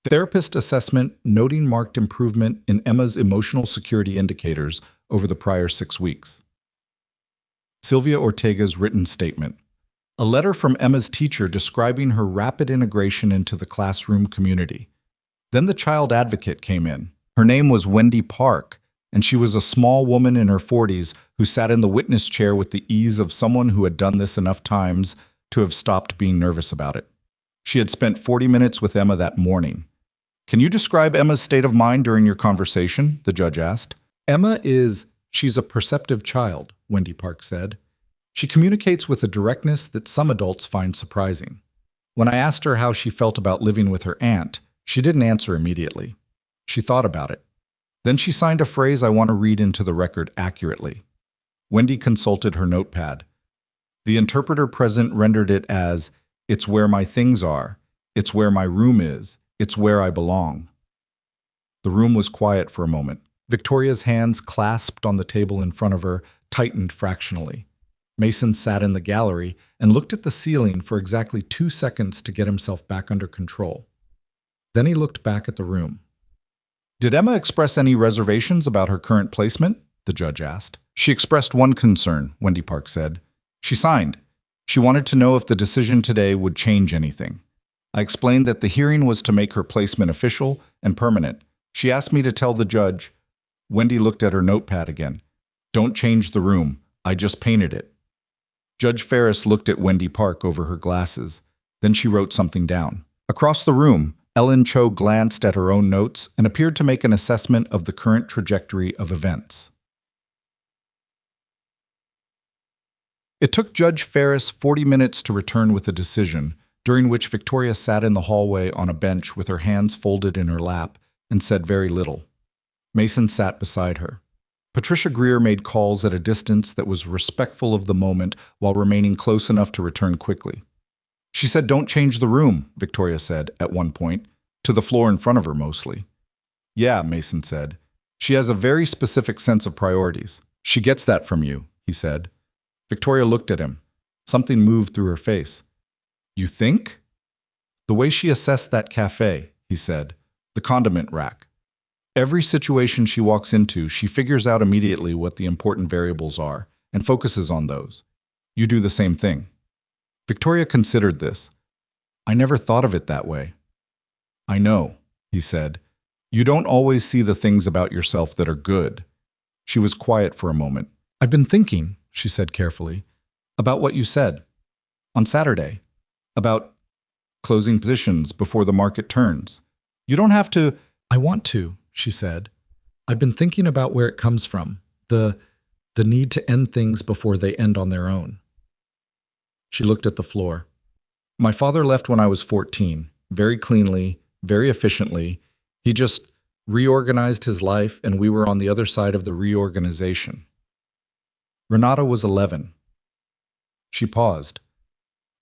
Therapist assessment noting marked improvement in Emma's emotional security indicators over the prior 6 weeks. Sylvia Ortega's written statement. A letter from Emma's teacher describing her rapid integration into the classroom community. Then the child advocate came in. Her name was Wendy Park, and she was a small woman in her 40s who sat in the witness chair with the ease of someone who had done this enough times to have stopped being nervous about it. She had spent 40 minutes with Emma that morning. "Can you describe Emma's state of mind during your conversation?" the judge asked. She's a perceptive child," Wendy Park said. "She communicates with a directness that some adults find surprising. When I asked her how she felt about living with her aunt, she didn't answer immediately. She thought about it. Then she signed a phrase I want to read into the record accurately." Wendy consulted her notepad. The interpreter present rendered it as, "It's where my things are. It's where my room is. It's where I belong." The room was quiet for a moment. Victoria's hands, clasped on the table in front of her, tightened fractionally. Mason sat in the gallery and looked at the ceiling for exactly 2 seconds to get himself back under control. Then he looked back at the room. "Did Emma express any reservations about her current placement?" the judge asked. "She expressed one concern," Wendy Park said. "She signed. She wanted to know if the decision today would change anything. I explained that the hearing was to make her placement official and permanent. She asked me to tell the judge." Wendy looked at her notepad again. "Don't change the room. I just painted it." Judge Ferris looked at Wendy Park over her glasses. Then she wrote something down. Across the room, Ellen Cho glanced at her own notes and appeared to make an assessment of the current trajectory of events. It took Judge Ferris 40 minutes to return with a decision, during which Victoria sat in the hallway on a bench with her hands folded in her lap and said very little. Mason sat beside her. Patricia Greer made calls at a distance that was respectful of the moment while remaining close enough to return quickly. "She said don't change the room," Victoria said at one point, to the floor in front of her mostly. "Yeah," Mason said. "She has a very specific sense of priorities. She gets that from you," he said. Victoria looked at him. Something moved through her face. "You think?" "The way she assessed that café," he said. "The condiment rack. Every situation she walks into, she figures out immediately what the important variables are and focuses on those. You do the same thing." Victoria considered this. "I never thought of it that way." "I know," he said. "You don't always see the things about yourself that are good." She was quiet for a moment. "I've been thinking," she said carefully, "about what you said on Saturday, about closing positions before the market turns. You don't have to." "I want to," she said. I've been thinking about where it comes from, the need to end things before they end on their own. She looked at the floor. My father left when I was 14, very cleanly, very efficiently. He just reorganized his life, and we were on the other side of the reorganization. Renata was 11. She paused.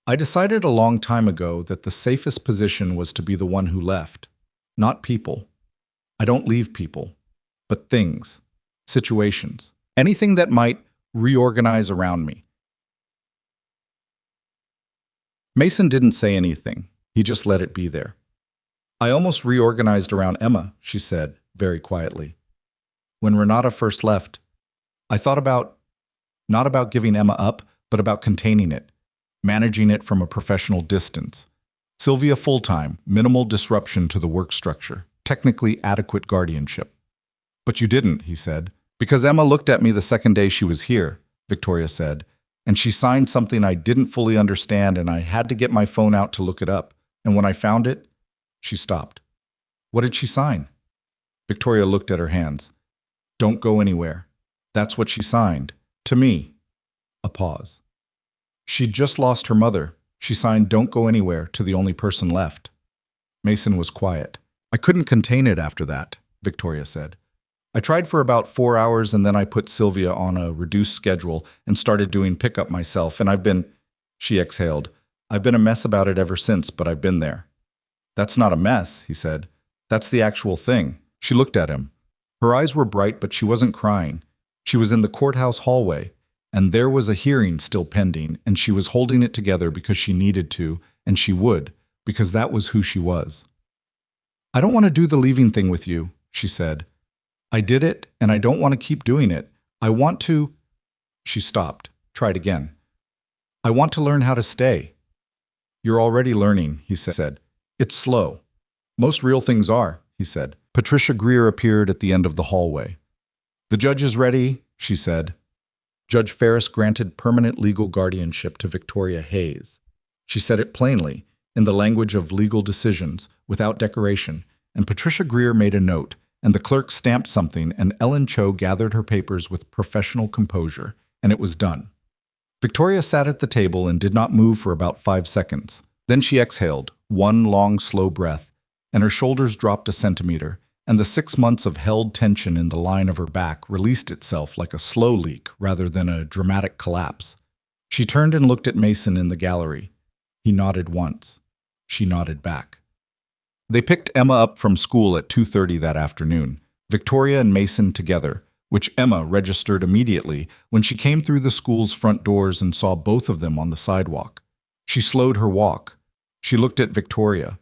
I decided a long time ago that the safest position was to be the one who left, not people. I don't leave people, but things, situations, anything that might reorganize around me. Mason didn't say anything. He just let it be there. I almost reorganized around Emma, she said, very quietly. When Renata first left, I thought not about giving Emma up, but about containing it, managing it from a professional distance. Sylvia full-time, minimal disruption to the work structure, technically adequate guardianship. But you didn't, he said. Because Emma looked at me the second day she was here, Victoria said, and she signed something I didn't fully understand, and I had to get my phone out to look it up. And when I found it, she stopped. What did she sign? Victoria looked at her hands. Don't go anywhere. That's what she signed. To me. A pause. She'd just lost her mother. She signed don't go anywhere to the only person left. Mason was quiet. I couldn't contain it after that, Victoria said. I tried for about 4 hours, and then I put Sylvia on a reduced schedule and started doing pickup myself, and she exhaled. I've been a mess about it ever since, but I've been there. That's not a mess, he said. That's the actual thing. She looked at him. Her eyes were bright, but she wasn't crying. She was in the courthouse hallway, and there was a hearing still pending, and she was holding it together because she needed to, and she would, because that was who she was. I don't want to do the leaving thing with you, she said. I did it, and I don't want to keep doing it. I want to... She stopped, tried again. I want to learn how to stay. You're already learning, he said. It's slow. Most real things are, he said. Patricia Greer appeared at the end of the hallway. The judge is ready, she said. Judge Ferris granted permanent legal guardianship to Victoria Hayes. She said it plainly, in the language of legal decisions, without decoration, and Patricia Greer made a note, and the clerk stamped something, and Ellen Cho gathered her papers with professional composure, and it was done. Victoria sat at the table and did not move for about 5 seconds. Then she exhaled, one long, slow breath, and her shoulders dropped a centimeter, and the 6 months of held tension in the line of her back released itself like a slow leak rather than a dramatic collapse. She turned and looked at Mason in the gallery. He nodded once. She nodded back. They picked Emma up from school at 2:30 that afternoon, Victoria and Mason together, which Emma registered immediately when she came through the school's front doors and saw both of them on the sidewalk. She slowed her walk. She looked at Victoria.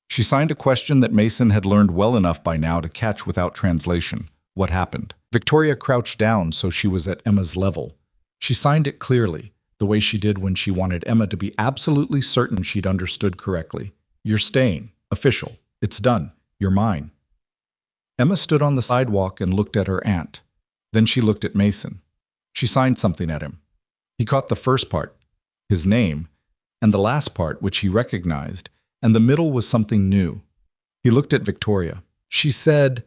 She signed a question that Mason had learned well enough by now to catch without translation. What happened? Victoria crouched down so she was at Emma's level. She signed it clearly, the way she did when she wanted Emma to be absolutely certain she'd understood correctly. You're staying. Official. It's done. You're mine. Emma stood on the sidewalk and looked at her aunt. Then she looked at Mason. She signed something at him. He caught the first part, his name, and the last part, which he recognized, and the middle was something new. He looked at Victoria. She said...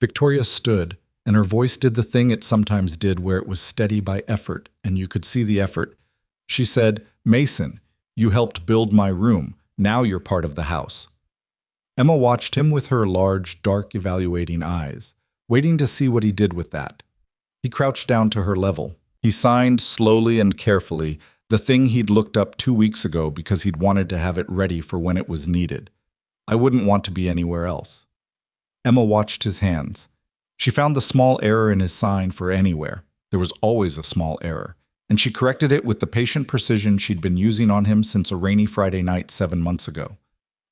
Victoria stood, and her voice did the thing it sometimes did where it was steady by effort, and you could see the effort. She said, Mason, you helped build my room. Now you're part of the house. Emma watched him with her large, dark, evaluating eyes, waiting to see what he did with that. He crouched down to her level. He signed slowly and carefully the thing he'd looked up 2 weeks ago because he'd wanted to have it ready for when it was needed. I wouldn't want to be anywhere else. Emma watched his hands. She found the small error in his sign for anywhere. There was always a small error, and she corrected it with the patient precision she'd been using on him since a rainy Friday night 7 months ago.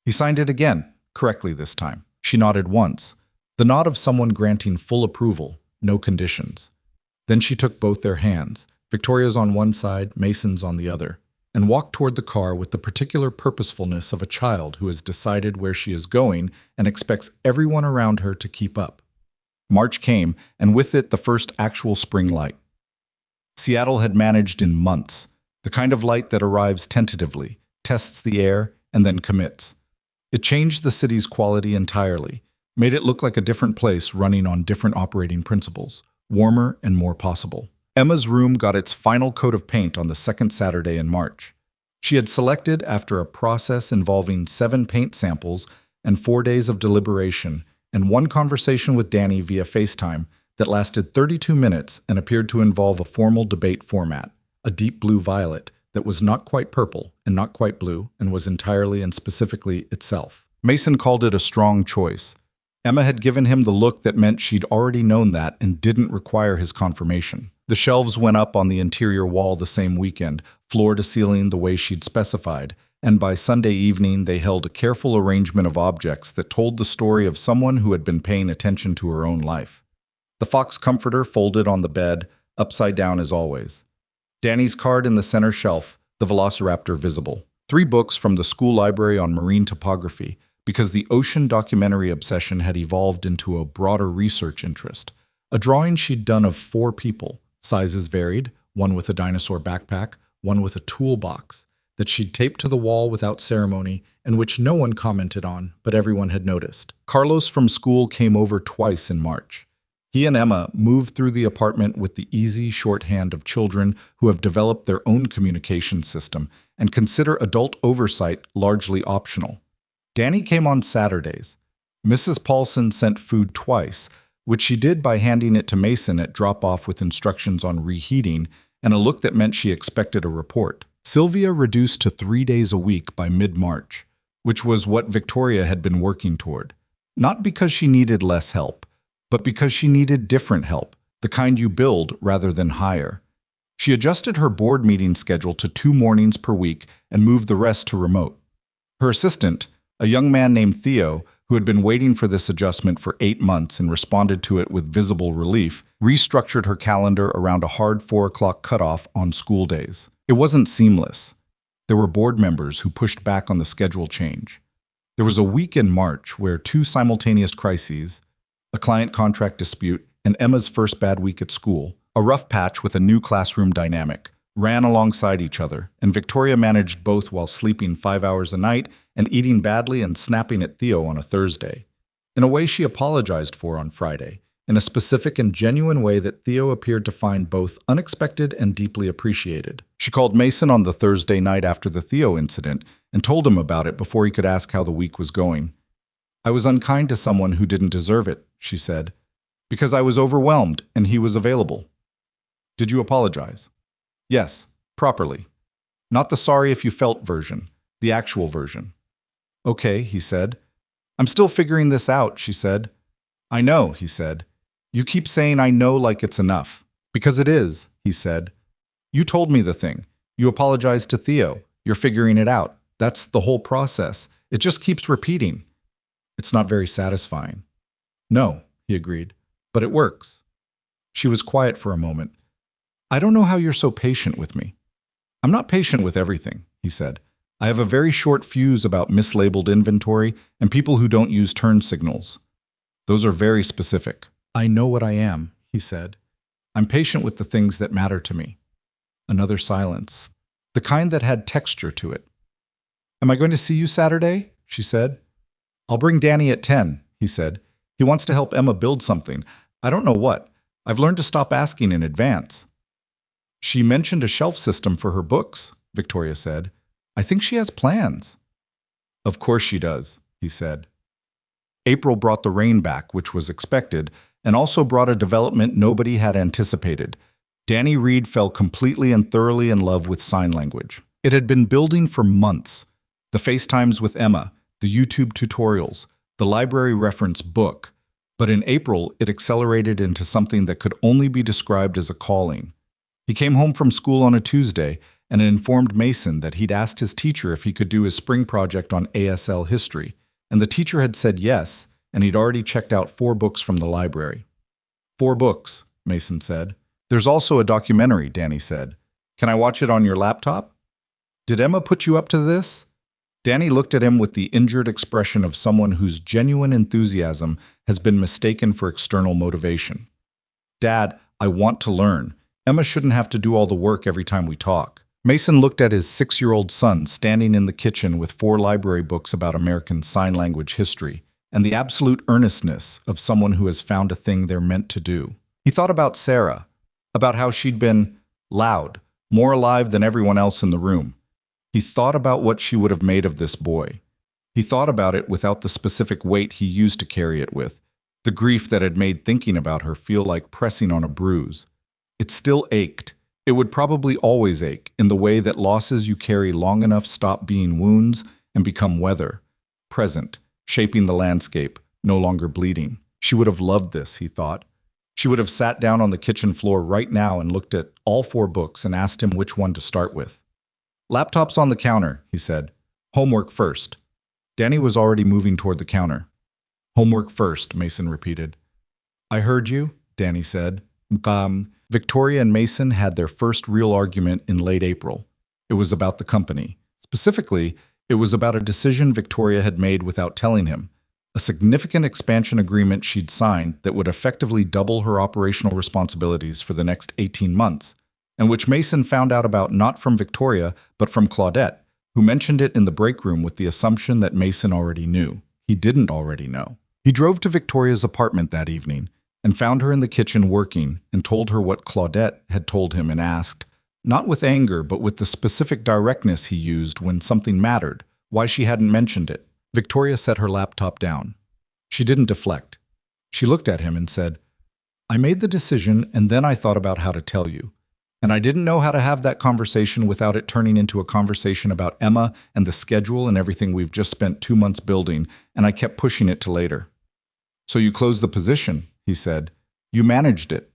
He signed it again, correctly this time. She nodded once, the nod of someone granting full approval, no conditions. Then she took both their hands, Victoria's on one side, Mason's on the other, and walked toward the car with the particular purposefulness of a child who has decided where she is going and expects everyone around her to keep up. March came, and with it the first actual spring light. Seattle had managed in months, the kind of light that arrives tentatively, tests the air, and then commits. It changed the city's quality entirely. made it look like a different place running on different operating principles, warmer and more possible. Emma's room got its final coat of paint on the second Saturday in March. She had selected, after a process involving 7 paint samples and 4 days of deliberation and one conversation with Danny via FaceTime that lasted 32 minutes and appeared to involve a formal debate format, a deep blue violet that was not quite purple and not quite blue and was entirely and specifically itself. Mason called it a strong choice. Emma had given him the look that meant she'd already known that and didn't require his confirmation. The shelves went up on the interior wall the same weekend, floor to ceiling the way she'd specified, and by Sunday evening they held a careful arrangement of objects that told the story of someone who had been paying attention to her own life. The fox comforter folded on the bed, upside down as always. Danny's card in the center shelf, the velociraptor visible. 3 books from the school library on marine topography, because the ocean documentary obsession had evolved into a broader research interest. A drawing she'd done of 4 people, sizes varied, one with a dinosaur backpack, one with a toolbox, that she'd taped to the wall without ceremony and which no one commented on, but everyone had noticed. Carlos from school came over twice in March. He and Emma moved through the apartment with the easy shorthand of children who have developed their own communication system and consider adult oversight largely optional. Danny came on Saturdays. Mrs. Paulson sent food twice, which she did by handing it to Mason at drop-off with instructions on reheating and a look that meant she expected a report. Sylvia reduced to 3 days a week by mid-March, which was what Victoria had been working toward. Not because she needed less help, but because she needed different help, the kind you build rather than hire. She adjusted her board meeting schedule to 2 mornings per week and moved the rest to remote. Her assistant, a young man named Theo, who had been waiting for this adjustment for 8 months and responded to it with visible relief, restructured her calendar around a hard 4 o'clock cutoff on school days. It wasn't seamless. There were board members who pushed back on the schedule change. There was a week in March where 2 simultaneous crises, a client contract dispute, and Emma's first bad week at school, a rough patch with a new classroom dynamic, ran alongside each other, and Victoria managed both while sleeping 5 hours a night and eating badly and snapping at Theo on a Thursday. In a way she apologized for on Friday, in a specific and genuine way that Theo appeared to find both unexpected and deeply appreciated. She called Mason on the Thursday night after the Theo incident and told him about it before he could ask how the week was going. "I was unkind to someone who didn't deserve it," she said, "because I was overwhelmed and he was available." "Did you apologize?" "Yes, properly. Not the sorry if you felt version, the actual version." "Okay," he said. "I'm still figuring this out," she said. "I know," he said. "You keep saying I know like it's enough." "Because it is," he said. "You told me the thing. You apologized to Theo. You're figuring it out. That's the whole process. It just keeps repeating." "It's not very satisfying." "No," he agreed, "but it works." She was quiet for a moment. "I don't know how you're so patient with me." "I'm not patient with everything," he said. "I have a very short fuse about mislabeled inventory and people who don't use turn signals. Those are very specific." "I know what I am," he said. "I'm patient with the things that matter to me." Another silence, the kind that had texture to it. "Am I going to see you Saturday?" she said. "I'll bring Danny at 10, he said. "He wants to help Emma build something. I don't know what. I've learned to stop asking in advance." "She mentioned a shelf system for her books," Victoria said. "I think she has plans." "Of course she does," he said. April brought the rain back, which was expected, and also brought a development nobody had anticipated. Danny Reed fell completely and thoroughly in love with sign language. It had been building for months. The FaceTimes with Emma, the YouTube tutorials, the library reference book. But in April, it accelerated into something that could only be described as a calling. He came home from school on a Tuesday and informed Mason that he'd asked his teacher if he could do his spring project on ASL history, and the teacher had said yes, and he'd already checked out 4 books from the library. 4 books, Mason said. "There's also a documentary," Danny said. "Can I watch it on your laptop?" "Did Emma put you up to this?" Danny looked at him with the injured expression of someone whose genuine enthusiasm has been mistaken for external motivation. "Dad, I want to learn. Emma shouldn't have to do all the work every time we talk." Mason looked at his 6-year-old son standing in the kitchen with 4 library books about American Sign Language history, and the absolute earnestness of someone who has found a thing they're meant to do. He thought about Sarah, about how she'd been loud, more alive than everyone else in the room. He thought about what she would have made of this boy. He thought about it without the specific weight he used to carry it with, the grief that had made thinking about her feel like pressing on a bruise. It still ached. It would probably always ache, in the way that losses you carry long enough stop being wounds and become weather, present, shaping the landscape, no longer bleeding. She would have loved this, he thought. She would have sat down on the kitchen floor right now and looked at all 4 books and asked him which one to start with. Laptop's on the counter, he said. Homework first. Danny was already moving toward the counter. Homework first, Mason repeated. I heard you, Danny said. Victoria and Mason had their first real argument in late April. It was about the company. Specifically, it was about a decision Victoria had made without telling him, a significant expansion agreement she'd signed that would effectively double her operational responsibilities for the next 18 months, and which Mason found out about not from Victoria, but from Claudette, who mentioned it in the break room with the assumption that Mason already knew. He didn't already know. He drove to Victoria's apartment that evening and found her in the kitchen working and told her what Claudette had told him and asked, not with anger but with the specific directness he used when something mattered, why she hadn't mentioned it. Victoria set her laptop down. She didn't deflect. She looked at him and said, I made the decision and then I thought about how to tell you. And I didn't know how to have that conversation without it turning into a conversation about Emma and the schedule and everything we've just spent 2 months building, and I kept pushing it to later. So you closed the position, he said. You managed it.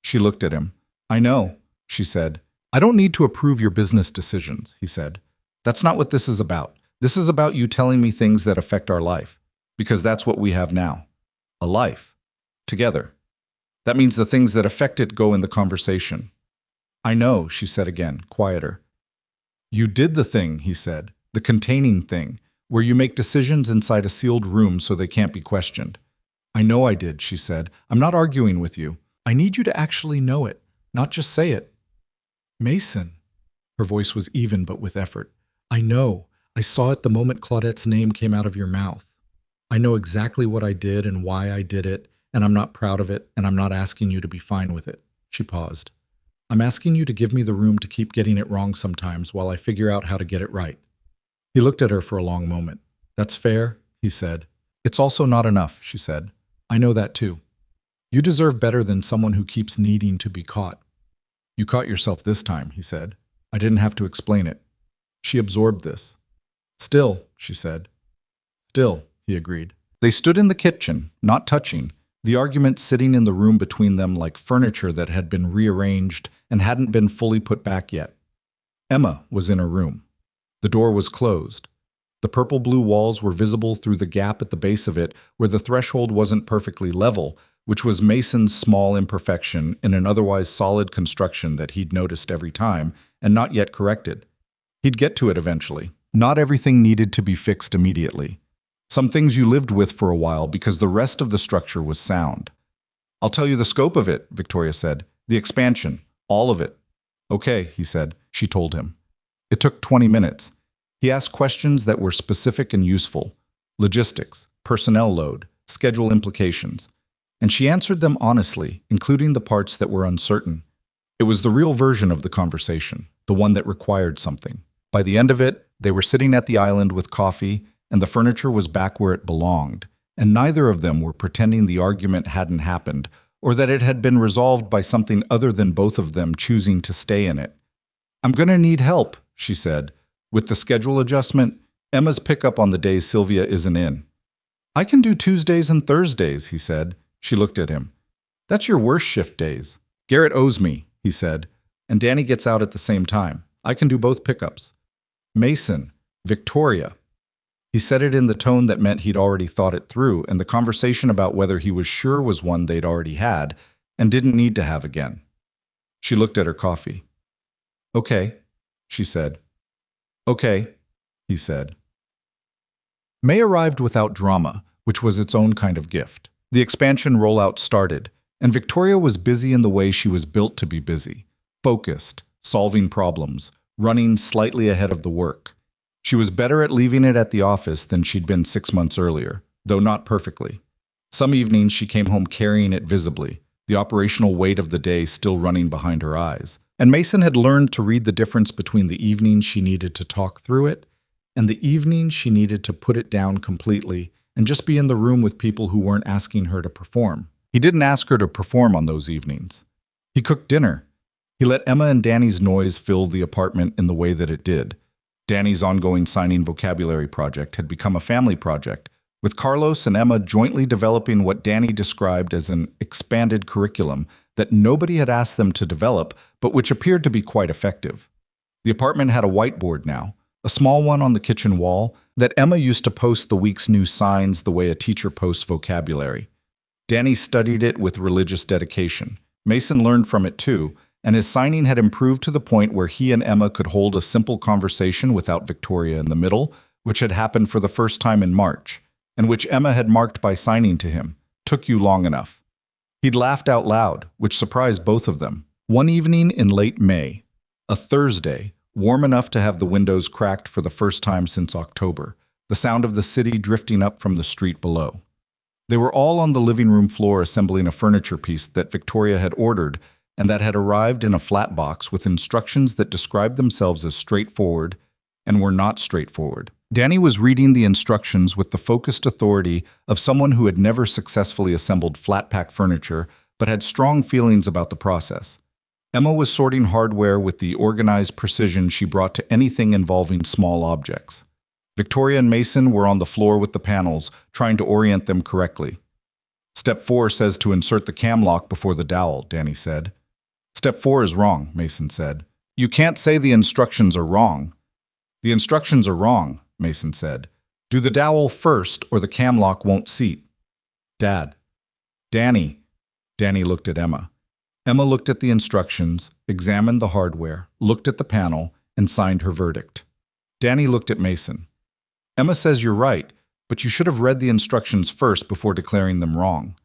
She looked at him. I know, she said. I don't need to approve your business decisions, he said. That's not what this is about. This is about you telling me things that affect our life, because that's what we have now. A life. Together. That means the things that affect it go in the conversation. I know, she said again, quieter. You did the thing, he said, the containing thing, where you make decisions inside a sealed room so they can't be questioned. I know I did, she said. I'm not arguing with you. I need you to actually know it, not just say it. Mason. Her voice was even but with effort. I know. I saw it the moment Claudette's name came out of your mouth. I know exactly what I did and why I did it, and I'm not proud of it, and I'm not asking you to be fine with it. She paused. I'm asking you to give me the room to keep getting it wrong sometimes while I figure out how to get it right. He looked at her for a long moment. That's fair, he said. It's also not enough, she said. I know that too. You deserve better than someone who keeps needing to be caught. You caught yourself this time, he said. I didn't have to explain it. She absorbed this. Still, she said. Still, he agreed. They stood in the kitchen, not touching, the argument sitting in the room between them like furniture that had been rearranged and hadn't been fully put back yet. Emma was in her room. The door was closed. The purple-blue walls were visible through the gap at the base of it where the threshold wasn't perfectly level, which was Mason's small imperfection in an otherwise solid construction that he'd noticed every time and not yet corrected. He'd get to it eventually. Not everything needed to be fixed immediately. Some things you lived with for a while because the rest of the structure was sound. I'll tell you the scope of it, Victoria said. The expansion. All of it. Okay, he said. She told him. It took 20 minutes. He asked questions that were specific and useful. Logistics, personnel load, schedule implications. And she answered them honestly, including the parts that were uncertain. It was the real version of the conversation, the one that required something. By the end of it, they were sitting at the island with coffee, and the furniture was back where it belonged, and neither of them were pretending the argument hadn't happened, or that it had been resolved by something other than both of them choosing to stay in it. I'm gonna need help, she said. With the schedule adjustment, Emma's pickup on the days Sylvia isn't in. I can do Tuesdays and Thursdays, he said. She looked at him. That's your worst shift days. Garrett owes me, he said, and Danny gets out at the same time. I can do both pickups. Mason, Victoria. He said it in the tone that meant he'd already thought it through, and the conversation about whether he was sure was one they'd already had and didn't need to have again. She looked at her coffee. Okay, she said. Okay, he said. May arrived without drama, which was its own kind of gift. The expansion rollout started, and Victoria was busy in the way she was built to be busy, focused, solving problems, running slightly ahead of the work. She was better at leaving it at the office than she'd been 6 months earlier. though not perfectly. Some evenings she came home carrying it visibly, the operational weight of the day still running behind her eyes. And Mason had learned to read the difference between the evenings she needed to talk through it and the evenings she needed to put it down completely and just be in the room with people who weren't asking her to perform. He didn't ask her to perform on those evenings. He cooked dinner. He let Emma and Danny's noise fill the apartment in the way that it did. Danny's ongoing signing vocabulary project had become a family project, with Carlos and Emma jointly developing what Danny described as an expanded curriculum that nobody had asked them to develop, but which appeared to be quite effective. The apartment had a whiteboard now, a small one on the kitchen wall, that Emma used to post the week's new signs the way a teacher posts vocabulary. Danny studied it with religious dedication. Mason learned from it too, and his signing had improved to the point where he and Emma could hold a simple conversation without Victoria in the middle, which had happened for the first time in March, and which Emma had marked by signing to him. Took you long enough. He'd laughed out loud, which surprised both of them. One evening in late May, a Thursday, warm enough to have the windows cracked for the first time since October, the sound of the city drifting up from the street below. They were all on the living room floor assembling a furniture piece that Victoria had ordered and that had arrived in a flat box with instructions that described themselves as straightforward and were not straightforward. Danny was reading the instructions with the focused authority of someone who had never successfully assembled flat-pack furniture but had strong feelings about the process. Emma was sorting hardware with the organized precision she brought to anything involving small objects. Victoria and Mason were on the floor with the panels, trying to orient them correctly. Step 4 says to insert the cam lock before the dowel, Danny said. Step 4 is wrong, Mason said. You can't say the instructions are wrong. The instructions are wrong, Mason said. Do the dowel first or the cam lock won't seat. Dad. Danny. Danny looked at Emma. Emma looked at the instructions, examined the hardware, looked at the panel, and signed her verdict. Danny looked at Mason. Emma says you're right, but you should have read the instructions first before declaring them wrong.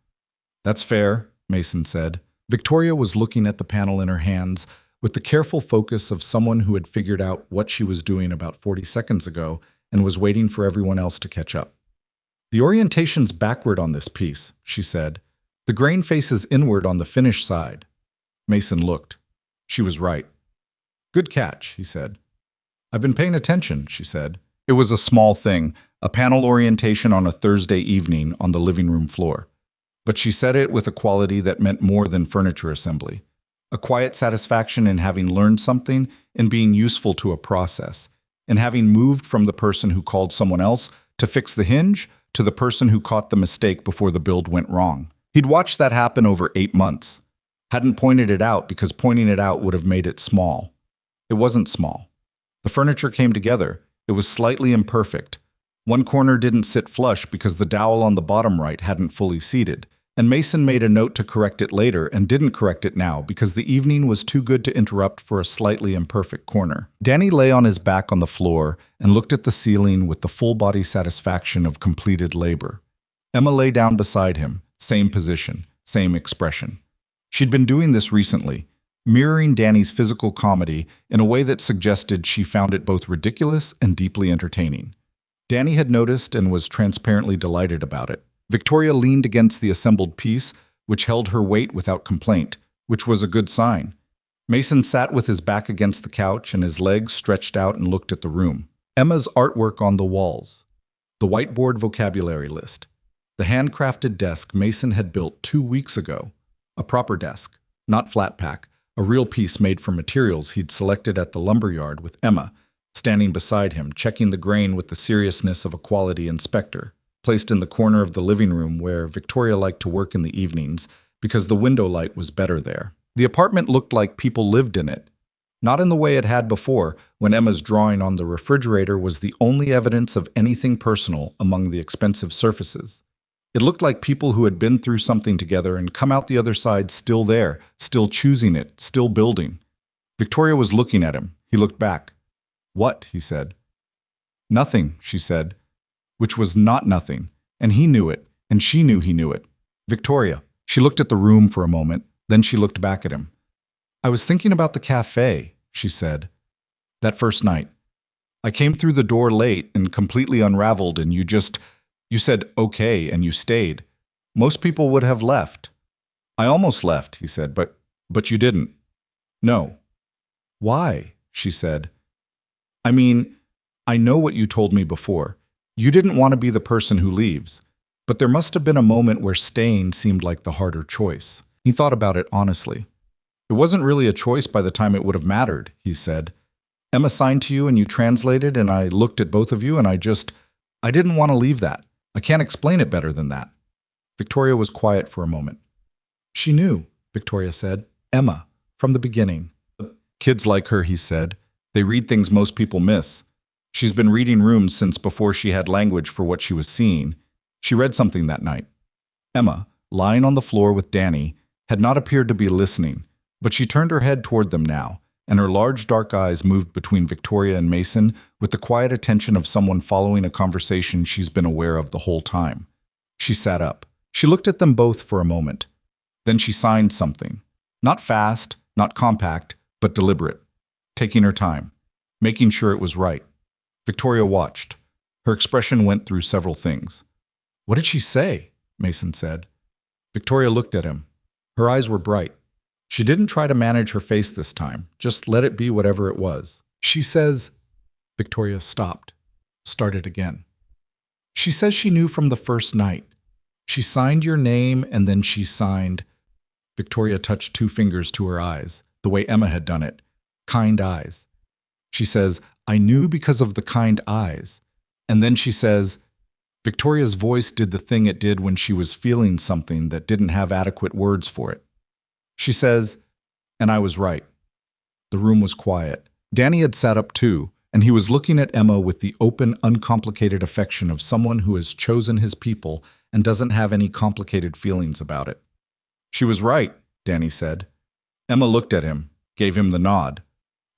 That's fair, Mason said. Victoria was looking at the panel in her hands with the careful focus of someone who had figured out what she was doing about 40 seconds ago and was waiting for everyone else to catch up. The orientation's backward on this piece, she said. The grain faces inward on the finish side. Mason looked. She was right. Good catch, he said. I've been paying attention, she said. It was a small thing, a panel orientation on a Thursday evening on the living room floor. But she said it with a quality that meant more than furniture assembly. A quiet satisfaction in having learned something, in being useful to a process, in having moved from the person who called someone else to fix the hinge to the person who caught the mistake before the build went wrong. He'd watched that happen over 8 months. Hadn't pointed it out because pointing it out would have made it small. It wasn't small. The furniture came together. It was slightly imperfect. One corner didn't sit flush because the dowel on the bottom right hadn't fully seated, and Mason made a note to correct it later and didn't correct it now because the evening was too good to interrupt for a slightly imperfect corner. Danny lay on his back on the floor and looked at the ceiling with the full-body satisfaction of completed labor. Emma lay down beside him, same position, same expression. She'd been doing this recently, mirroring Danny's physical comedy in a way that suggested she found it both ridiculous and deeply entertaining. Danny had noticed and was transparently delighted about it. Victoria leaned against the assembled piece, which held her weight without complaint, which was a good sign. Mason sat with his back against the couch and his legs stretched out and looked at the room. Emma's artwork on the walls. The whiteboard vocabulary list. The handcrafted desk Mason had built 2 weeks ago. A proper desk, not flat pack, a real piece made from materials he'd selected at the lumberyard with Emma, standing beside him, checking the grain with the seriousness of a quality inspector, placed in the corner of the living room where Victoria liked to work in the evenings because the window light was better there. The apartment looked like people lived in it, not in the way it had before, when Emma's drawing on the refrigerator was the only evidence of anything personal among the expensive surfaces. It looked like people who had been through something together and come out the other side still there, still choosing it, still building. Victoria was looking at him. He looked back. What? He said. Nothing, she said, which was not nothing, and he knew it, and she knew he knew it. Victoria. She looked at the room for a moment, then she looked back at him. I was thinking about the café, she said. That first night. I came through the door late and completely unraveled, and you just You said okay and you stayed. Most people would have left. I almost left, he said, but you didn't. No. Why? She said. I mean, I know what you told me before. You didn't want to be the person who leaves. But there must have been a moment where staying seemed like the harder choice. He thought about it honestly. It wasn't really a choice by the time it would have mattered, he said. Emma signed to you and you translated, and I looked at both of you and I didn't want to leave that. I can't explain it better than that. Victoria was quiet for a moment. She knew, Victoria said. Emma, from the beginning. Kids like her, he said. They read things most people miss. She's been reading rooms since before she had language for what she was seeing. She read something that night. Emma, lying on the floor with Danny, had not appeared to be listening, but she turned her head toward them now, and her large dark eyes moved between Victoria and Mason with the quiet attention of someone following a conversation she's been aware of the whole time. She sat up. She looked at them both for a moment. Then she signed something. Not fast, not compact, but deliberate, taking her time, making sure it was right. Victoria watched. Her expression went through several things. What did she say? Mason said. Victoria looked at him. Her eyes were bright. She didn't try to manage her face this time, just let it be whatever it was. She says, Victoria stopped, started again. She says she knew from the first night. She signed your name and then she signed. Victoria touched two fingers to her eyes, the way Emma had done it. Kind eyes. She says, I knew because of the kind eyes. And then she says, Victoria's voice did the thing it did when she was feeling something that didn't have adequate words for it. She says, and I was right. The room was quiet. Danny had sat up too, and he was looking at Emma with the open, uncomplicated affection of someone who has chosen his people and doesn't have any complicated feelings about it. She was right, Danny said. Emma looked at him, gave him the nod.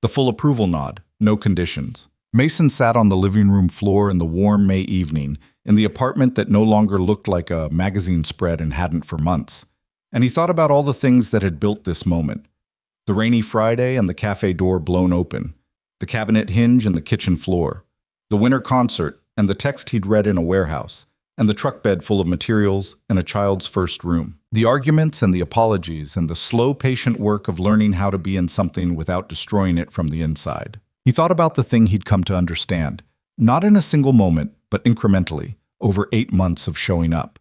The full approval nod, no conditions. Mason sat on the living room floor in the warm May evening, in the apartment that no longer looked like a magazine spread and hadn't for months. And he thought about all the things that had built this moment. The rainy Friday and the cafe door blown open, the cabinet hinge and the kitchen floor, the winter concert and the text he'd read in a warehouse, and the truck bed full of materials and a child's first room. The arguments and the apologies and the slow, patient work of learning how to be in something without destroying it from the inside. He thought about the thing he'd come to understand, not in a single moment, but incrementally, over 8 months of showing up.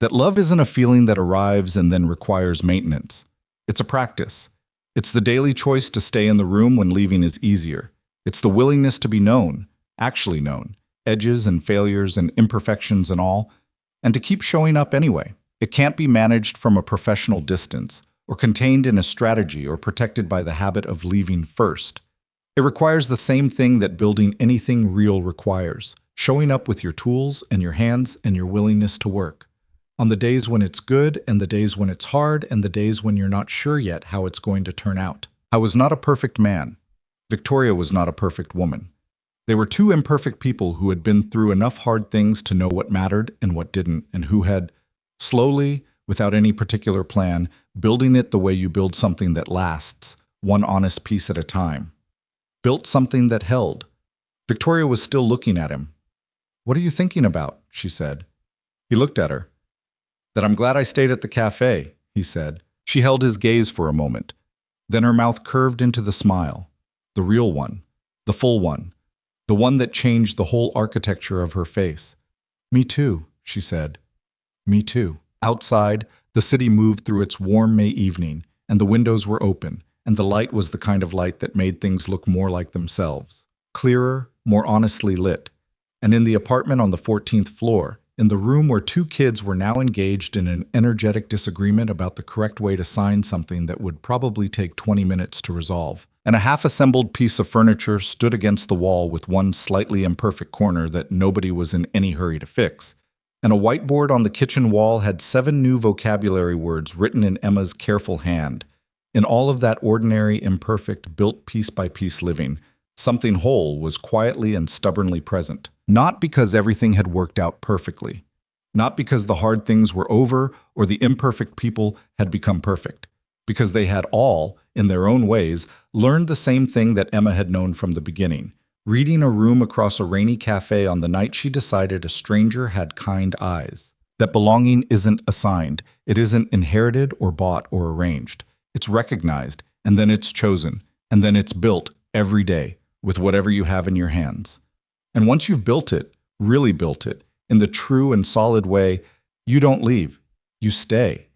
That love isn't a feeling that arrives and then requires maintenance. It's a practice. It's the daily choice to stay in the room when leaving is easier. It's the willingness to be known, actually known, edges and failures and imperfections and all, and to keep showing up anyway. It can't be managed from a professional distance, or contained in a strategy or protected by the habit of leaving first. It requires the same thing that building anything real requires, showing up with your tools and your hands and your willingness to work. On the days when it's good and the days when it's hard and the days when you're not sure yet how it's going to turn out. I was not a perfect man. Victoria was not a perfect woman. They were two imperfect people who had been through enough hard things to know what mattered and what didn't, and who had, slowly, without any particular plan, building it the way you build something that lasts, one honest piece at a time. Built something that held. Victoria was still looking at him. What are you thinking about? She said. He looked at her. That I'm glad I stayed at the cafe, he said. She held his gaze for a moment. Then her mouth curved into the smile. The real one. The full one. The one that changed the whole architecture of her face. Me too, she said. Me too. Outside, the city moved through its warm May evening, and the windows were open, and the light was the kind of light that made things look more like themselves. Clearer, more honestly lit. And in the apartment on the 14th floor, in the room where two kids were now engaged in an energetic disagreement about the correct way to sign something that would probably take 20 minutes to resolve, and a half-assembled piece of furniture stood against the wall with one slightly imperfect corner that nobody was in any hurry to fix, and a whiteboard on the kitchen wall had 7 new vocabulary words written in Emma's careful hand. In all of that ordinary, imperfect, built piece-by-piece living, something whole was quietly and stubbornly present. Not because everything had worked out perfectly. Not because the hard things were over or the imperfect people had become perfect. Because they had all, in their own ways, learned the same thing that Emma had known from the beginning, reading a room across a rainy cafe on the night she decided a stranger had kind eyes. That belonging isn't assigned, it isn't inherited or bought or arranged. It's recognized, and then it's chosen, and then it's built every day with whatever you have in your hands. And once you've built it, really built it, in the true and solid way, you don't leave, you stay.